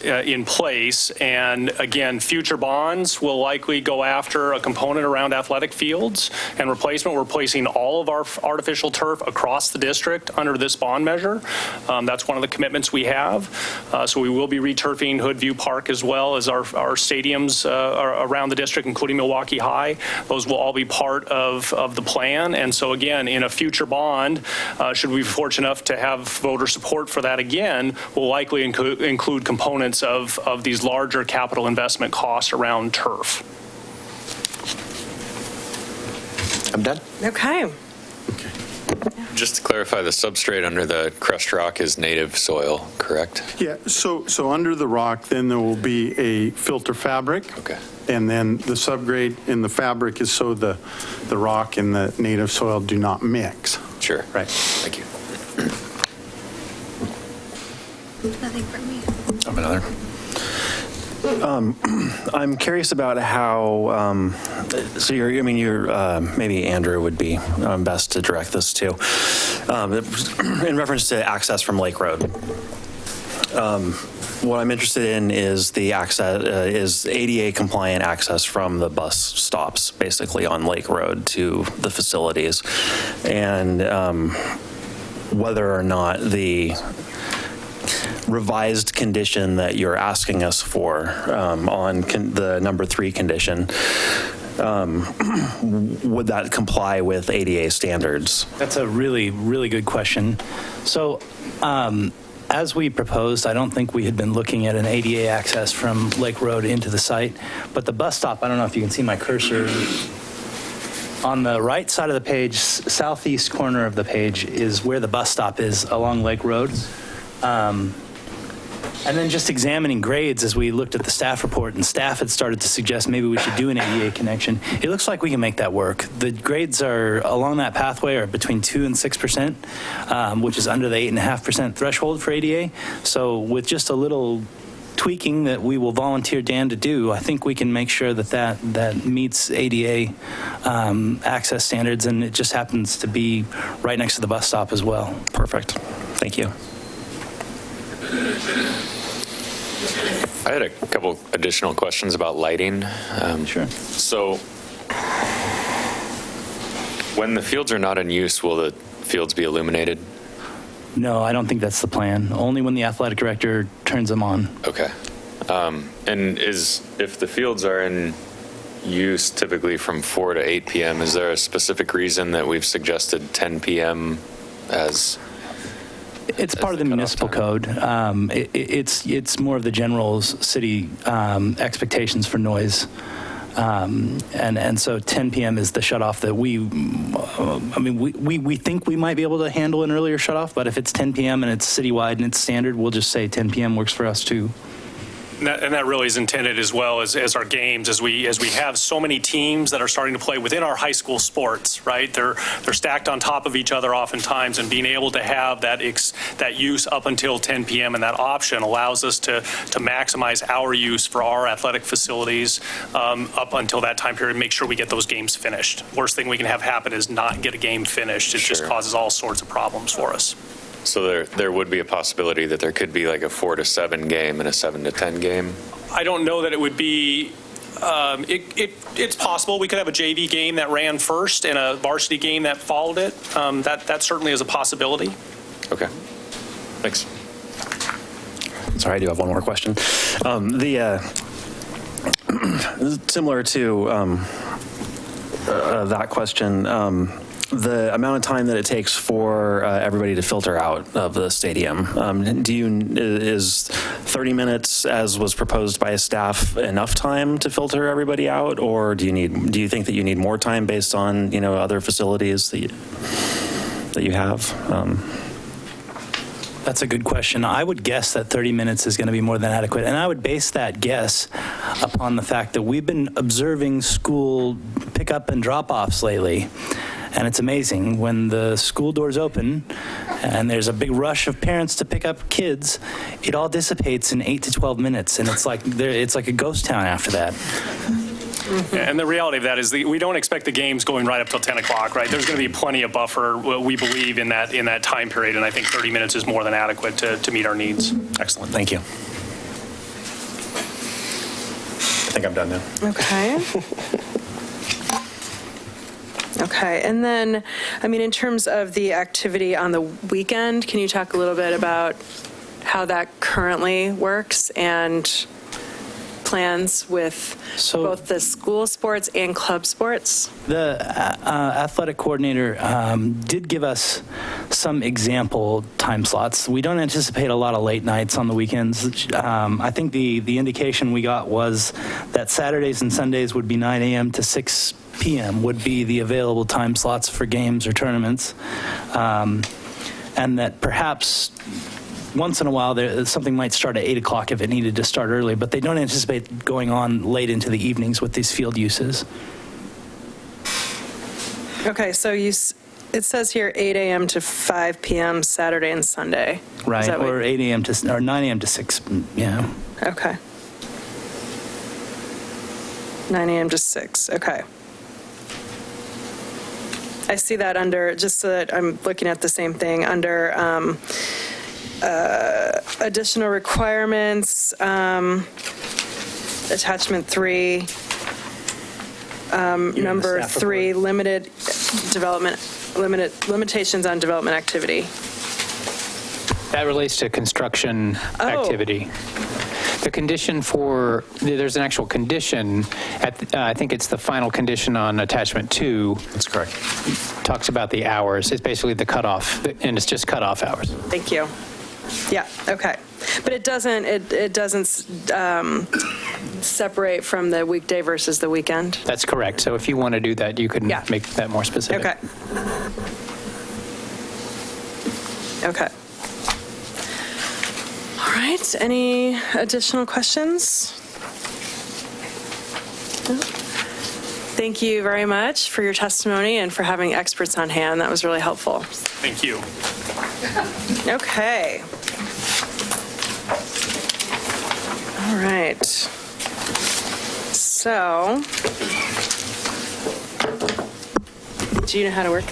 in place, and again, future bonds will likely go after a component around athletic fields and replacement. We're placing all of our artificial turf across the district under this bond measure. That's one of the commitments we have. So we will be returfing Hoodview Park as well as our stadiums around the district, including Milwaukie High. Those will all be part of the plan. And so again, in a future bond, should we be fortunate enough to have voter support for that again, will likely include components of these larger capital investment costs around turf. I'm done. Okay. Just to clarify, the substrate under the crushed rock is native soil, correct? Yeah, so under the rock, then there will be a filter fabric. Okay. And then the subgrade in the fabric is so the rock and the native soil do not mix. Sure. Right. Thank you. Nothing for me. I'm another. I'm curious about how, maybe Andrew would be best to direct this to, in reference to access from Lake Road. What I'm interested in is the access, is ADA compliant access from the bus stops, basically on Lake Road to the facilities, and whether or not the revised condition that you're asking us for on the number 3 condition, would that comply with ADA standards? That's a really, really good question. So, as we proposed, I don't think we had been looking at an ADA access from Lake Road into the site, but the bus stop, I don't know if you can see my cursor, on the right side of the page, southeast corner of the page, is where the bus stop is along Lake Road. And then just examining grades as we looked at the staff report, and staff had started to suggest maybe we should do an ADA connection. It looks like we can make that work. The grades are along that pathway are between 2 and 6%, which is under the 8.5% threshold for ADA. So with just a little tweaking that we will volunteer Dan to do, I think we can make sure that meets ADA access standards, and it just happens to be right next to the bus stop as well. Perfect. Thank you. I had a couple additional questions about lighting. Sure. So when the fields are not in use, will the fields be illuminated? No, I don't think that's the plan. Only when the athletic director turns them on. Okay. And if the fields are in use typically from 4 to 8 p.m., is there a specific reason that we've suggested 10 p.m. as... It's part of the municipal code. It's more of the general city expectations for noise. And so 10 p.m. is the shutoff that we think we might be able to handle an earlier shutoff, but if it's 10 p.m. and it's citywide and it's standard, we'll just say 10 p.m. works for us too. And that really is intended as well as our games, as we have so many teams that are starting to play within our high school sports, right? They're stacked on top of each other oftentimes, and being able to have that use up until 10 p.m. and that option allows us to maximize our use for our athletic facilities up until that time period, make sure we get those games finished. Worst thing we can have happen is not get a game finished. It just causes all sorts of problems for us. So there would be a possibility that there could be like a 4 to 7 game and a 7 to 10 game? I don't know that it would be, it's possible. We could have a JV game that ran first and a varsity game that followed it. That certainly is a possibility. Okay. Thanks. Sorry, I do have one more question. Similar to that question, the amount of time that it takes for everybody to filter out of the stadium, is 30 minutes, as was proposed by staff, enough time to filter everybody out, or do you think that you need more time based on other facilities that you have? That's a good question. I would guess that 30 minutes is going to be more than adequate, and I would base that guess upon the fact that we've been observing school pickup and drop-offs lately. And it's amazing when the school doors open and there's a big rush of parents to pick up kids, it all dissipates in 8 to 12 minutes. And it's like a ghost town after that. Yeah, and the reality of that is we don't expect the games going right up till 10 o'clock, right? There's going to be plenty of buffer, we believe, in that time period. And I think 30 minutes is more than adequate to meet our needs. Excellent. Thank you. I think I'm done now. Okay. Okay, and then, in terms of the activity on the weekend, can you talk a little bit about how that currently works and plans with both the school sports and club sports? The athletic coordinator did give us some example time slots. We don't anticipate a lot of late nights on the weekends. I think the indication we got was that Saturdays and Sundays would be 9 a.m. to 6 p.m. would be the available time slots for games or tournaments, and that perhaps once in a while something might start at 8 o'clock if it needed to start early, but they don't anticipate going on late into the evenings with these field uses. Okay, so it says here 8 a.m. to 5 p.m. Saturday and Sunday. Right, or 8 a.m. or 9 a.m. to 6, yeah. Okay. 9 a.m. to 6, okay. I see that under, just so that I'm looking at the same thing, under additional requirements, attachment 3, number 3, limitations on development activity. That relates to construction activity. The condition there's an actual condition, I think it's the final condition on attachment 2. That's correct. Talks about the hours. It's basically the cutoff, and it's just cutoff hours. Thank you. Yeah, okay. But it doesn't separate from the weekday versus the weekend? That's correct. So if you want to do that, you can make that more specific. Okay. Okay. All right, any additional questions? No? Thank you very much for your testimony and for having experts on hand. That was really helpful. Thank you. Okay. All right. So, do you know how to work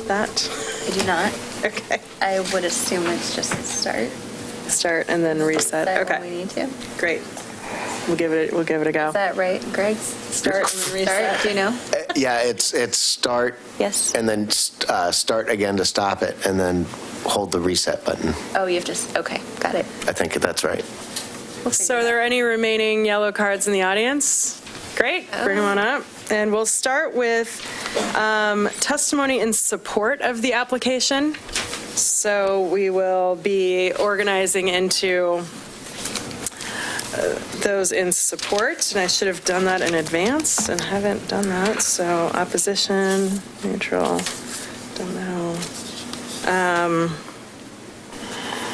that? I do not. Okay. I would assume it's just start. Start and then reset. Is that Okay. what we need to? Great. We'll give it a go. Is that right, Greg? Start and reset. Start, do you know? Yeah, it's start. Yes. And then start again to stop it, and then hold the reset button. Oh, you have to, okay, got it. I think that's right. So are there any remaining yellow cards in the audience? Great, bring them on up. And we'll start with testimony in support of the application. So we will be organizing into those in support, and I should have done that in advance and haven't done that. So opposition, neutral, don't know.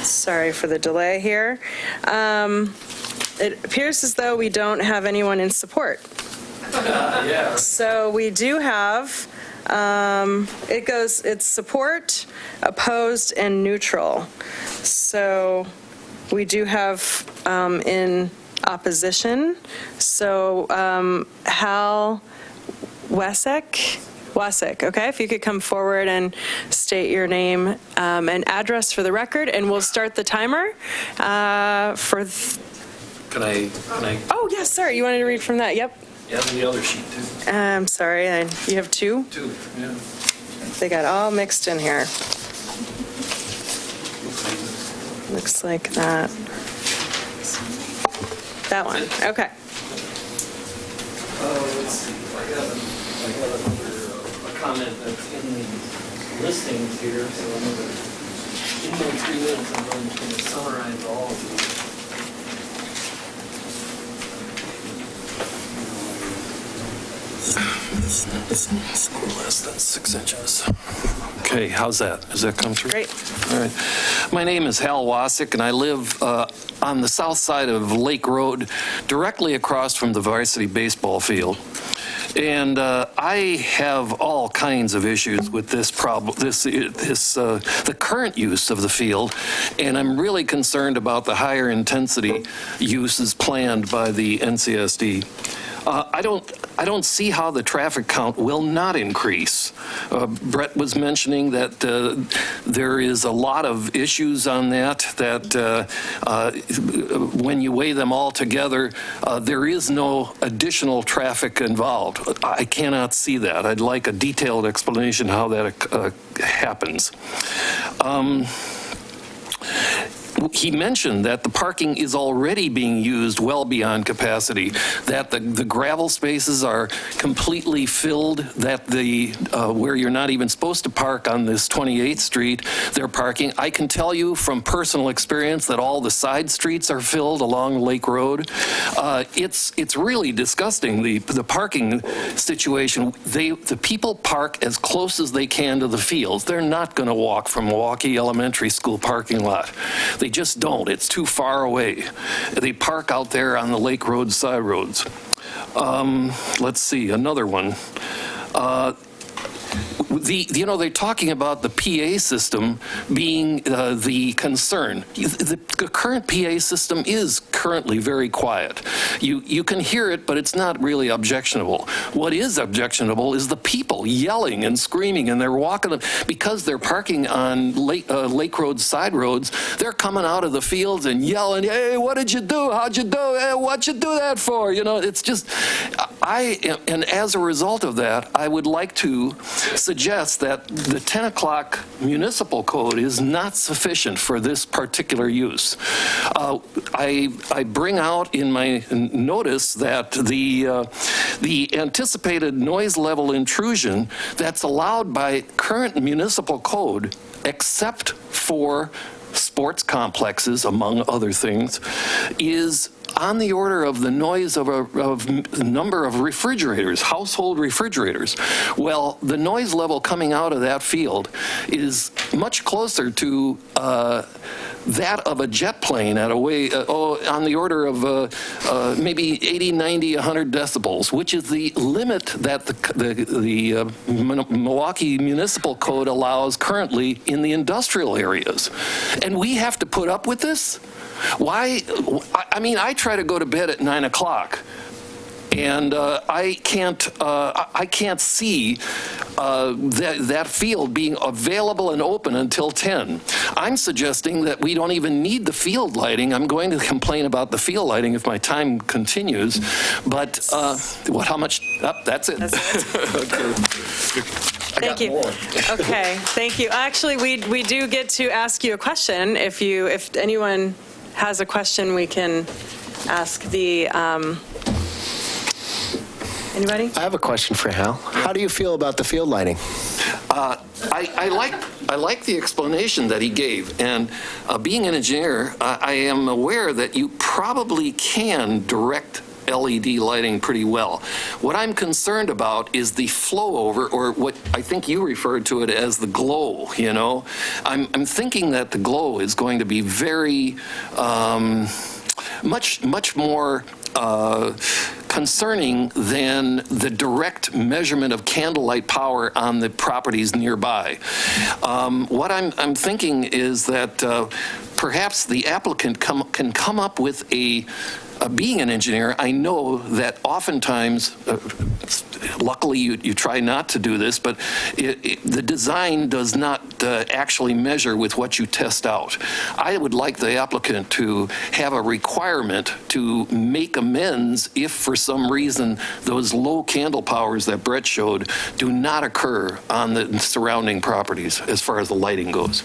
Sorry for the delay here. it appears as though we don't have anyone in support. So we do have, it's support, opposed, and neutral. So we do have in opposition. So Hal Wasik, okay, if you could come forward and state your name and address for the record, and we'll start the timer for... Can I? Oh, yes, sir, you wanted to read from that, yep. Yeah, the other sheet too. I'm sorry, you have two? Two, yeah. They got all mixed in here. Looks like that. That one, okay. Let's see, I got another comment that's in the listings here, so I'm going to, in my 3 minutes, I'm going to summarize all of these. Less than 6 inches. Okay, how's that? Does that come through? Great. All right. My name is Hal Wasik, and I live on the south side of Lake Road, directly across from the Varsity baseball field. And I have all kinds of issues with this problem, the current use of the field, and I'm really concerned about the higher intensity uses planned by the NCSD. I don't see how the traffic count will not increase. Brett was mentioning that there is a lot of issues on that when you weigh them all together, there is no additional traffic involved. I cannot see that. I'd like a detailed explanation how that happens. He mentioned that the parking is already being used well beyond capacity, that the gravel spaces are completely filled, that where you're not even supposed to park on this 28th Street, they're parking. I can tell you from personal experience that all the side streets are filled along Lake Road. It's really disgusting, the parking situation. The people park as close as they can to the fields. They're not going to walk from Milwaukie Elementary School parking lot. They just don't. It's too far away. They park out there on the Lake Road side roads. Let's see, another one. They're talking about the PA system being the concern. The current PA system is currently very quiet. You can hear it, but it's not really objectionable. What is objectionable is the people yelling and screaming, and they're walking, because they're parking on Lake Road side roads, they're coming out of the fields and yelling, hey, what did you do? How'd you do? Hey, what'd you do that for? It's just, and as a result of that, I would like to suggest that the 10 o'clock municipal code is not sufficient for this particular use. I bring out in my notice that the anticipated noise level intrusion that's allowed by current municipal code, except for sports complexes, among other things, is on the order of the noise of a number of refrigerators, household refrigerators. Well, the noise level coming out of that field is much closer to that of a jet plane at on the order of maybe 80, 90, 100 decibels, which is the limit that the Milwaukie Municipal Code allows currently in the industrial areas. And we have to put up with this? Why? I mean, I try to go to bed at 9 o'clock, and I can't see that field being available and open until 10. I'm suggesting that we don't even need the field lighting. I'm going to complain about the field lighting if my time continues, but how much? That's it. Okay. Thank you. Okay, thank you. Actually, we do get to ask you a question. If anyone has a question, we can ask the, anybody? I have a question for Hal. How do you feel about the field lighting? I like the explanation that he gave, and being an engineer, I am aware that you probably can direct LED lighting pretty well. What I'm concerned about is the flow over, or what I think you referred to it as the glow, I'm thinking that the glow is going to be very much more concerning than the direct measurement of candlelight power on the properties nearby. What I'm thinking is that perhaps the applicant can come up with being an engineer, I know that oftentimes, luckily you try not to do this, but the design does not actually measure with what you test out. I would like the applicant to have a requirement to make amends if for some reason those low candle powers that Brett showed do not occur on the surrounding properties as far as the lighting goes.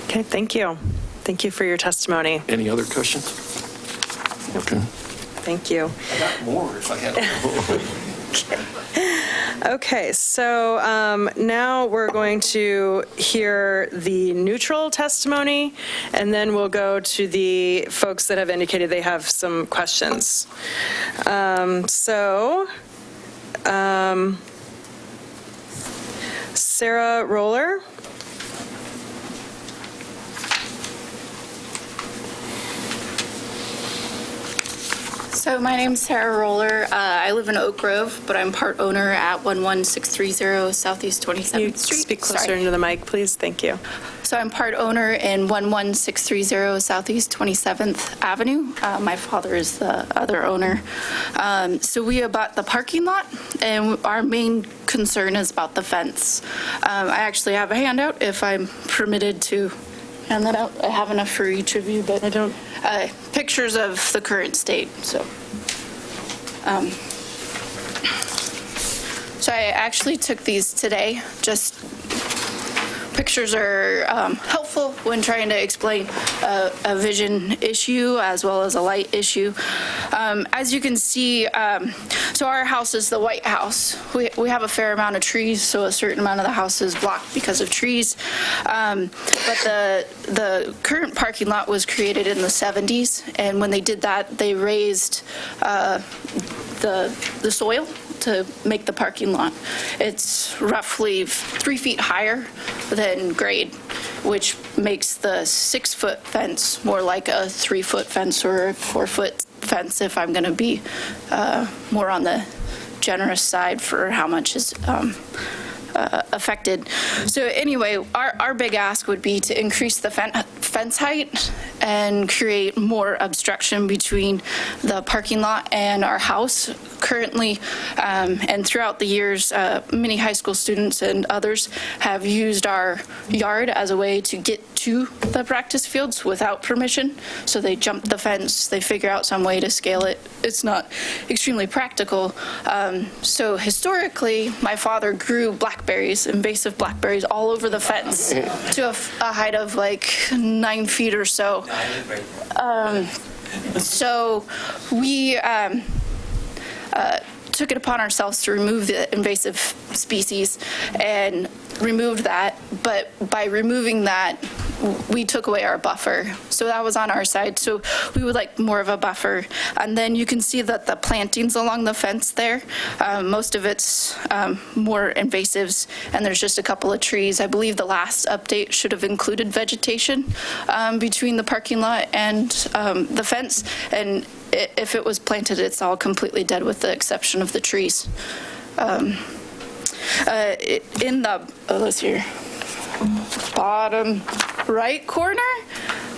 Okay, thank you. Thank you for your testimony. Any other questions? Okay. Thank you. I got more if I had. Okay, so now we're going to hear the neutral testimony, and then we'll go to the folks that have indicated they have some questions. Sarah Roller. So my name's Sarah Roller. I live in Oak Grove, but I'm part owner at 11630 Southeast 27th Can you Street. speak closer into the mic, please? Thank you. So I'm part owner in 11630 Southeast 27th Avenue. My father is the other owner. So we abut the parking lot, and our main concern is about the fence. I actually have a handout if I'm permitted to hand that out. I have enough for each of you, but I don't. Pictures of the current state. So I actually took these today. Just pictures are helpful when trying to explain a vision issue as well as a light issue. As you can see, so our house is the White House. We have a fair amount of trees, so a certain amount of the house is blocked because of trees. But the current parking lot was created in the 70s, and when they did that, they raised the soil to make the parking lot. It's roughly 3 feet higher than grade, which makes the 6-foot fence more like a 3-foot fence or a 4-foot fence if I'm going to be more on the generous side for how much is affected. So anyway, our big ask would be to increase the fence height and create more obstruction between the parking lot and our house. Currently, and throughout the years, many high school students and others have used our yard as a way to get to the practice fields without permission. So they jump the fence, they figure out some way to scale it. It's not extremely practical. So historically, my father grew blackberries, invasive blackberries, all over the fence to a height of like 9 feet or so. So we took it upon ourselves to remove the invasive species and removed that. But by removing that, we took away our buffer. So that was on our side. So we would like more of a buffer. And then you can see that the plantings along the fence there, most of it's more invasives, and there's just a couple of trees. I believe the last update should have included vegetation between the parking lot and the fence. And if it was planted, it's all completely dead with the exception of the trees. In the, let's see here, bottom right corner,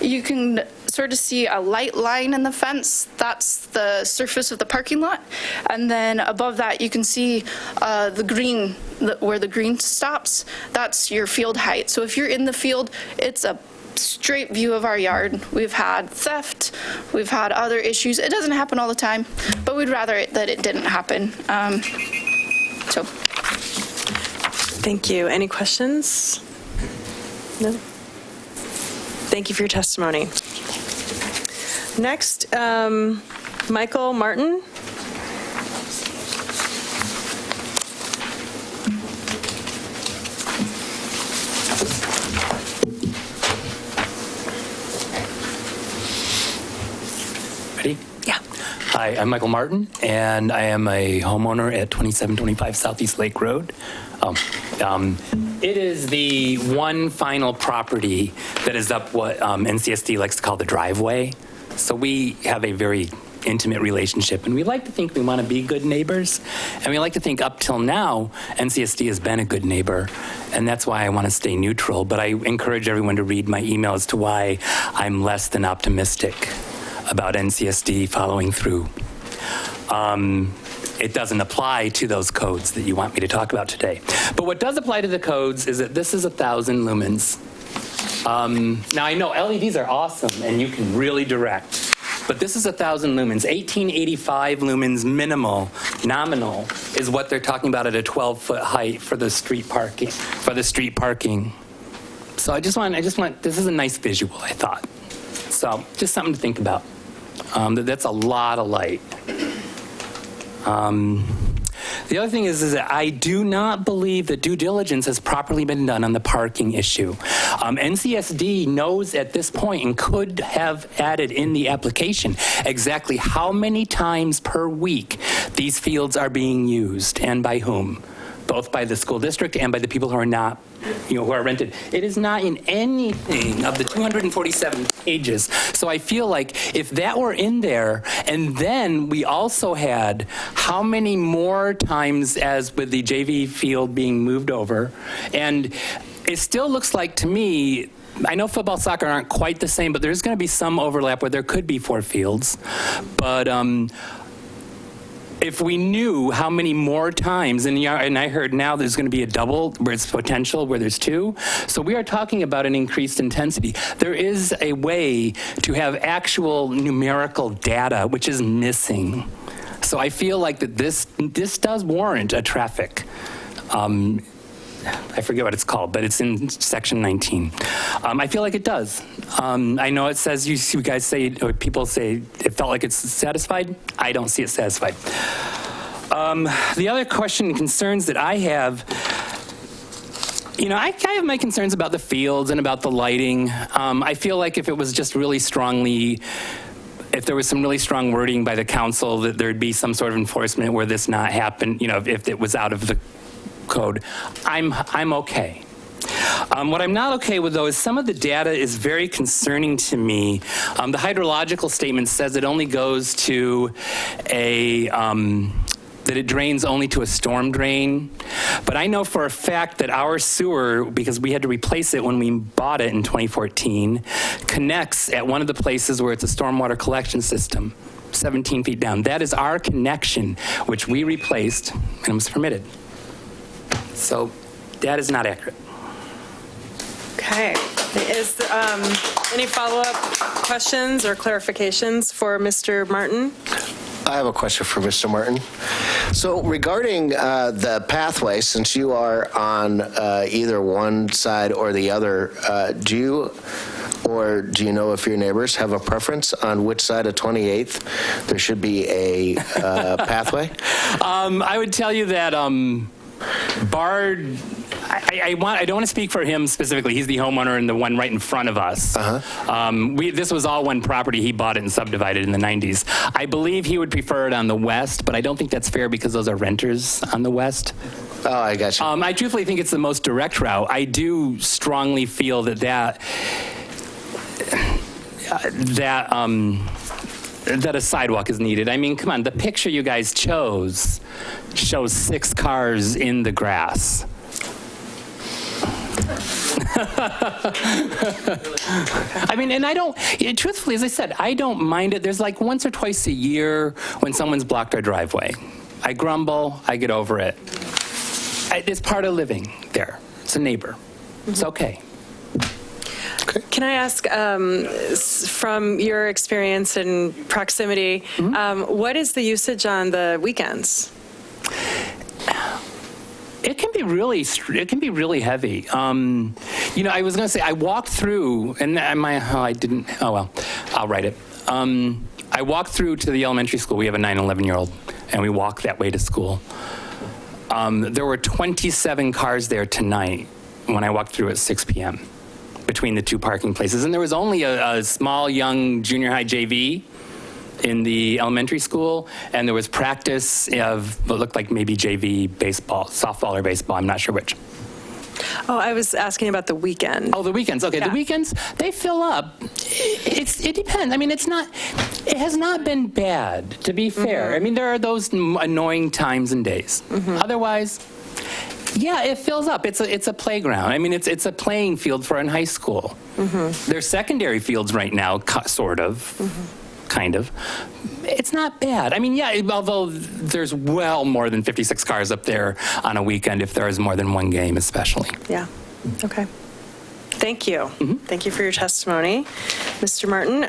you can sort of see a light line in the fence. That's the surface of the parking lot. And then above that, you can see the green, where the green stops. That's your field height. So if you're in the field, it's a straight view of our yard. We've had theft, we've had other issues. It doesn't happen all the time, but we'd rather that it didn't happen. So. Thank you. Any questions? No? Thank you for your testimony. Next, Michael Martin. Ready? Yeah. Hi, I'm Michael Martin, and I am a homeowner at 2725 Southeast Lake Road. It is the one final property that is up what NCSD likes to call the driveway. So we have a very intimate relationship, and we like to think we want to be good neighbors, and we like to think up till now NCSD has been a good neighbor, and that's why I want to stay neutral. But I encourage everyone to read my email as to why I'm less than optimistic about NCSD following through. It doesn't apply to those codes that you want me to talk about today. But what does apply to the codes is that this is 1,000 lumens. Now I know LEDs are awesome and you can really direct, but this is 1,000 lumens. 1885 lumens nominal is what they're talking about at a 12-foot height for the street parking. So I just want, this is a nice visual, I thought. So just something to think about. That's a lot of light. The other thing is that I do not believe that due diligence has properly been done on the parking issue. NCSD knows at this point and could have added in the application exactly how many times per week these fields are being used and by whom, both by the school district and by the people who are not, who are rented. It is not in anything of the 247 pages. So I feel like if that were in there, and then we also had how many more times as with the JV field being moved over, and it still looks like to me, I know football, soccer aren't quite the same, but there's going to be some overlap where there could be 4 fields. But if we knew how many more times, and I heard now there's going to be a double where it's potential where there's 2. So we are talking about an increased intensity. There is a way to have actual numerical data, which is missing. So I feel like that this does warrant a traffic. I forget what it's called, but it's in section 19. I feel like it does. I know it says, you guys say, or people say, it felt like it's satisfied. I don't see it satisfied. The other question and concerns that I have, I have my concerns about the fields and about the lighting. I feel like if it was just really strongly, if there was some really strong wording by the council that there'd be some sort of enforcement where this not happen, if it was out of the code, I'm okay. What I'm not okay with, though, is some of the data is very concerning to me. The hydrological statement says it only goes to that it drains only to a storm drain. But I know for a fact that our sewer, because we had to replace it when we bought it in 2014, connects at one of the places where it's a stormwater collection system, 17 feet down. That is our connection, which we replaced and it was permitted. So that is not accurate. Okay. Is any follow-up questions or clarifications for Mr. Martin? I have a question for Mr. Martin. So regarding the pathway, since you are on either one side or the other, do you know if your neighbors have a preference on which side of 28th there should be a pathway? I would tell you that Bard, I don't want to speak for him specifically. He's the homeowner and the one right in front of us. This was all one property. He bought it and subdivided in the 90s. I believe he would prefer it on the west, but I don't think that's fair because those are renters on the west. Oh, I got you. I truthfully think it's the most direct route. I do strongly feel that a sidewalk is needed. I mean, come on, the picture you guys chose shows 6 cars in the grass. I mean, and truthfully, as I said, I don't mind it. There's like once or twice a year when someone's blocked our driveway. I grumble, I get over it. It's part of living there. It's a neighbor. It's okay. Can I ask, from your experience and proximity, what is the usage on the weekends? It can be really heavy. I was going to say, I walked through, and I'll write it. I walked through to the elementary school. We have a 9 and 11-year-old, and we walk that way to school. There were 27 cars there tonight when I walked through at 6 p.m. between the 2 parking places. And there was only a small, young junior high JV in the elementary school, and there was practice of what looked like maybe JV baseball, softball or baseball, I'm not sure which. Oh, I was asking about the weekend. Oh, the weekends. Okay, Yeah. the weekends, they fill up. It depends. I mean, it has not been bad, to be fair. I mean, there are those annoying times and days. Otherwise, yeah, it fills up. It's a playground. I mean, it's a playing field for in high school. There's secondary fields right now, sort of, kind of. It's not bad. I mean, yeah, although there's well more than 56 cars up there on a weekend if there is more than one game, especially. Yeah. Okay. Thank you. Thank you for your testimony, Mr. Martin.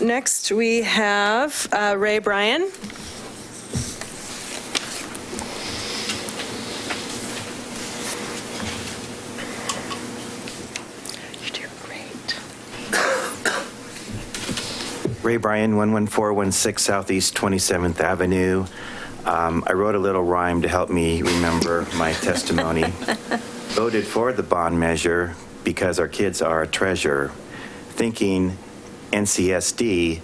Next, we have Ray Bryan. Ray Bryan, 11416 Southeast 27th Avenue. I wrote a little rhyme to help me remember my testimony. Voted for the bond measure because our kids are a treasure, thinking NCSD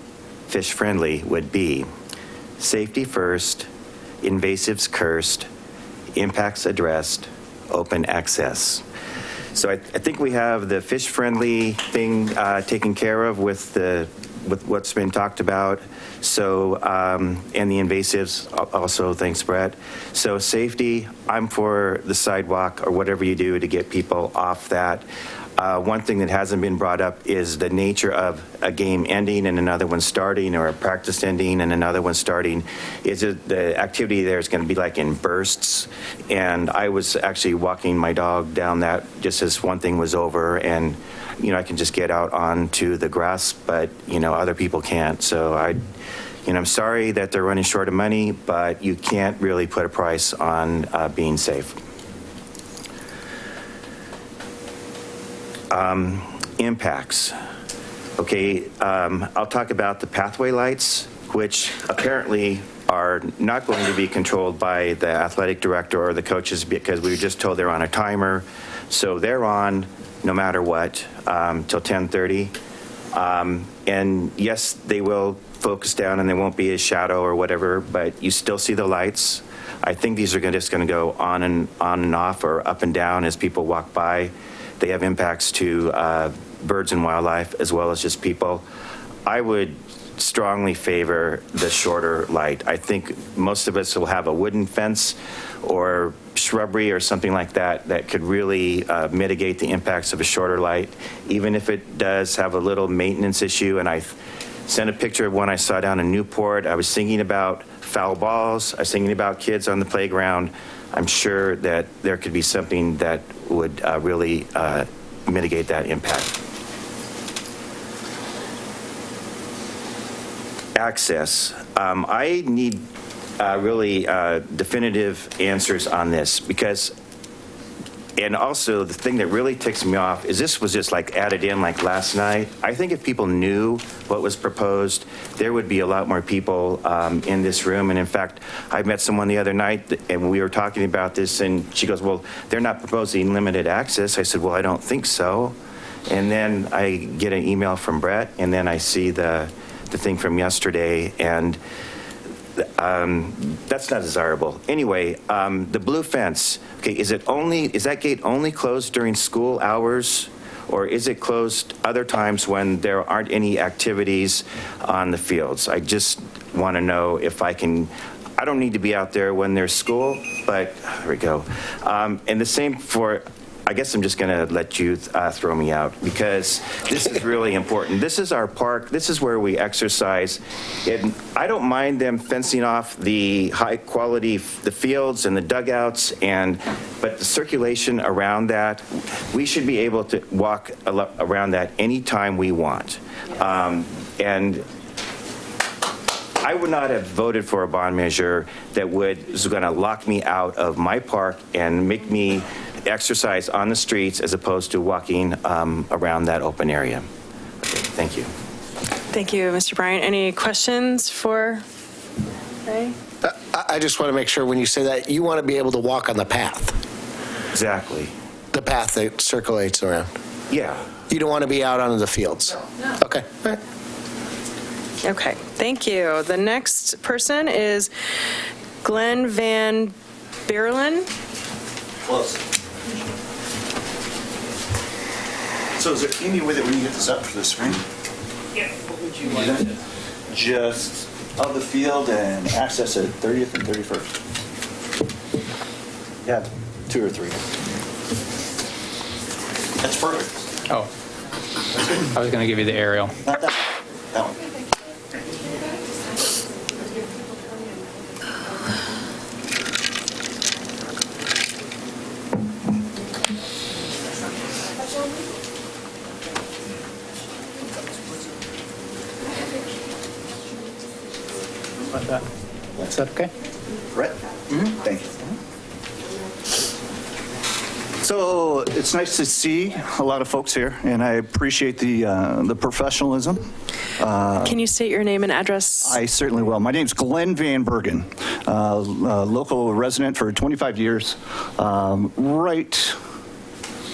fish-friendly would be. Safety first, invasives cursed, impacts addressed, open access. So I think we have the fish-friendly thing taken care of with what's been talked about. So, and the invasives also, thanks, Brett. So safety, I'm for the sidewalk or whatever you do to get people off that. One thing that hasn't been brought up is the nature of a game ending and another one starting, or a practice ending and another one starting. Is it the activity there is going to be like in bursts? And I was actually walking my dog down that just as one thing was over, and I can just get out onto the grass, but other people can't. So I'm sorry that they're running short of money, but you can't really put a price on being safe. Impacts. Okay, I'll talk about the pathway lights, which apparently are not going to be controlled by the athletic director or the coaches, because we were just told they're on a timer. So they're on no matter what till 10:30. And yes, they will focus down and there won't be a shadow or whatever, but you still see the lights. I think these are just going to go on and off or up and down as people walk by. They have impacts to birds and wildlife as well as just people. I would strongly favor the shorter light. I think most of us will have a wooden fence or shrubbery or something like that that could really mitigate the impacts of a shorter light, even if it does have a little maintenance issue. And I sent a picture of one I saw down in Newport. I was thinking about foul balls. I was thinking about kids on the playground. I'm sure that there could be something that would really mitigate that impact. Access. I need really definitive answers on this, because, and also the thing that really ticks me off is this was just like added in like last night. I think if people knew what was proposed, there would be a lot more people in this room. And in fact, I met someone the other night and we were talking about this, and she goes, well, they're not proposing limited access. I said, well, I don't think so. And then I get an email from Brett, and then I see the thing from yesterday, and that's not desirable. Anyway, the blue fence, okay, is that gate only closed during school hours, or is it closed other times when there aren't any activities on the fields? I just want to know if I don't need to be out there when there's school, but there we go. And the same for, I guess I'm just going to let you throw me out, because this is really important. This is our park. This is where we exercise. And I don't mind them fencing off the high quality, the fields and the dugouts, but the circulation around that, we should be able to walk around that anytime we want. And I would not have voted for a bond measure that was going to lock me out of my park and make me exercise on the streets as opposed to walking around that open area. Okay, thank you. Thank you, Mr. Bryan. Any questions for Ray? I just want to make sure when you say that, you want to be able to walk on the path. Exactly. The path that circulates around. Yeah. You don't want to be out on the fields. No. Okay. All right. Okay, thank you. The next person is Glenn Van Beerlen. Close. So is there any way that we can get this up for the screen? Yeah, what would you like to? Just of the field and access at 30th and 31st. Yeah, 2 or 3. That's perfect. Oh, I was going to give you the aerial. Not that one. That one. Is that okay? Right? Thank you. So it's nice to see a lot of folks here, and I appreciate the professionalism. Can you state your name and address? I certainly will. My name's Glenn Van Bergen, local resident for 25 years.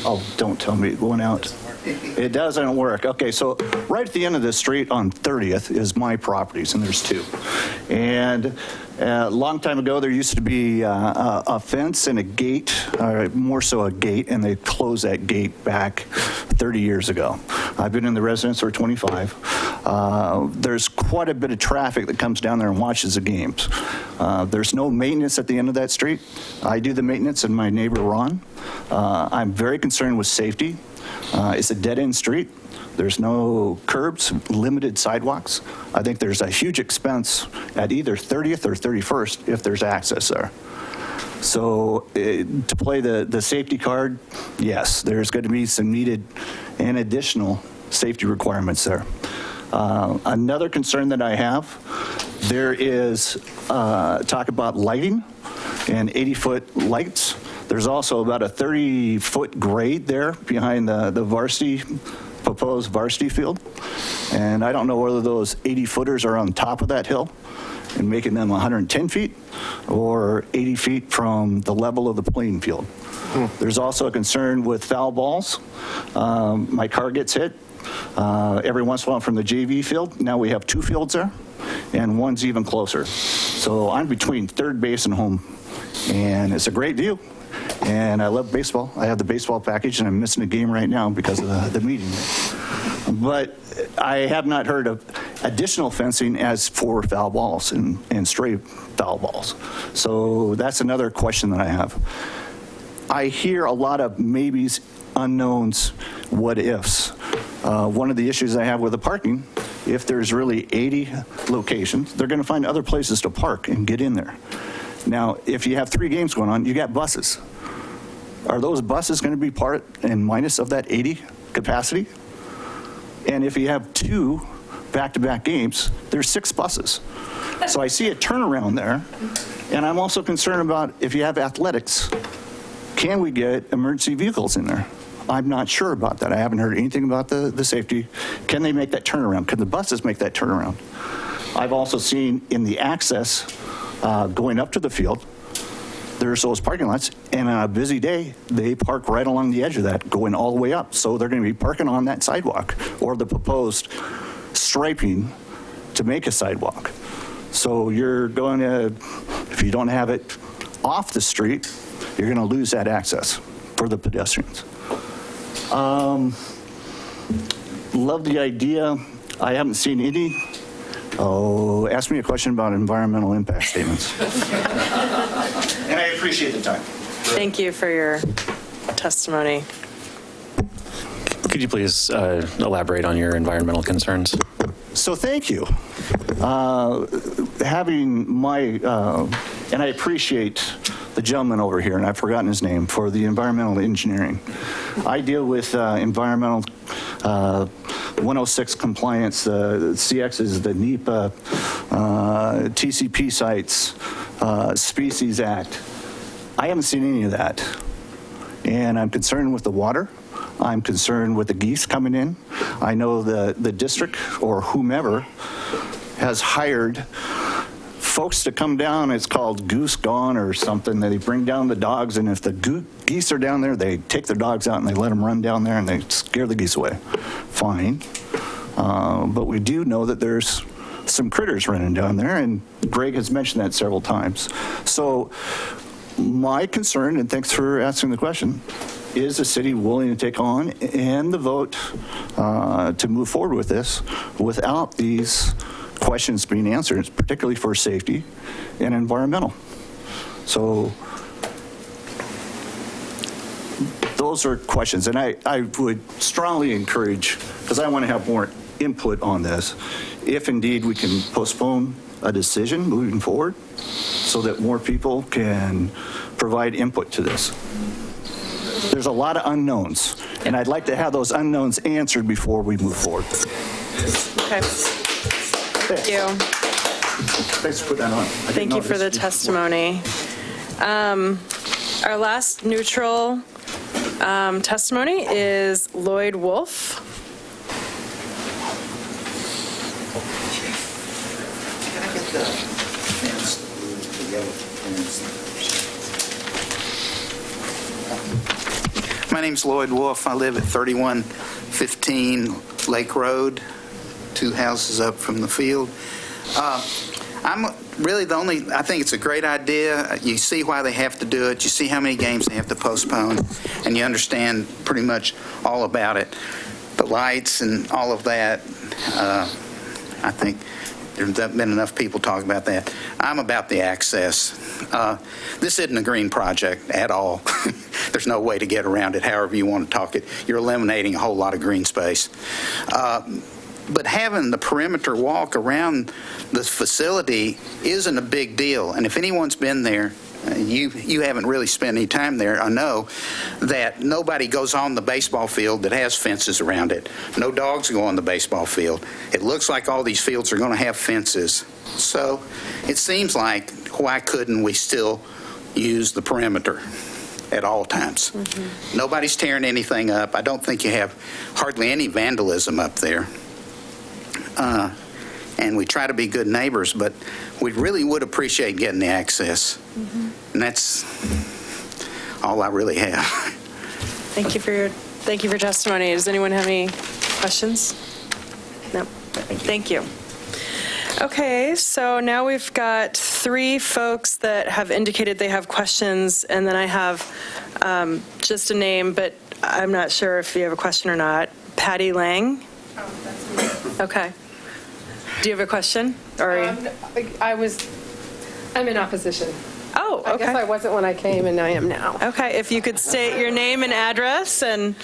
Oh, don't tell me it went out. It doesn't work. Okay, so right at the end of the street on 30th is my properties, and there's 2. And a long time ago, there used to be a fence and a gate, or more so a gate, and they closed that gate back 30 years ago. I've been in the residence for 25. There's quite a bit of traffic that comes down there and watches the games. There's no maintenance at the end of that street. I do the maintenance, and my neighbor Ron. I'm very concerned with safety. It's a dead-end street. There's no curbs, limited sidewalks. I think there's a huge expense at either 30th or 31st if there's access there. So to play the safety card, yes, there's going to be some needed and additional safety requirements there. Another concern that I have, there is talk about lighting and 80-foot lights. There's also about a 30-foot grade there behind the varsity, proposed varsity field. And I don't know whether those 80-footers are on top of that hill and making them 110 feet or 80 feet from the level of the playing field. There's also a concern with foul balls. My car gets hit every once in a while from the JV field. Now we have 2 fields there, and one's even closer. So I'm between third base and home, and it's a great view. And I love baseball. I have the baseball package, and I'm missing a game right now because of the meeting. But I have not heard of additional fencing as for foul balls and stray foul balls. So that's another question that I have. I hear a lot of maybes, unknowns, what ifs. One of the issues I have with the parking, if there's really 80 locations, they're going to find other places to park and get in there. Now, if you have 3 games going on, you got buses. Are those buses going to be part and minus of that 80 capacity? And if you have 2 back-to-back games, there's 6 buses. So I see a turnaround there. And I'm also concerned about if you have athletics, can we get emergency vehicles in there? I'm not sure about that. I haven't heard anything about the safety. Can they make that turnaround? Can the buses make that turnaround? I've also seen in the access going up to the field, there's those parking lots, and on a busy day, they park right along the edge of that, going all the way up. So they're going to be parking on that sidewalk or the proposed striping to make a sidewalk. So you're going to, if you don't have it off the street, you're going to lose that access for the pedestrians. Love the idea. I haven't seen any. Oh, ask me a question about environmental impact statements. And I appreciate the time. Thank you for your testimony. Could you please elaborate on your environmental concerns? So thank you. Having my, and I appreciate the gentleman over here, and I've forgotten his name, for the environmental engineering. I deal with environmental 106 compliance, CXs, the NEPA, TCP sites, Species Act. I haven't seen any of that. And I'm concerned with the water. I'm concerned with the geese coming in. I know the district or whomever has hired folks to come down. It's called Goose Gone or something. They bring down the dogs, and if the geese are down there, they take their dogs out and they let them run down there and they scare the geese away. Fine. But we do know that there's some critters running down there, and Greg has mentioned that several times. So my concern, and thanks for asking the question, is the city willing to take on and the vote to move forward with this without these questions being answered, particularly for safety and environmental? So those are questions, and I would strongly encourage, because I want to have more input on this, if indeed we can postpone a decision moving forward so that more people can provide input to this. There's a lot of unknowns, and I'd like to have those unknowns answered before we move forward. Okay. Thank you. Thanks for putting that on. Thank you for the testimony. Our last neutral testimony is Lloyd Wolf. My name's Lloyd Wolf. I live at 3115 Lake Road, 2 houses up from the field. I'm really I think it's a great idea. You see why they have to do it. You see how many games they have to postpone, and you understand pretty much all about it. The lights and all of that, I think there's been enough people talking about that. I'm about the access. This isn't a green project at all. There's no way to get around it, however you want to talk it. You're eliminating a whole lot of green space. But having the perimeter walk around the facility isn't a big deal. And if anyone's been there, you haven't really spent any time there, I know that nobody goes on the baseball field that has fences around it. No dogs go on the baseball field. It looks like all these fields are going to have fences. So it seems like, why couldn't we still use the perimeter at all times? Mm-hmm. Nobody's tearing anything up. I don't think you have hardly any vandalism up there. And we try to be good neighbors, but we really would appreciate getting the access. Mm-hmm. And that's all I really have. Thank you for your testimony. Does anyone have any questions? No. Thank you. Okay, so now we've got 3 folks that have indicated they have questions, and then I have just a name, but I'm not sure if you have a question or not. Patty Lang? Oh, that's me. Okay. Do you have a question? Or I'm in opposition. Oh, okay. I guess I wasn't when I came, and I am now. Okay, if you could state your name and address, and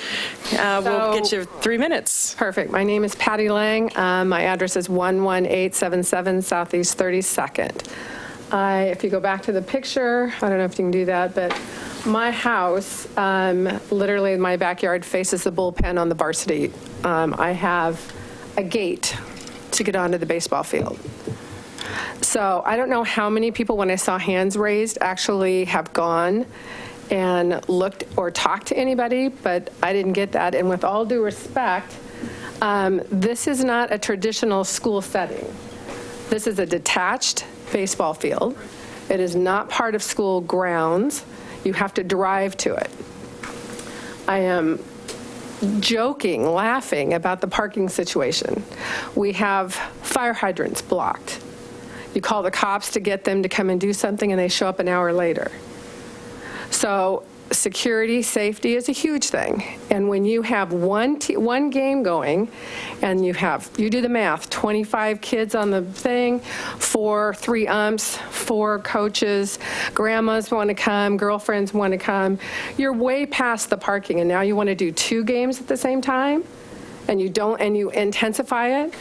we'll get you 3 minutes. Perfect. My name is Patty Lang. My address is 11877 Southeast 32nd. If you go back to the picture, I don't know if you can do that, but my house, literally my backyard faces the bullpen on the Varsity. I have a gate to get onto the baseball field. So I don't know how many people, when I saw hands raised, actually have gone and looked or talked to anybody, but I didn't get that. And with all due respect, this is not a traditional school setting. This is a detached baseball field. It is not part of school grounds. You have to drive to it. I am joking, laughing about the parking situation. We have fire hydrants blocked. You call the cops to get them to come and do something, and they show up an hour later. So security, safety is a huge thing. And when you have one game going, and you do the math, 25 kids on the thing, 3 umps, 4 coaches, grandmas want to come, girlfriends want to come, you're way past the parking, and now you want to do 2 games at the same time, and you intensify it.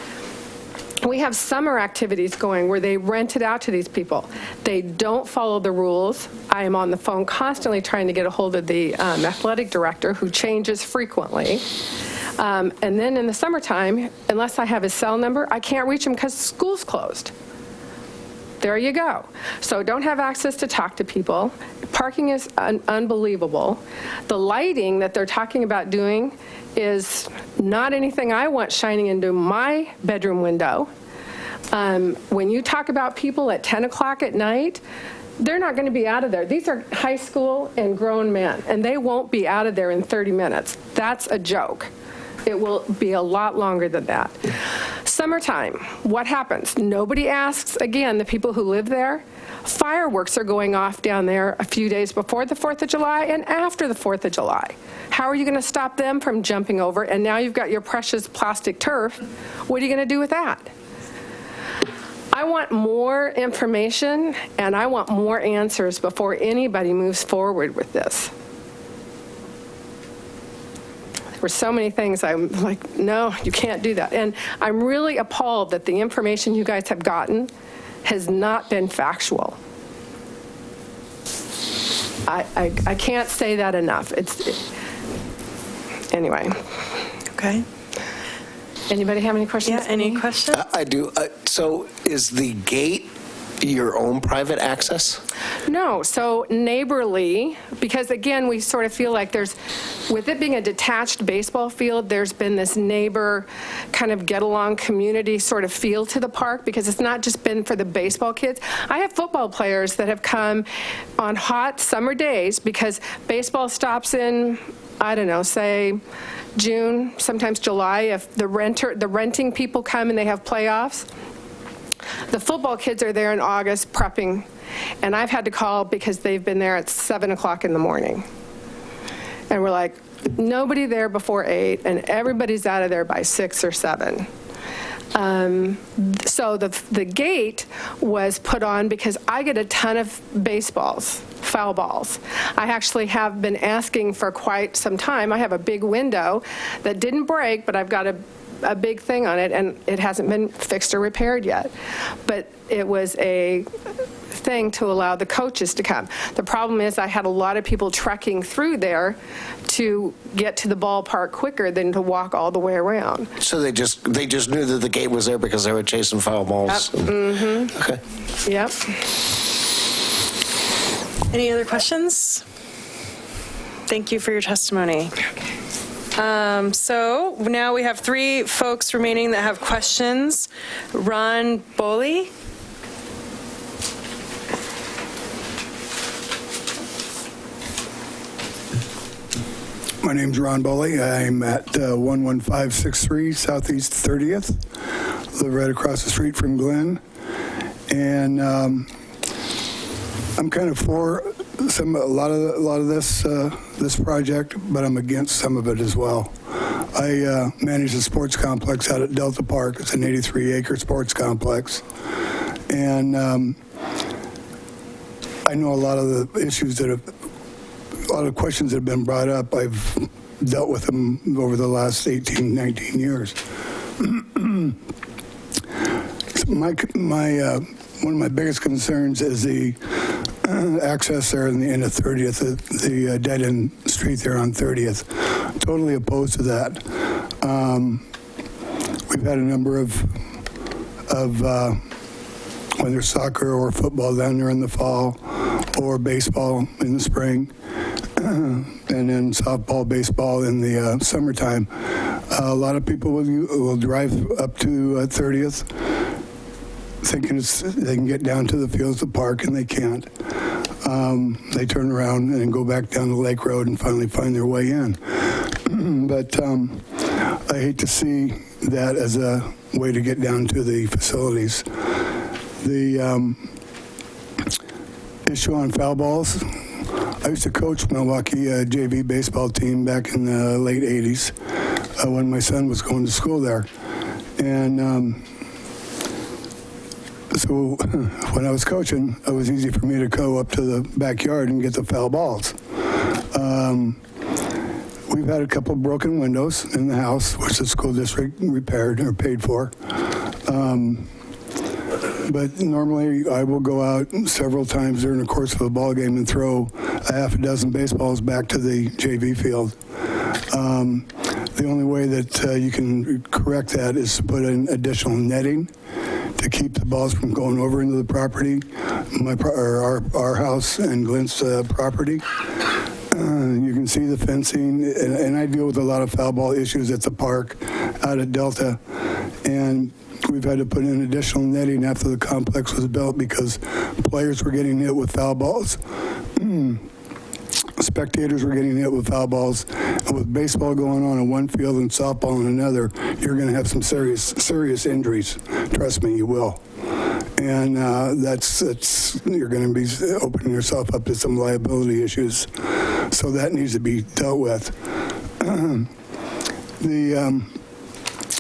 We have summer activities going where they rent it out to these people. They don't follow the rules. I am on the phone constantly trying to get a hold of the athletic director, who changes frequently. And then in the summertime, unless I have his cell number, I can't reach him because school's closed. There you go. So don't have access to talk to people. Parking is unbelievable. The lighting that they're talking about doing is not anything I want shining into my bedroom window. When you talk about people at 10 o'clock at night, they're not going to be out of there. These are high school and grown men, and they won't be out of there in 30 minutes. That's a joke. It will be a lot longer than that. Summertime, what happens? Nobody asks, again, the people who live there, Fireworks are going off down there a few days before the 4th of July and after the 4th of July. How are you going to stop them from jumping over? And now you've got your precious plastic turf. What are you going to do with that? I want more information and I want more answers before anybody moves forward with this. There were so many things I'm like, no, you can't do that. And I'm really appalled that the information you guys have gotten has not been factual. I can't say that enough. Anyway. Okay. Anybody have any questions? Yeah, any questions? I do. So is the gate your own private access? No, so neighborly, because again, we sort of feel like with it being a detached baseball field, there's been this neighbor kind of get-along community sort of feel to the park, because it's not just been for the baseball kids. I have football players that have come on hot summer days because baseball stops in, I don't know, say June, sometimes July, if the renting people come and they have playoffs. The football kids are there in August prepping, and I've had to call because they've been there at 7 o'clock in the morning. And we're like, nobody there before 8, and everybody's out of there by 6 or 7. So the gate was put on because I get a ton of baseballs, foul balls. I actually have been asking for quite some time. I have a big window that didn't break, but I've got a big thing on it, and it hasn't been fixed or repaired yet. But it was a thing to allow the coaches to come. The problem is I had a lot of people trekking through there to get to the ballpark quicker than to walk all the way around. So they just knew that the gate was there because they were chasing foul balls. Mm-hmm. Okay. Yep. Any other questions? Thank you for your testimony. So now we have 3 folks remaining that have questions. Ron Boley. My name's Ron Boley. I'm at 11563 Southeast 30th. Live right across the street from Glenn. And I'm kind of for a lot of this project, but I'm against some of it as well. I manage a sports complex out at Delta Park. It's an 83-acre sports complex. And I know a lot of the issues a lot of questions that have been brought up. I've dealt with them over the last 18, 19 years. One of my biggest concerns is the access there in the end of 30th, the dead-end street there on 30th. Totally opposed to that. We've had a number of whether soccer or football down there in the fall, or baseball in the spring, and then softball, baseball in the summertime. A lot of people will drive up to 30th thinking they can get down to the fields of the park, and they can't. They turn around and go back down the Lake Road and finally find their way in. But I hate to see that as a way to get down to the facilities. The issue on foul balls, I used to coach Milwaukie JV baseball team back in the late 80s when my son was going to school there. And so when I was coaching, it was easy for me to go up to the backyard and get the foul balls. We've had a couple of broken windows in the house, which the school district repaired or paid for. But normally I will go out several times during the course of a ball game and throw a half a dozen baseballs back to the JV field. The only way that you can correct that is to put in additional netting to keep the balls from going over into the property, our house and Glenn's property. You can see the fencing, and I deal with a lot of foul ball issues at the park out at Delta, and we've had to put in additional netting after the complex was built because players were getting hit with foul balls. Spectators were getting hit with foul balls. And with baseball going on in one field and softball in another, you're going to have some serious injuries. Trust me, you will. And you're going to be opening yourself up to some liability issues. So that needs to be dealt with.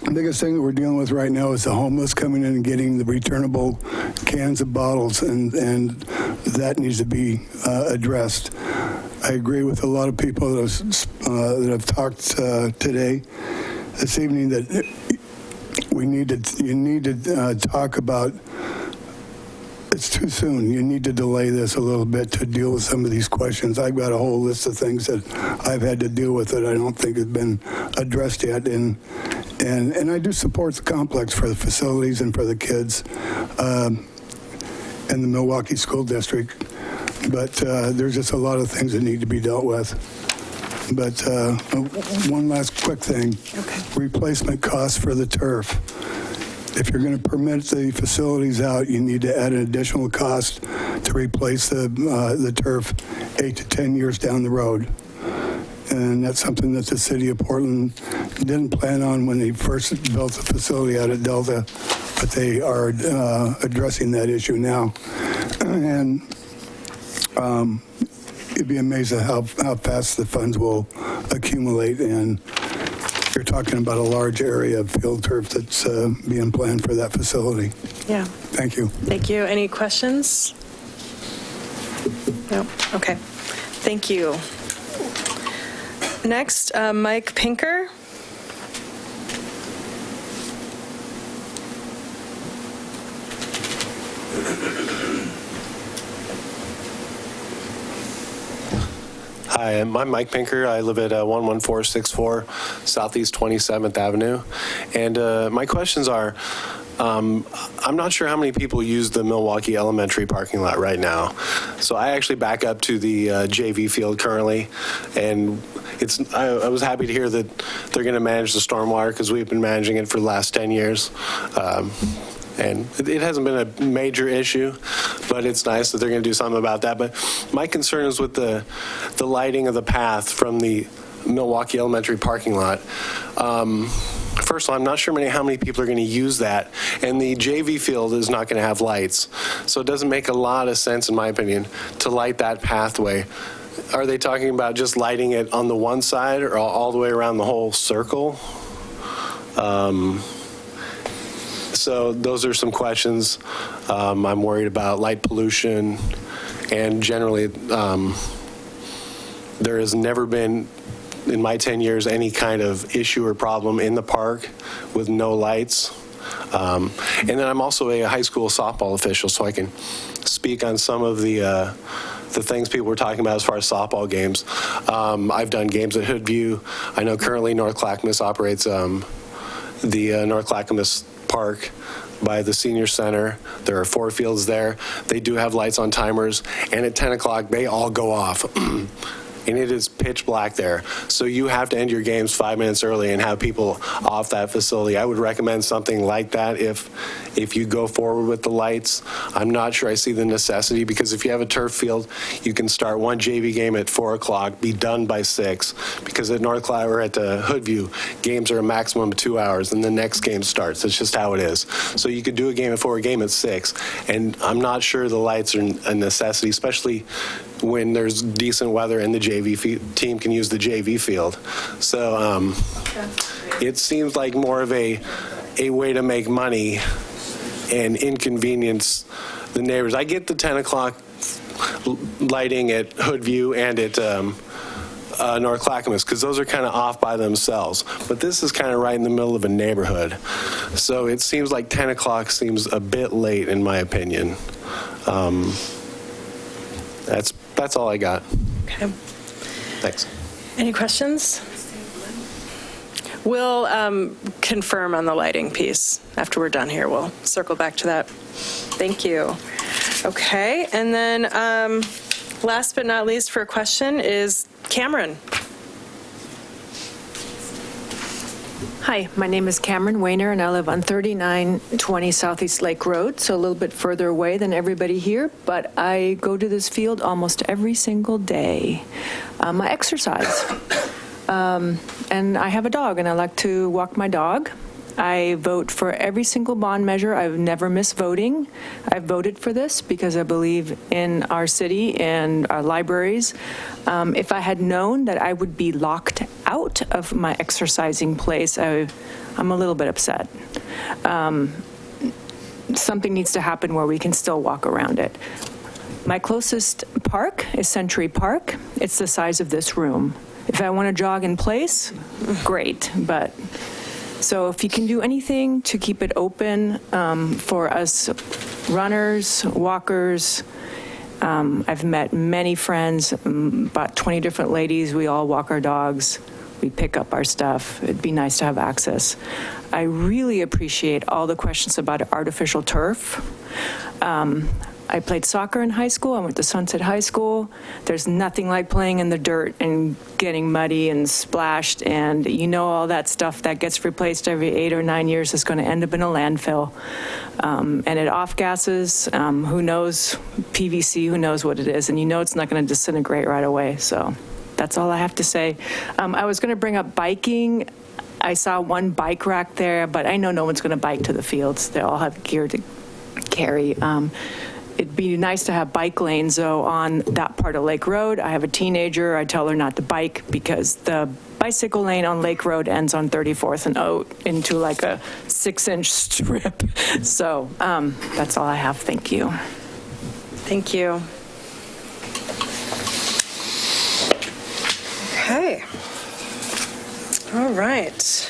The biggest thing that we're dealing with right now is the homeless coming in and getting the returnable cans and bottles, and that needs to be addressed. I agree with a lot of people that have talked today, this evening, that you need to talk about. It's too soon. You need to delay this a little bit to deal with some of these questions. I've got a whole list of things that I've had to deal with that I don't think have been addressed yet. And I do support the complex for the facilities and for the kids and the Milwaukie School District. But there's just a lot of things that need to be dealt with. But one last quick thing. Okay. Replacement costs for the turf. If you're going to permit the facilities out, you need to add an additional cost to replace the turf 8 to 10 years down the road. And that's something that the city of Portland didn't plan on when they first built the facility out at Delta, but they are addressing that issue now. And you'd be amazed at how fast the funds will accumulate, and you're talking about a large area of field turf that's being planned for that facility. Yeah. Thank you. Thank you. Any questions? No? Okay. Thank you. Next, Mike Pinker. Hi, I'm Mike Pinker. I live at 11464 Southeast 27th Avenue. And my questions are, I'm not sure how many people use the Milwaukie Elementary parking lot right now. So I actually back up to the JV field currently. And I was happy to hear that they're going to manage the stormwater because we've been managing it for the last 10 years. And it hasn't been a major issue, but it's nice that they're going to do something about that. But my concern is with the lighting of the path from the Milwaukie Elementary parking lot. First of all, I'm not sure how many people are going to use that, and the JV field is not going to have lights. So it doesn't make a lot of sense, in my opinion, to light that pathway. Are they talking about just lighting it on the one side or all the way around the whole circle? So those are some questions. I'm worried about light pollution, and generally there has never been, in my 10 years, any kind of issue or problem in the park with no lights. And then I'm also a high school softball official, so I can speak on some of the things people were talking about as far as softball games. I've done games at Hoodview. I know currently North Clackamas operates the North Clackamas Park by the senior center. There are 4 fields there. They do have lights on timers, and at 10 o'clock they all go off. And it is pitch black there. So you have to end your games 5 minutes early and have people off that facility. I would recommend something like that if you go forward with the lights. I'm not sure I see the necessity, because if you have a turf field, you can start one JV game at 4 o'clock, be done by 6, because at North Cloud or at Hoodview, games are a maximum of 2 hours, and the next game starts. That's just how it is. So you could do a game at 4, a game at 6, and I'm not sure the lights are a necessity, especially when there's decent weather and the JV team can use the JV field. So it seems like more of a way to make money and inconvenience the neighbors. I get the 10 o'clock lighting at Hoodview and at North Clackamas, because those are kind of off by themselves. But this is kind of right in the middle of a neighborhood. So it seems like 10 o'clock seems a bit late, in my opinion. That's all I got. Okay. Thanks. Any questions? We'll confirm on the lighting piece after we're done here. We'll circle back to that. Thank you. Okay, and then last but not least for a question is Cameron. Hi, my name is Cameron Wayner, and I live on 3920 Southeast Lake Road, so a little bit further away than everybody here, but I go to this field almost every single day. I exercise, and I have a dog, and I like to walk my dog, I vote for every single bond measure. I've never missed voting. I've voted for this because I believe in our city and our libraries. If I had known that I would be locked out of my exercising place, I'm a little bit upset. Something needs to happen where we can still walk around it. My closest park is Century Park. It's the size of this room. If I want to jog in place, great. But so if you can do anything to keep it open for us runners, walkers, I've met many friends, about 20 different ladies. We all walk our dogs. We pick up our stuff. It'd be nice to have access. I really appreciate all the questions about artificial turf. I played soccer in high school. I went to Sunset High School. There's nothing like playing in the dirt and getting muddy and splashed, and you know all that stuff that gets replaced every 8 or 9 years is going to end up in a landfill. And it off-gases, who knows, PVC, who knows what it is, and you know it's not going to disintegrate right away. So that's all I have to say. I was going to bring up biking. I saw one bike rack there, but I know no one's going to bike to the fields. They all have gear to carry. It'd be nice to have bike lanes, though, on that part of Lake Road. I have a teenager. I tell her not to bike because the bicycle lane on Lake Road ends on 34th and Oat into like a 6-inch strip. So that's all I have. Thank you. Thank you. Okay. All right.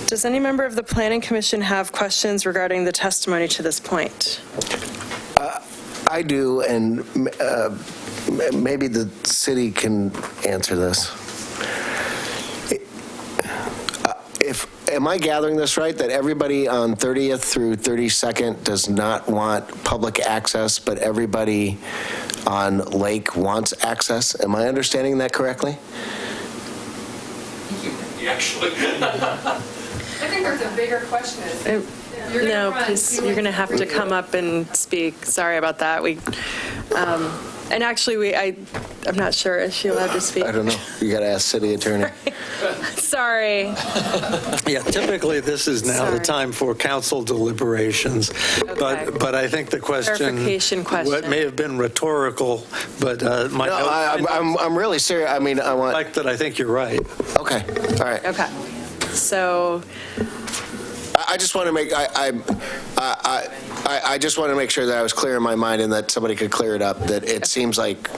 Does any member of the Planning Commission have questions regarding the testimony to this point? I do, and maybe the city can answer this. Am I gathering this right, that everybody on 30th through 32nd does not want public access, but everybody on Lake wants access? Am I understanding that correctly? Actually. I think there's a bigger question. No, please, you're going to have to come up and speak. Sorry about that. And actually, I'm not sure. Is she allowed to speak? I don't know. You got to ask city attorney. Sorry. Yeah, typically this is now the time for council deliberations, but I think the question, Clarification question. what may have been rhetorical, but I'm really serious. I mean, I want. Like that. I think you're right. Okay. All right. Okay. So. I just want to make I just want to make sure that I was clear in my mind and that somebody could clear it up. That it seems like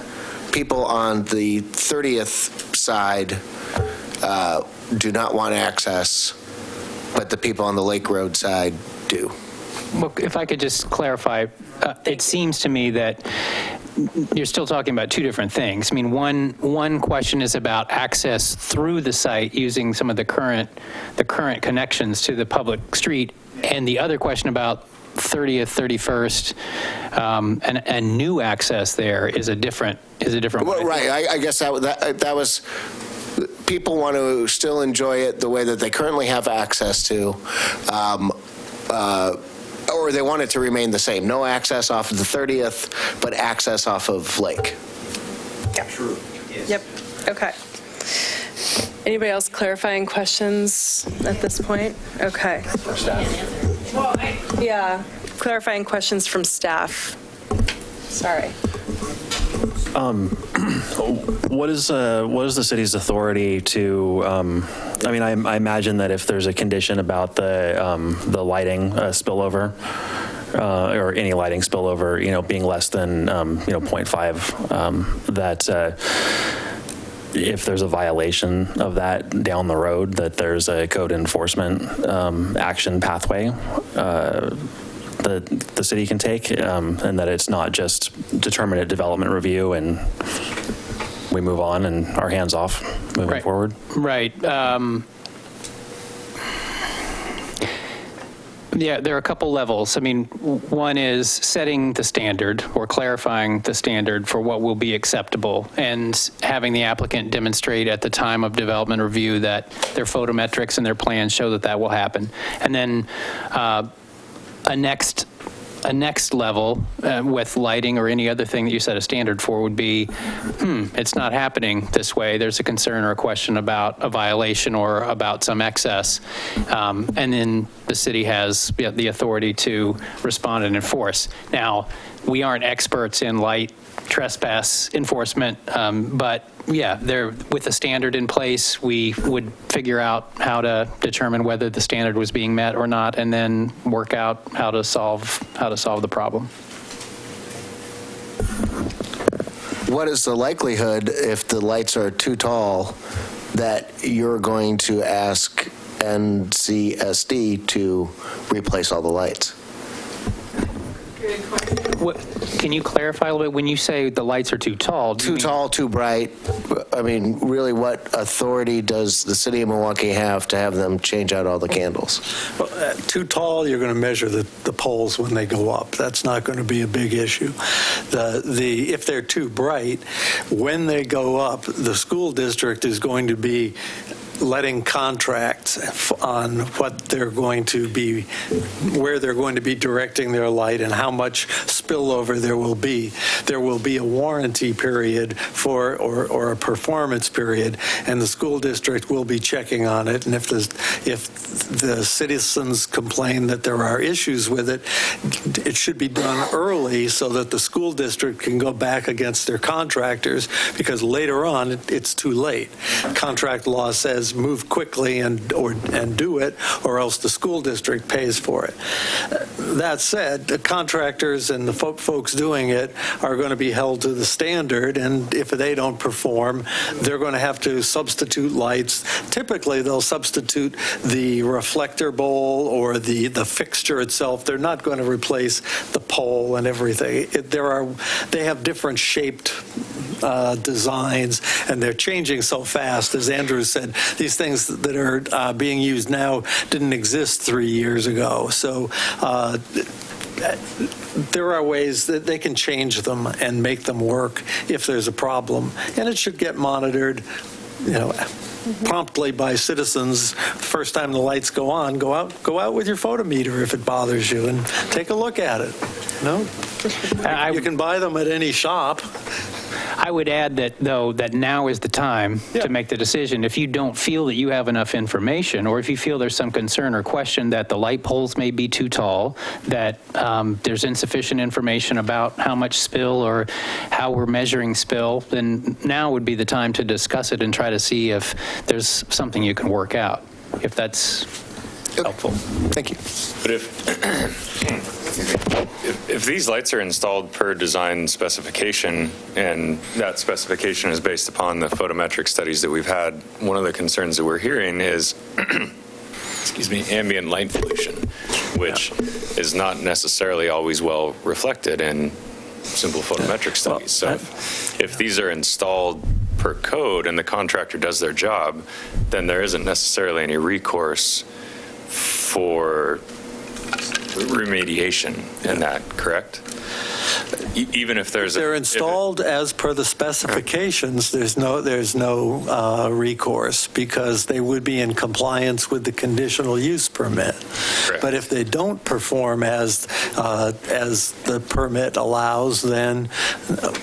people on the 30th side do not want access, but the people on the Lake Road side do. Well, if I could just clarify, it seems to me that you're still talking about two different things. I mean, one question is about access through the site using some of the current connections to the public street, and the other question about 30th, 31st, and new access there is a different. Well, right. I guess that was. People want to still enjoy it the way that they currently have access to. Or they want it to remain the same. No access off of the 30th, but access off of Lake. Yeah. True. Yep. Okay. Anybody else clarifying questions at this point? Okay. For staff. Yeah. Clarifying questions from staff. Sorry. What is the city's authority to? I mean, I imagine that if there's a condition about the lighting spillover, or any lighting spillover, being less than 0.5, that if there's a violation of that down the road, that there's a code enforcement action pathway that the city can take, and that it's not just determinate development review and we move on and our hands off moving forward. Right. Yeah, there are a couple levels. I mean, one is setting the standard or clarifying the standard for what will be acceptable and having the applicant demonstrate at the time of development review that their photometrics and their plans show that that will happen. And then a next a next level with lighting or any other thing that you set a standard for would be, it's not happening this way. There's a concern or a question about a violation or about some excess. And then the city has the authority to respond and enforce. Now, we aren't experts in light trespass enforcement, but yeah, with a standard in place, we would figure out how to determine whether the standard was being met or not, and then work out how to solve the problem. What is the likelihood, if the lights are too tall, that you're going to ask NCSD to replace all the lights? Can you clarify a little bit? When you say the lights are too tall, too tall, too bright, I mean, really, what authority does the city of Milwaukie have to have them change out all the candles? Well, too tall, you're going to measure the poles when they go up. That's not going to be a big issue. If they're too bright, when they go up, the school district is going to be letting contracts on what they're going to be, where they're going to be directing their light and how much spillover there will be. There will be a warranty period or a performance period, and the school district will be checking on it. And if the citizens complain that there are issues with it, it should be done early so that the school district can go back against their contractors, because later on it's too late. Contract law says move quickly and do it, or else the school district pays for it. That said, the contractors and the folks doing it are going to be held to the standard, and if they don't perform, they're going to have to substitute lights. Typically, they'll substitute the reflector bowl or the fixture itself. They're not going to replace the pole and everything. They have different shaped designs, and they're changing so fast. As Andrew said, these things that are being used now didn't exist 3 years ago. So there are ways that they can change them and make them work if there's a problem, and it should get monitored, promptly by citizens. First time the lights go on, go out with your photometer if it bothers you and take a look at it. You can buy them at any shop. I would add that now is the time to make the decision. If you don't feel that you have enough information, or if you feel there's some concern or question that the light poles may be too tall, that there's insufficient information about how much spill or how we're measuring spill, then now would be the time to discuss it and try to see if there's something you can work out, if that's helpful. Thank you. But if these lights are installed per design specification, and that specification is based upon the photometric studies that we've had, one of the concerns that we're hearing is ambient light pollution, which is not necessarily always well reflected in simple photometric studies. So if these are installed per code and the contractor does their job, then there isn't necessarily any recourse for remediation in that, correct? Even if they're installed as per the specifications, there's no recourse, because they would be in compliance with the conditional use permit. Correct. But if they don't perform as the permit allows, then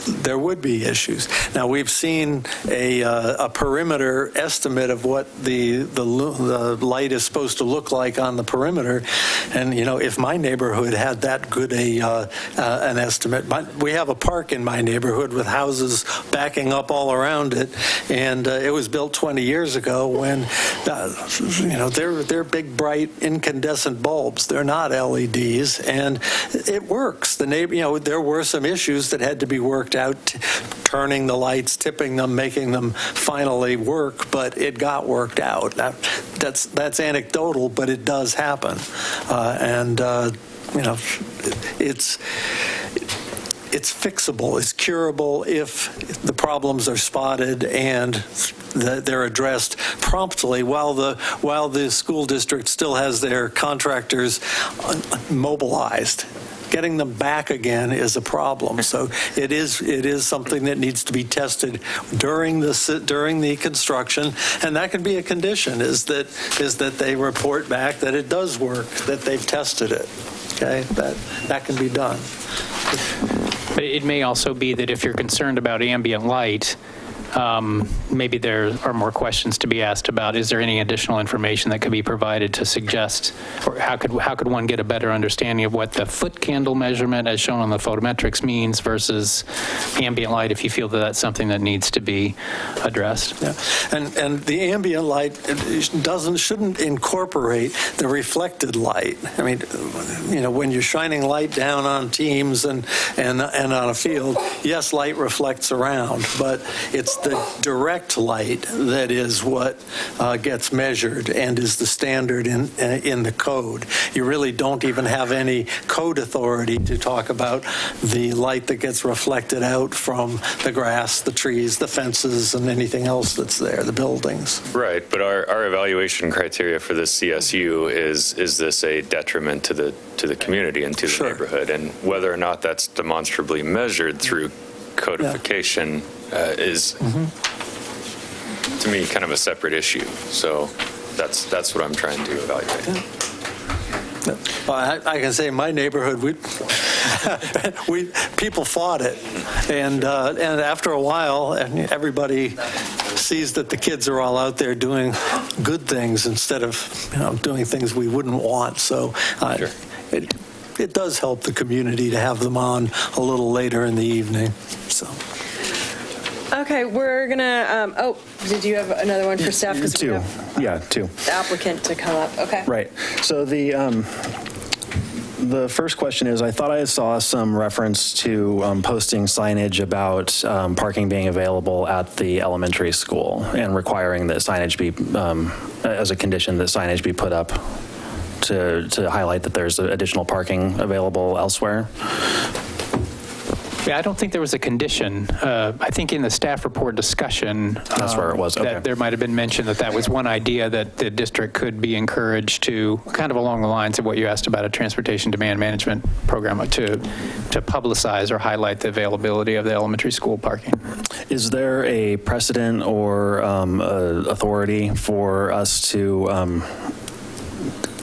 there would be issues. Now, we've seen a perimeter estimate of what the light is supposed to look like on the perimeter, and if my neighborhood had that good an estimate. We have a park in my neighborhood with houses backing up all around it, and it was built 20 years ago when, they're big, bright, incandescent bulbs. They're not LEDs, and it works. There were some issues that had to be worked out, turning the lights, tipping them, making them finally work, but it got worked out. That's anecdotal, but it does happen, it's fixable, it's curable if the problems are spotted and they're addressed promptly while the school district still has their contractors mobilized. Getting them back again is a problem. So it is something that needs to be tested during the construction, and that can be a condition, is that they report back that it does work, that they've tested it. okay? That can be done. But it may also be that if you're concerned about ambient light, maybe there are more questions to be asked about. Is there any additional information that could be provided to suggest, or how could one get a better understanding of what the foot candle measurement as shown on the photometrics means versus ambient light, if you feel that that's something that needs to be addressed? Yeah. And the ambient light shouldn't incorporate the reflected light. I mean, when you're shining light down on teams and on a field, yes, light reflects around, but it's the direct light that is what gets measured and is the standard in the code. You really don't even have any code authority to talk about the light that gets reflected out from the grass, the trees, the fences, and anything else that's there, the buildings. Right, but our evaluation criteria for this CSU is this a detriment to the community and to the neighborhood? And whether or not that's demonstrably measured through codification is, to me, kind of a separate issue. So that's what I'm trying to evaluate. Well, I can say in my neighborhood, people fought it, and after a while, everybody sees that the kids are all out there doing good things instead of doing things we wouldn't want. So it does help the community to have them on a little later in the evening. So. Okay, we're gonna, did you have another one for staff? Two. Yeah, two. The applicant to come up, okay. Right. So the first question is, I thought I saw some reference to posting signage about parking being available at the elementary school and requiring that signage be, as a condition, that signage be put up to highlight that there's additional parking available elsewhere. Yeah, I don't think there was a condition. I think in the staff report discussion, that's where it was. Okay. That there might have been mention that was one idea that the district could be encouraged to, kind of along the lines of what you asked about a transportation demand management program, to publicize or highlight the availability of the elementary school parking. Is there a precedent or authority for us to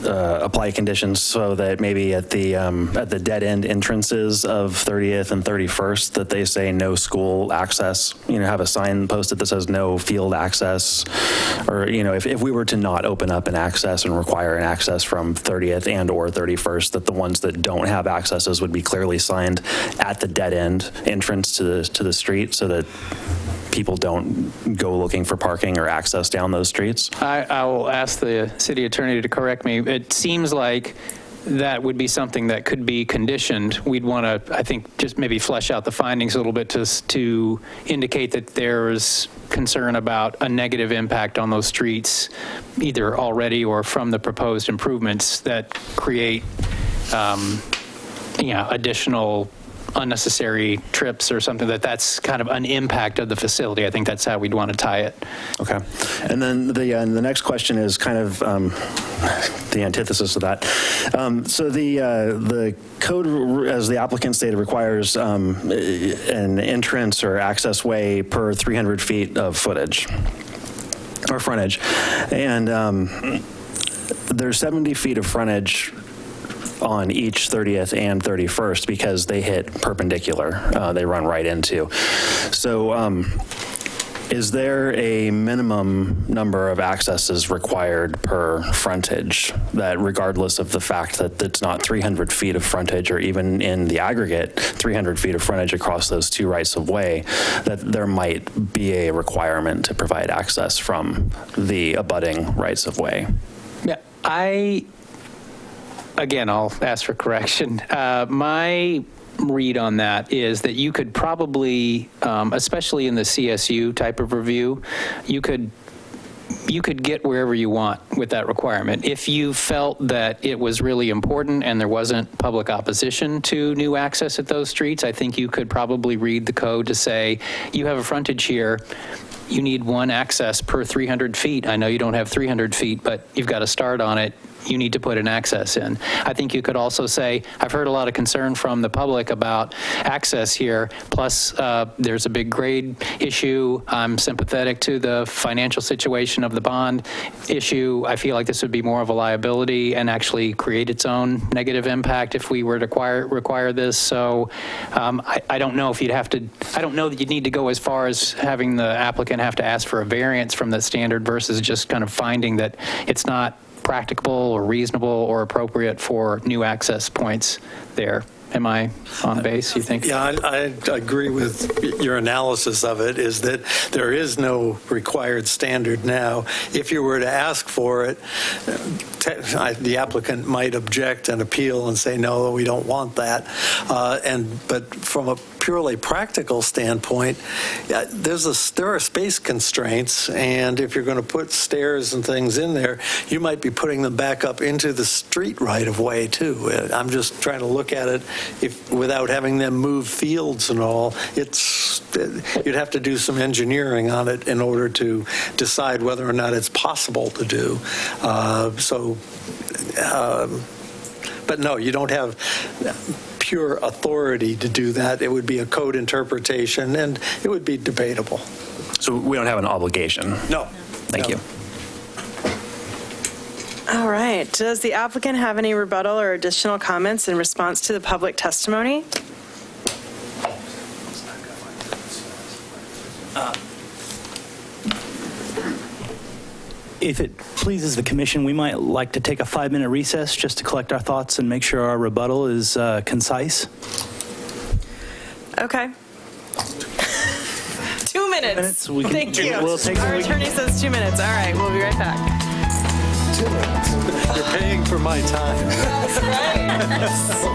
apply conditions so that maybe at the dead end entrances of 30th and 31st that they say no school access, have a sign posted that says no field access, or if we were to not open up an access and require an access from 30th and or 31st, that the ones that don't have accesses would be clearly signed at the dead end entrance to the street, so that people don't go looking for parking or access down those streets? I will ask the city attorney to correct me. It seems like that would be something that could be conditioned. We'd want to, I think, just maybe flesh out the findings a little bit to indicate that there's concern about a negative impact on those streets, either already or from the proposed improvements that create additional unnecessary trips or something, that's kind of an impact of the facility. I think that's how we'd want to tie it. Okay. And then the next question is kind of the antithesis of that. So the code, as the applicant stated, requires an entrance or access way per 300 feet of footage or frontage. And there's 70 feet of frontage on each 30th and 31st because they hit perpendicular. They run right into. So is there a minimum number of accesses required per frontage, that regardless of the fact that it's not 300 feet of frontage, or even in the aggregate 300 feet of frontage across those two rights of way, that there might be a requirement to provide access from the abutting rights of way? Yeah, again, I'll ask for correction. My read on that is that you could probably, especially in the CSU type of review, you could get wherever you want with that requirement. If you felt that it was really important and there wasn't public opposition to new access at those streets, I think you could probably read the code to say, you have a frontage here, you need one access per 300 feet. I know you don't have 300 feet, but you've got to start on it. you need to put an access in. I think you could also say, I've heard a lot of concern from the public about access here, plus there's a big grade issue. I'm sympathetic to the financial situation of the bond issue. I feel like this would be more of a liability and actually create its own negative impact if we were to require this. So I don't know if you'd have to, I don't know that you'd need to go as far as having the applicant have to ask for a variance from the standard versus just kind of finding that it's not practicable or reasonable or appropriate for new access points there. Am I on base, you think? Yeah, I agree with your analysis of it, is that there is no required standard now. If you were to ask for it, the applicant might object and appeal and say, no, we don't want that. But from a purely practical standpoint, there are space constraints, and if you're going to put stairs and things in there, you might be putting them back up into the street right of way too. I'm just trying to look at it without having them move fields and all. You'd have to do some engineering on it in order to decide whether or not it's possible to do. But no, you don't have pure authority to do that. It would be a code interpretation, and it would be debatable. So we don't have an obligation? No. Thank you. All right. Does the applicant have any rebuttal or additional comments in response to the public testimony? If it pleases the commission, we might like to take a 5-minute recess just to collect our thoughts and make sure our rebuttal is concise. Okay. 2 minutes. We can, Thank you. We'll take Our attorney says 2 minutes. All right. We'll be right back. 2 minutes. You're paying for my time. That's right.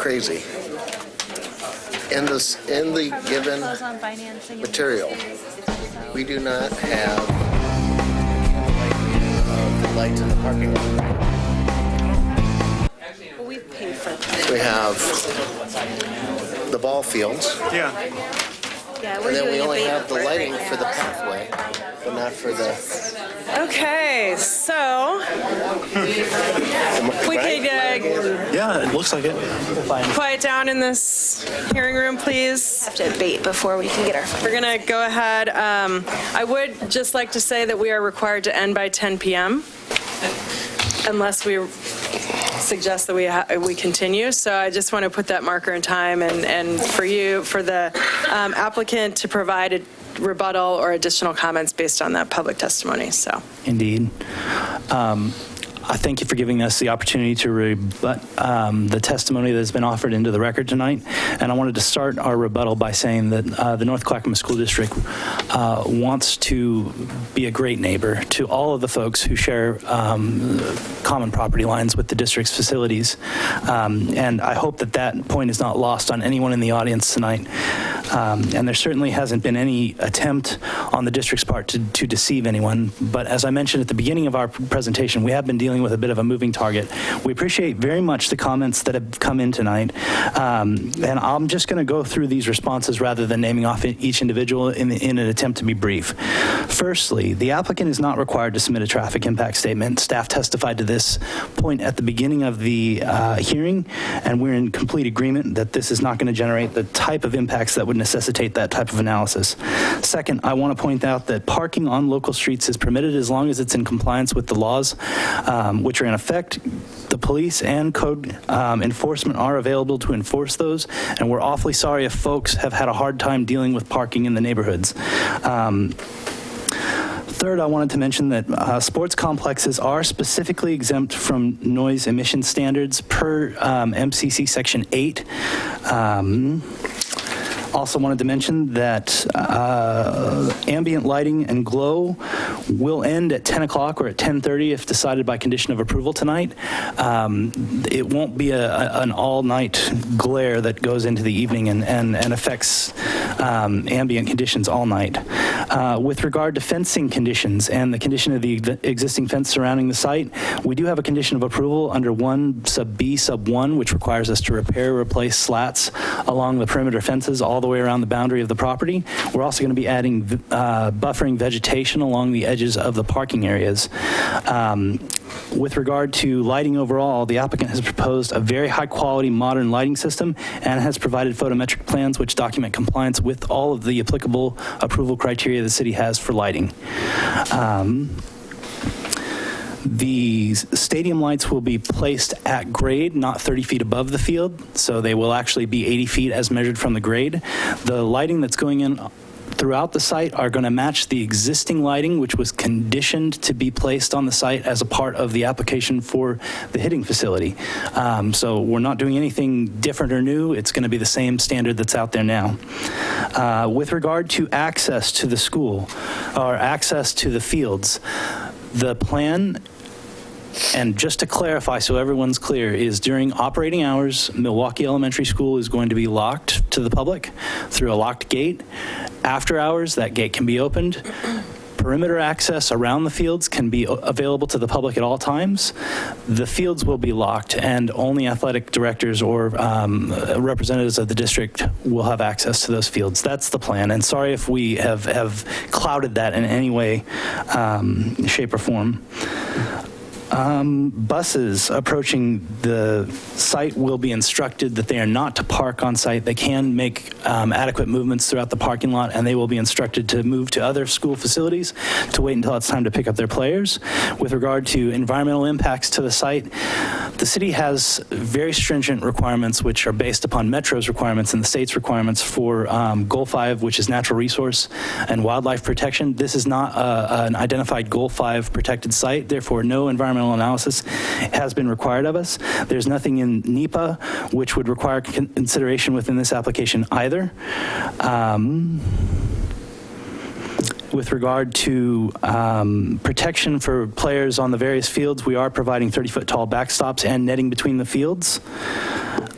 crazy. In the given material, we do not have the lights in the parking lot. We paid for We have the ball fields. Yeah, we're And then we doing a only beta have the for it lighting right for the now. pathway, but not for the... Okay, so we could Yeah, it looks like it. quiet down in this hearing room, please. Have to abate before we can get our. We're going to go ahead. I would just like to say that we are required to end by 10 p.m. unless we suggest that we continue. So I just want to put that marker in time and for the applicant to provide a rebuttal or additional comments based on that public testimony. So. Indeed. I thank you for giving us the opportunity to rebut the testimony that has been offered into the record tonight. And I wanted to start our rebuttal by saying that the North Clackamas School District wants to be a great neighbor to all of the folks who share common property lines with the district's facilities. And I hope that that point is not lost on anyone in the audience tonight. And there certainly hasn't been any attempt on the district's part to deceive anyone. But as I mentioned at the beginning of our presentation, we have been dealing with a bit of a moving target. We appreciate very much the comments that have come in tonight. And I'm just going to go through these responses rather than naming off each individual in an attempt to be brief. Firstly, the applicant is not required to submit a traffic impact statement. Staff testified to this point at the beginning of the hearing, and we're in complete agreement that this is not going to generate the type of impacts that would necessitate that type of analysis. Second, I want to point out that parking on local streets is permitted as long as it's in compliance with the laws, which are in effect. The police and code enforcement are available to enforce those, and we're awfully sorry if folks have had a hard time dealing with parking in the neighborhoods. Third, I wanted to mention that sports complexes are specifically exempt from noise emission standards per MCC Section 8. Also wanted to mention that ambient lighting and glow will end at 10 o'clock or at 10:30 if decided by condition of approval tonight. It won't be an all-night glare that goes into the evening and affects ambient conditions all night. With regard to fencing conditions and the condition of the existing fence surrounding the site, we do have a condition of approval under 1 sub B sub 1, which requires us to repair or replace slats along the perimeter fences all the way around the boundary of the property. We're also going to be adding buffering vegetation along the edges of the parking areas. With regard to lighting overall, the applicant has proposed a very high-quality modern lighting system and has provided photometric plans which document compliance with all of the applicable approval criteria the city has for lighting. The stadium lights will be placed at grade, not 30 feet above the field, so they will actually be 80 feet as measured from the grade. The lighting that's going in throughout the site are going to match the existing lighting, which was conditioned to be placed on the site as a part of the application for the hitting facility. So we're not doing anything different or new. It's going to be the same standard that's out there now. With regard to access to the school or access to the fields, the plan, and just to clarify so everyone's clear, is during operating hours, Milwaukie Elementary School is going to be locked to the public through a locked gate. After hours, that gate can be opened. Perimeter access around the fields can be available to the public at all times. The fields will be locked, and only athletic directors or representatives of the district will have access to those fields. That's the plan, and sorry if we have clouded that in any way, shape, or form. Buses approaching the site will be instructed that they are not to park on site. They can make adequate movements throughout the parking lot, and they will be instructed to move to other school facilities to wait until it's time to pick up their players. With regard to environmental impacts to the site, the city has very stringent requirements which are based upon Metro's requirements and the state's requirements for Goal 5, which is natural resource and wildlife protection. This is not an identified Goal 5 protected site, therefore no environmental analysis has been required of us. There's nothing in NEPA which would require consideration within this application either. With regard to protection for players on the various fields, we are providing 30-foot tall backstops and netting between the fields.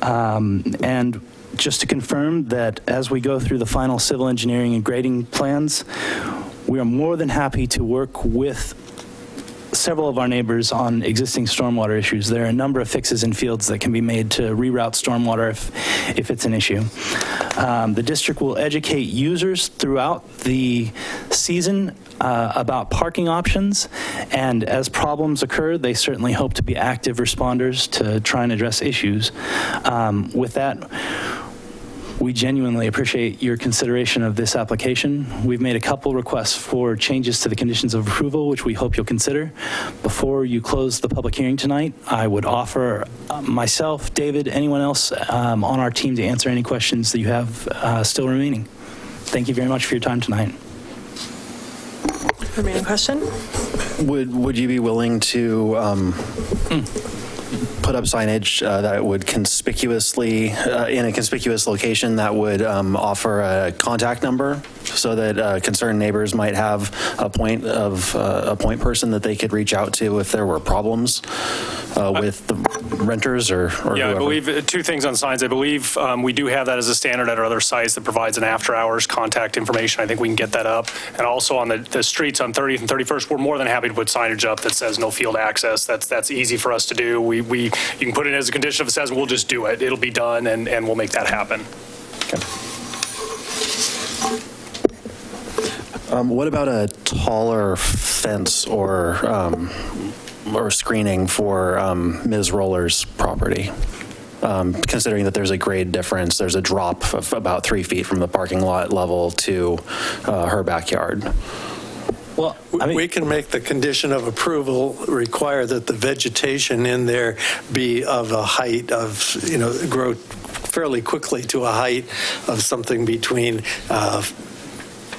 And just to confirm that as we go through the final civil engineering and grading plans, we are more than happy to work with several of our neighbors on existing stormwater issues. There are a number of fixes in fields that can be made to reroute stormwater if it's an issue. The district will educate users throughout the season about parking options, and as problems occur, they certainly hope to be active responders to try and address issues. With that, we genuinely appreciate your consideration of this application. We've made a couple requests for changes to the conditions of approval, which we hope you'll consider. Before you close the public hearing tonight, I would offer myself, David, anyone else on our team to answer any questions that you have still remaining. Thank you very much for your time tonight. Remaining question? Would you be willing to put up signage that would conspicuously, in a conspicuous location that would offer a contact number so that concerned neighbors might have a point person that they could reach out to if there were problems with the renters or Yeah, whoever? I believe two things on signs. I believe we do have that as a standard at our other sites that provides an after-hours contact information. I think we can get that up. And also on the streets on 30th and 31st, we're more than happy to put signage up that says no field access. That's easy for us to do. You can put it as a condition of assessment. We'll just do it. It'll be done, and we'll make that happen. Okay. What about a taller fence or screening for Ms. Roller's property? Considering that there's a grade difference, there's a drop of about 3 feet from the parking lot level to her backyard. Well, we can make the condition of approval require that the vegetation in there be of a height of, grow fairly quickly to a height of something between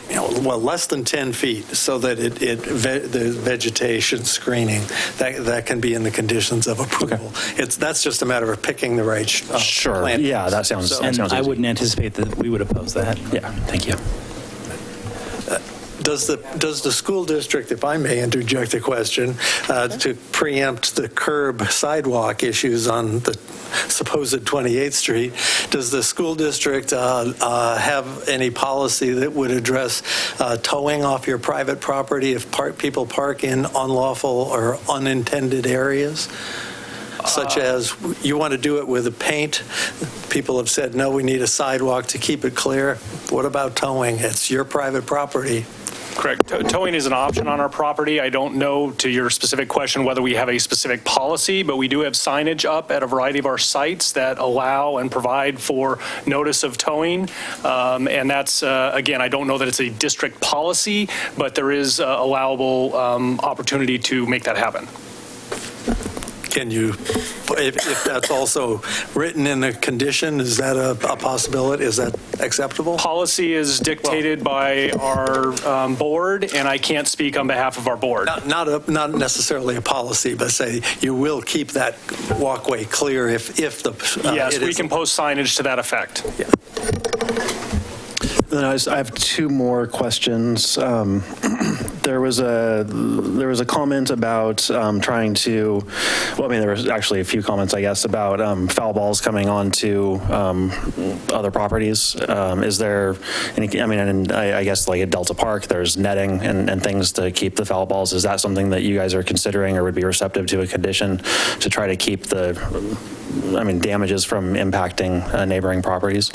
less than 10 feet, so that the vegetation screening, that can be in the conditions of approval. Okay. That's just a matter of picking the right Sure. plant. Yeah, that sounds. And sounds I easy. wouldn't anticipate that we would oppose that. Yeah, thank you. Does the school district, if I may interject a question, to preempt the curb sidewalk issues on the supposed 28th Street, does the school district have any policy that would address towing off your private property if people park in unlawful or unintended areas? Such as you want to do it with a paint. People have said, no, we need a sidewalk to keep it clear. What about towing? It's your private property. Correct. Towing is an option on our property. I don't know, to your specific question, whether we have a specific policy, but we do have signage up at a variety of our sites that allow and provide for notice of towing. And that's, again, I don't know that it's a district policy, but there is allowable opportunity to make that happen. Can you, if that's also written in a condition, is that a possibility? Is that acceptable? Policy is dictated by our board, and I can't speak on behalf of our board. Not necessarily a policy, but say you will keep that walkway clear if the... Yes, we can post signage to that effect. Yeah. Then I have two more questions. There was a comment about trying to, there was actually a few comments, I guess, about foul balls coming onto other properties. Is there any, I guess like at Delta Park, there's netting and things to keep the foul balls. Is that something that you guys are considering or would be receptive to a condition to try to keep the, damages from impacting neighboring properties?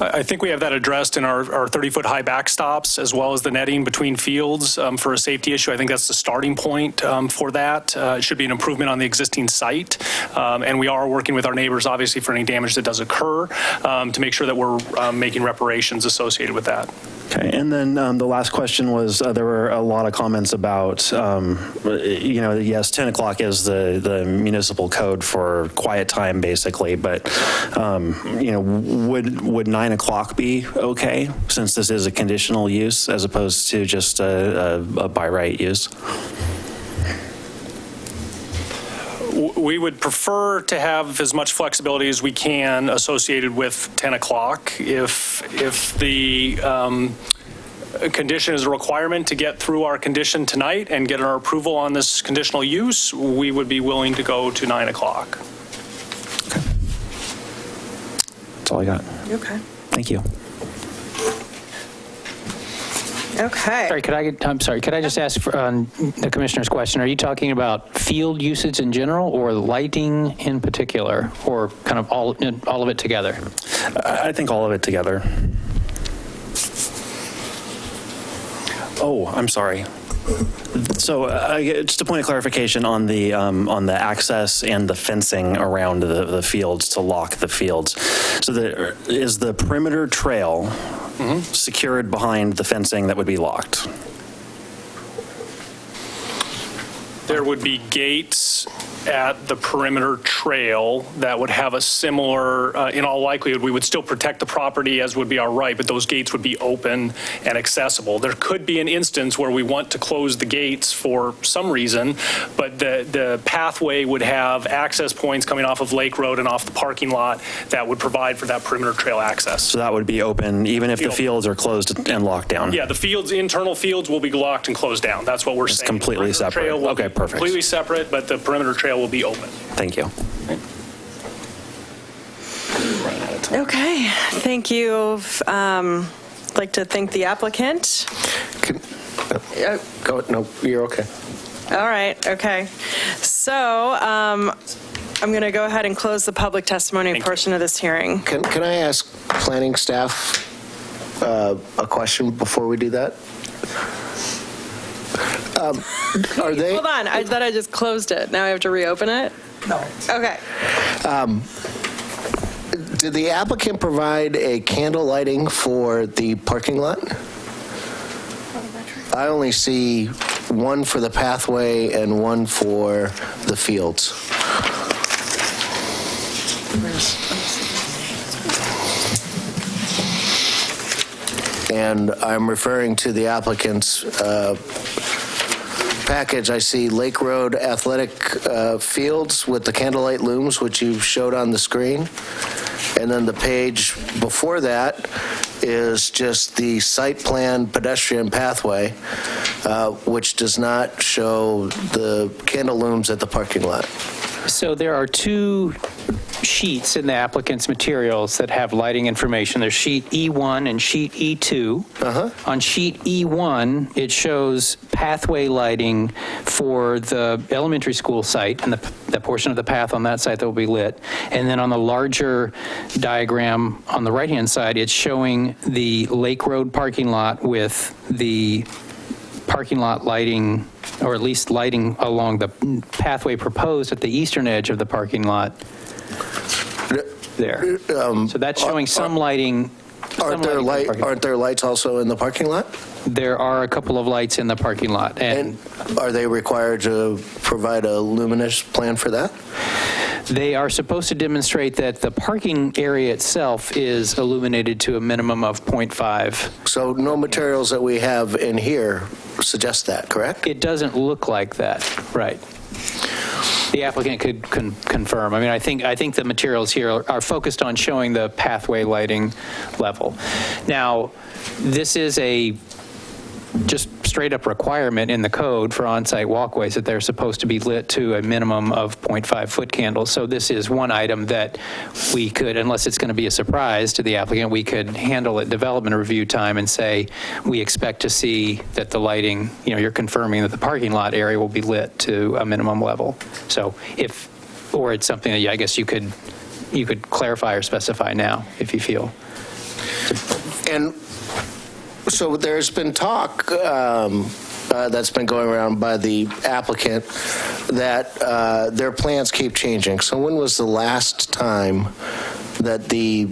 I think we have that addressed in our 30-foot high backstops, as well as the netting between fields for a safety issue. I think that's the starting point for that. It should be an improvement on the existing site. And we are working with our neighbors, obviously, for any damage that does occur to make sure that we're making reparations associated with that. Okay, and then the last question was, there were a lot of comments about, yes, 10 o'clock is the municipal code for quiet time, basically, but, would 9 o'clock be okay, since this is a conditional use as opposed to just a by right use? We would prefer to have as much flexibility as we can associated with 10 o'clock. If the condition is a requirement to get through our condition tonight and get our approval on this conditional use, we would be willing to go to 9 o'clock. all I got. Okay. Thank you. Okay. I'm sorry, could I just ask for, the commissioner's question? Are you talking about field usage in general or lighting in particular, or kind of all of it together? I think all of it together. Oh, I'm sorry. So just a point of clarification on the access and the fencing around the fields to lock the fields. So is the perimeter trail secured behind the fencing that would be locked? There would be gates at the perimeter trail that would have a similar, in all likelihood, we would still protect the property as would be our right, but those gates would be open and accessible. There could be an instance where we want to close the gates for some reason, but the pathway would have access points coming off of Lake Road and off the parking lot that would provide for that perimeter trail access. So that would be open even if the fields are closed and locked down? Yeah, the fields, internal fields will be locked and closed down. That's what we're saying. It's completely separate. Okay, perfect. Completely separate, but the perimeter trail will be open. Thank you. Okay, thank you. I'd like to thank the applicant. No, you're okay. All right, okay. So I'm going to go ahead and close the public testimony portion of this hearing. Can I ask planning staff a question before we do that? Are they? Hold on, I thought I just closed it. Now I have to reopen it? No. Okay. Did the applicant provide a candle lighting for the parking lot? I only see one for the pathway and one for the fields. And I'm referring to the applicant's package. I see Lake Road athletic fields with the candlelight looms, which you showed on the screen. And then the page before that is just the site plan pedestrian pathway, which does not show the candle looms at the parking lot. So there are two sheets in the applicant's materials that have lighting information. There's sheet E1 and sheet E2. On sheet E1, it shows pathway lighting for the elementary school site and the portion of the path on that site that will be lit. And then on the larger diagram on the right-hand side, it's showing the Lake Road parking lot with the parking lot lighting, or at least lighting along the pathway proposed at the eastern edge of the parking lot. There. So that's showing some lighting. Aren't there lights also in the parking lot? There are a couple of lights in the parking lot. And are they required to provide a luminous plan for that? They are supposed to demonstrate that the parking area itself is illuminated to a minimum of 0.5. So no materials that we have in here suggest that, correct? It doesn't look like that, right. The applicant could confirm. I mean, I think the materials here are focused on showing the pathway lighting level. Now, this is a just straight up requirement in the code for on-site walkways that they're supposed to be lit to a minimum of 0.5 foot candles. So this is one item that we could, unless it's going to be a surprise to the applicant, we could handle at development review time and say, we expect to see that the lighting, you're confirming that the parking lot area will be lit to a minimum level. So or it's something that I guess you could clarify or specify now if you feel. And so there's been talk that's been going around by the applicant that their plans keep changing. So when was the last time that the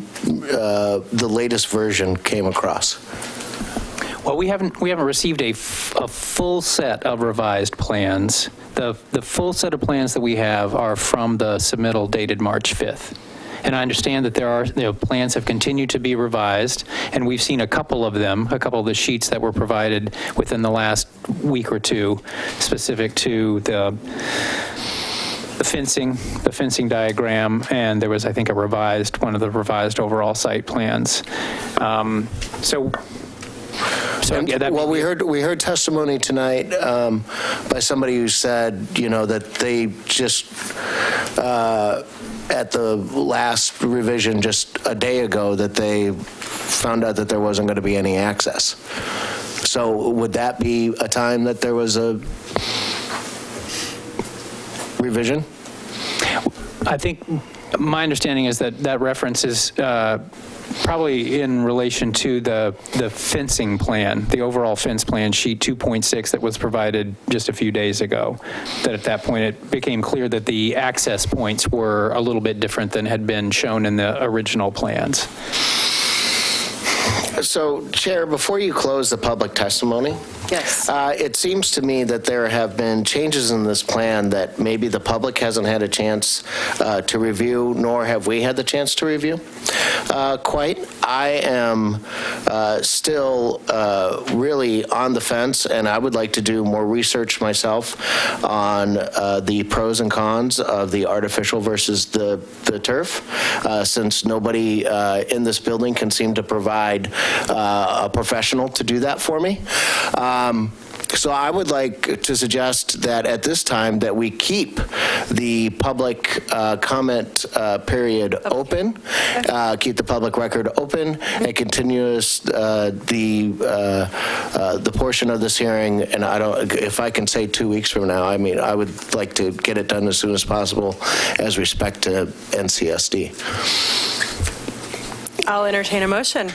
latest version came across? Well, we haven't received a full set of revised plans. The full set of plans that we have are from the submittal dated March 5th. And I understand that there are, plans have continued to be revised, and we've seen a couple of the sheets that were provided within the last week or two, specific to the fencing diagram, and there was, I think, one of the revised overall site plans. So, yeah, that Well, we heard testimony tonight by somebody who said, that they just, at the last revision just a day ago, that they found out that there wasn't going to be any access. So would that be a time that there was a revision? I think my understanding is that reference is probably in relation to the fencing plan, the overall fence plan, sheet 2.6 that was provided just a few days ago, that at that point it became clear that the access points were a little bit different than had been shown in the original plans. So, Chair, before you close the public testimony, Yes. It seems to me that there have been changes in this plan that maybe the public hasn't had a chance to review, nor have we had the chance to review quite. I am still really on the fence, and I would like to do more research myself on the pros and cons of the artificial versus the turf, since nobody in this building can seem to provide a professional to do that for me. So I would like to suggest that at this time that we keep the public comment period open, keep the public record open, and continue the portion of this hearing. And if I can say 2 weeks from now, I mean, I would like to get it done as soon as possible as respect to NCSD. I'll entertain a motion.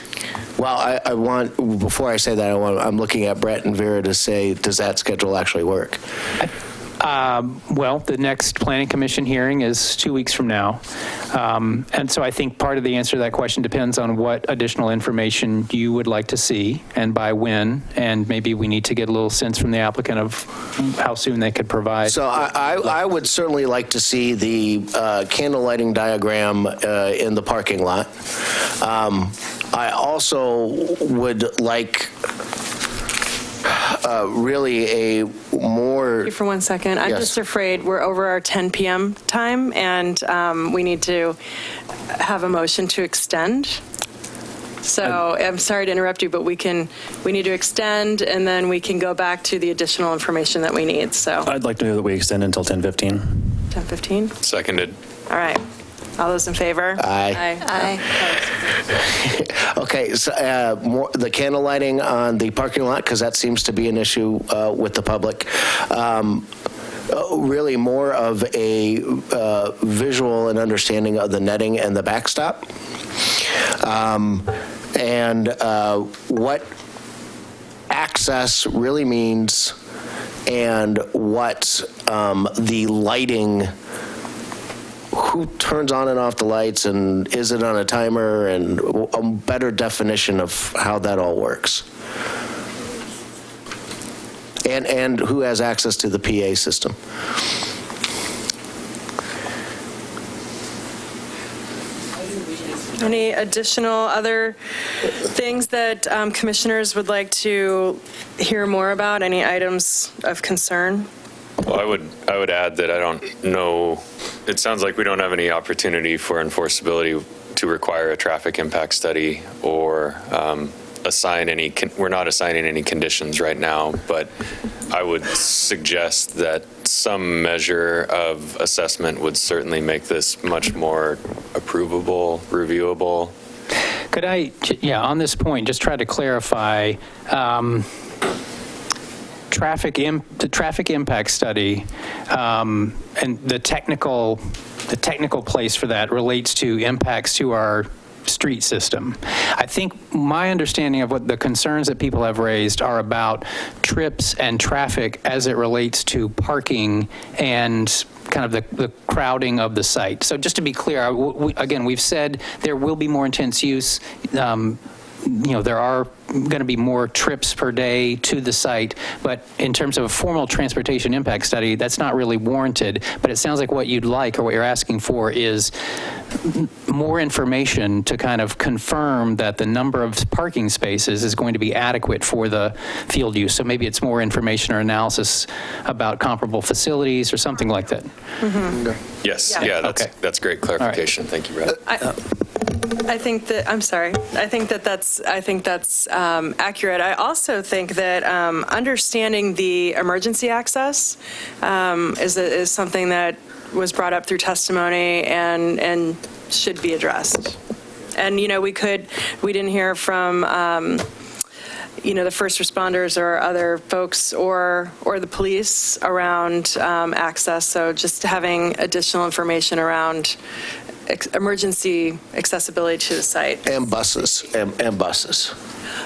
Well, I want, before I say that, I'm looking at Brett and Vera to say, does that schedule actually work? Well, the next Planning Commission hearing is 2 weeks from now. And so I think part of the answer to that question depends on what additional information you would like to see and by when, and maybe we need to get a little sense from the applicant of how soon they could provide. So I would certainly like to see the candle lighting diagram in the parking lot. I also would like really a more... For 1 second. I'm just afraid we're over our 10 p.m. time, and we need to have a motion to extend. So I'm sorry to interrupt you, but we need to extend, and then we can go back to the additional information that we need. So I'd like to move that we extend until 10:15. 10:15? Seconded. All right. All those in favor? Aye. Aye. Okay, so the candle lighting on the parking lot, because that seems to be an issue with the public. Really more of a visual and understanding of the netting and the backstop. And what access really means, and what the lighting, who turns on and off the lights, and is it on a timer, and a better definition of how that all works. And who has access to the PA system. Any additional other things that commissioners would like to hear more about? Any items of concern? Well, I would add that I don't know, it sounds like we don't have any opportunity for enforceability to require a traffic impact study or we're not assigning any conditions right now, but I would suggest that some measure of assessment would certainly make this much more approvable, reviewable. Could I, on this point, just try to clarify, the traffic impact study and the technical place for that relates to impacts to our street system. I think my understanding of what the concerns that people have raised are about trips and traffic as it relates to parking and kind of the crowding of the site. So just to be clear, again, we've said there will be more intense use. There are going to be more trips per day to the site, but in terms of a formal transportation impact study, that's not really warranted. But it sounds like what you'd like, or what you're asking for, is more information to kind of confirm that the number of parking spaces is going to be adequate for the field use. So maybe it's more information or analysis about comparable facilities or something like that. Mm-hmm. Yes, that's great clarification. Right. Thank you, Brett. I think that, I'm sorry, I think that's accurate. I also think that understanding the emergency access is something that was brought up through testimony and should be addressed. And, you know, we didn't hear from, the first responders or other folks or the police around access. So just having additional information around emergency accessibility to the site. And buses, and buses.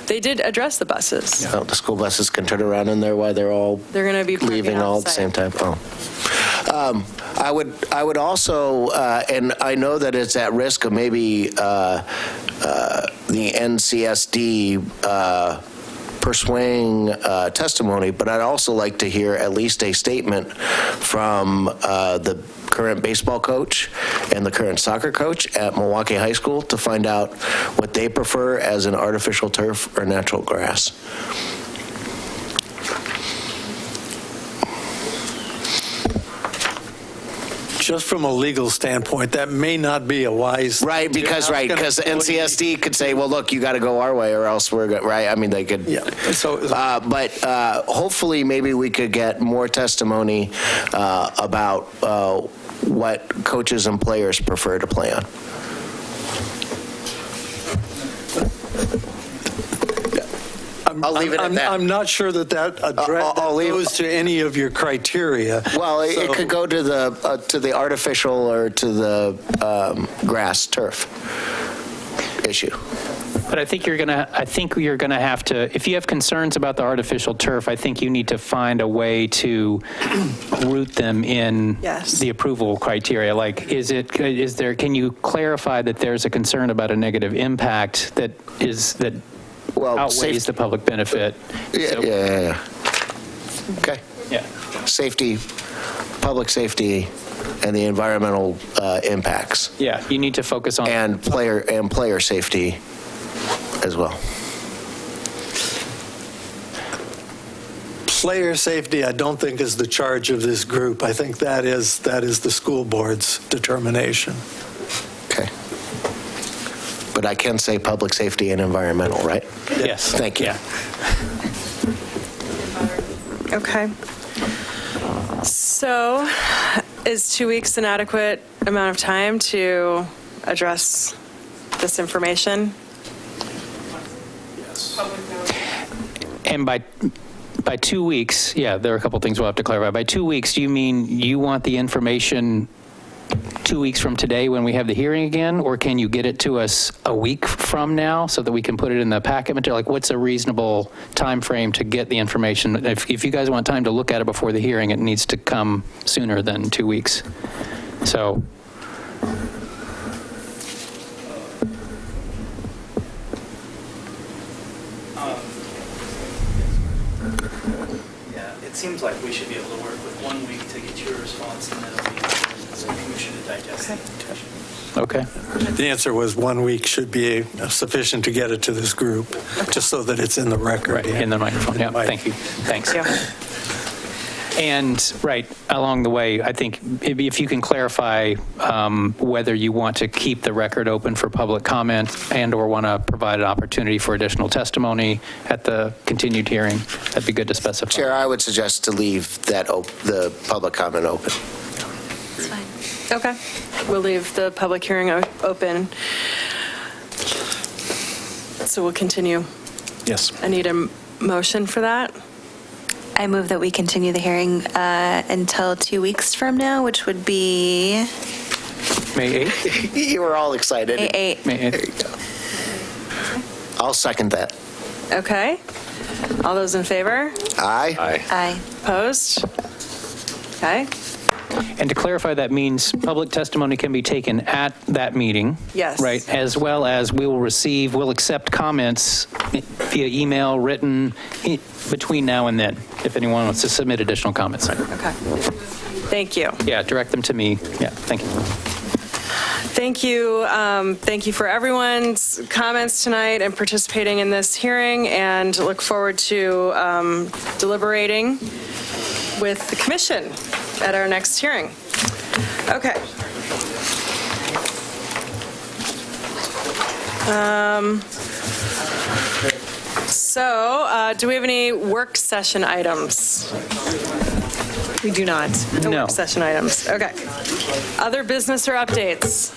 They did address the buses. Oh, the school buses can turn around in there while they're going to be leaving all at the same time. Oh. I would also, and I know that it's at risk of maybe the NCSD pursuing testimony, but I'd also like to hear at least a statement from the current baseball coach and the current soccer coach at Milwaukie High School to find out what they prefer as an artificial turf or natural grass. Just from a legal standpoint, that may not be a wise. Right, because NCSD could say, well, look, you got to go our way or else we're good, right? I mean, they could. Yeah. But hopefully maybe we could get more testimony about what coaches and players prefer to play on. I'll leave it at that. I'm not sure that goes to any of your criteria. Well, it could go to the artificial or to the grass turf issue. But I think you're going to have to, if you have concerns about the artificial turf, I think you need to find a way to root them in the approval criteria. Like, can you clarify that there's a concern about a negative impact that outweighs the public benefit? Yeah. Okay. Yeah. Safety, public safety, and the environmental impacts. Yeah, you need to focus on and player safety as well. Player safety, I don't think is the charge of this group. I think that is the school board's determination. Okay. But I can say public safety and environmental, right? Yes. Thank you. Yeah. Okay. So is 2 weeks an adequate amount of time to address this information? Yes. And by 2 weeks, yeah, there are a couple things we'll have to clarify. By 2 weeks, do you mean you want the information 2 weeks from today when we have the hearing again, or can you get it to us a week from now so that we can put it in the packet material? Like, what's a reasonable time frame to get the information? If you guys want time to look at it before the hearing, it needs to come sooner than 2 weeks. So. Yeah, it seems like we should be able to work with 1 week to get your response and then a week for the commission to digest the information. Okay. The answer was 1 week should be sufficient to get it to this group, just so that it's in the record. Right, in the microphone. Yeah, thank you. Thanks. Yeah. And, right, along the way, I think if you can clarify whether you want to keep the record open for public comment and or want to provide an opportunity for additional testimony at the continued hearing, that'd be good to specify. Chair, I would suggest to leave the public comment open. It's fine. Okay. We'll leave the public hearing open. So we'll continue. Yes. I need a motion for that. I move that we continue the hearing until 2 weeks from now, which would be May 8th? You were all excited. May 8th. May 8th. There you go. I'll second that. Okay. All those in favor? Aye. Aye. Opposed? Okay. And to clarify, that means public testimony can be taken at that meeting. Yes. Right, as well as we'll accept comments via email, written, between now and then, if anyone wants to submit additional comments. Okay. Thank you. Yeah, direct them to me. Yeah, thank you. Thank you. Thank you for everyone's comments tonight and participating in this hearing, and look forward to deliberating with the commission at our next hearing. Okay. So do we have any work session items? We do not. No work session items. Okay. Other business or updates?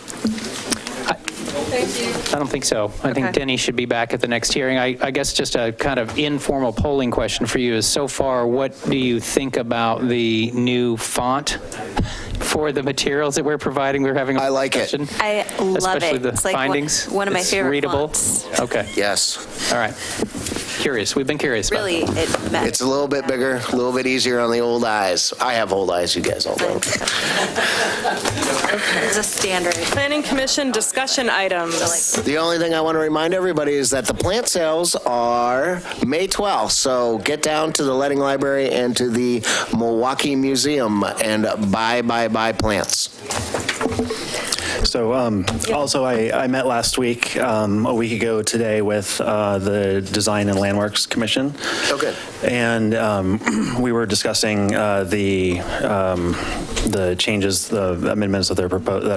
I don't think so. I think Denny should be back at the next hearing. I guess just a kind of informal polling question for you is, so far, what do you think about the new font for the materials that we're providing? We're having a discussion. I love Especially it. the It's like findings. one of my It's favorite readable. fonts. Okay. Yes. All right. Curious. We've been curious about Really, it matters. It's a little bit bigger, a little bit easier on the old eyes. I have old eyes, you guys all don't. It's a standard. Planning Commission discussion items. The only thing I want to remind everybody is that the plant sales are May 12th, so get down to the Letting Library and to the Milwaukie Museum and buy plants. So also, I met last week, a week ago today, with the Design and Landmarks Commission. Oh, good. And we were discussing the changes, the amendments that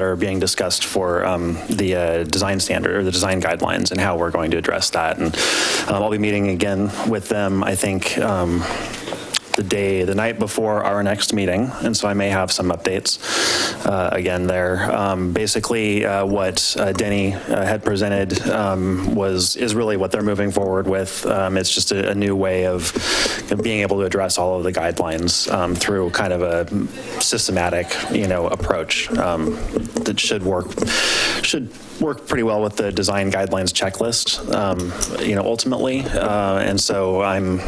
are being discussed for the design standard or the design guidelines and how we're going to address that. And I'll be meeting again with them, I think, the night before our next meeting, and so I may have some updates again there. Basically, what Denny had presented is really what they're moving forward with. It's just a new way of being able to address all of the guidelines through kind of a systematic, approach that should work pretty well with the design guidelines checklist, ultimately. And so I'm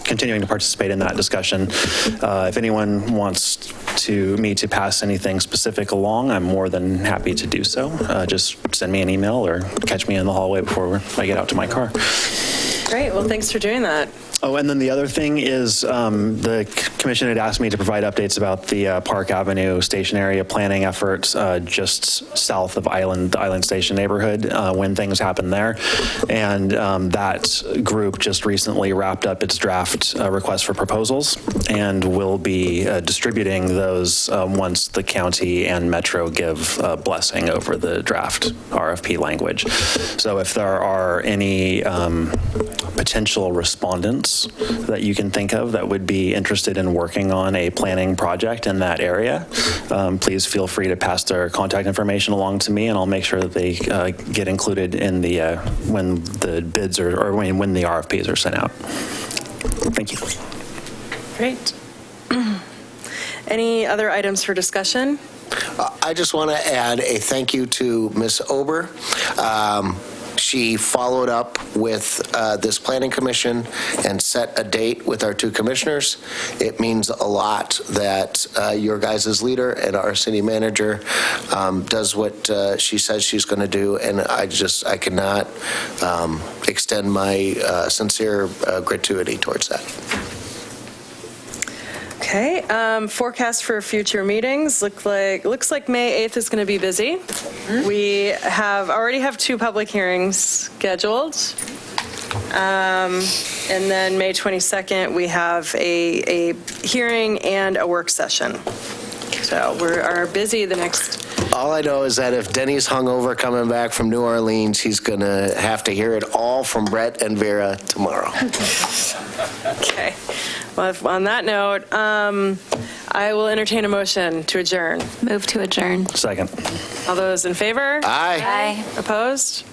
continuing to participate in that discussion. If anyone wants me to pass anything specific along, I'm more than happy to do so. Just send me an email or catch me in the hallway before I get out to my car. Great. Well, thanks for doing that. Oh, and then the other thing is the commission had asked me to provide updates about the Park Avenue station area planning efforts just south of the Island Station neighborhood, when things happen there. And that group just recently wrapped up its draft request for proposals and will be distributing those once the county and Metro give a blessing over the draft RFP language. So if there are any potential respondents that you can think of that would be interested in working on a planning project in that area, please feel free to pass their contact information along to me, and I'll make sure that they get included in the when the bids or when the RFPs are sent out. Thank you. Great. Any other items for discussion? I just want to add a thank you to Ms. Ober. She followed up with this planning commission and set a date with our two commissioners. It means a lot that your guys' leader and our city manager does what she says she's going to do, and I cannot extend my sincere gratuity towards that. Okay, forecast for future meetings. Looks like May 8th is going to be busy. We already have 2 public hearings scheduled. And then May 22nd, we have a hearing and a work session. So we are busy the next. All I know is that if Denny's hungover coming back from New Orleans, he's going to have to hear it all from Brett and Vera tomorrow. Okay. Well, on that note, I will entertain a motion to adjourn. Move to adjourn. Second. All those in favor? Aye. Aye. Opposed?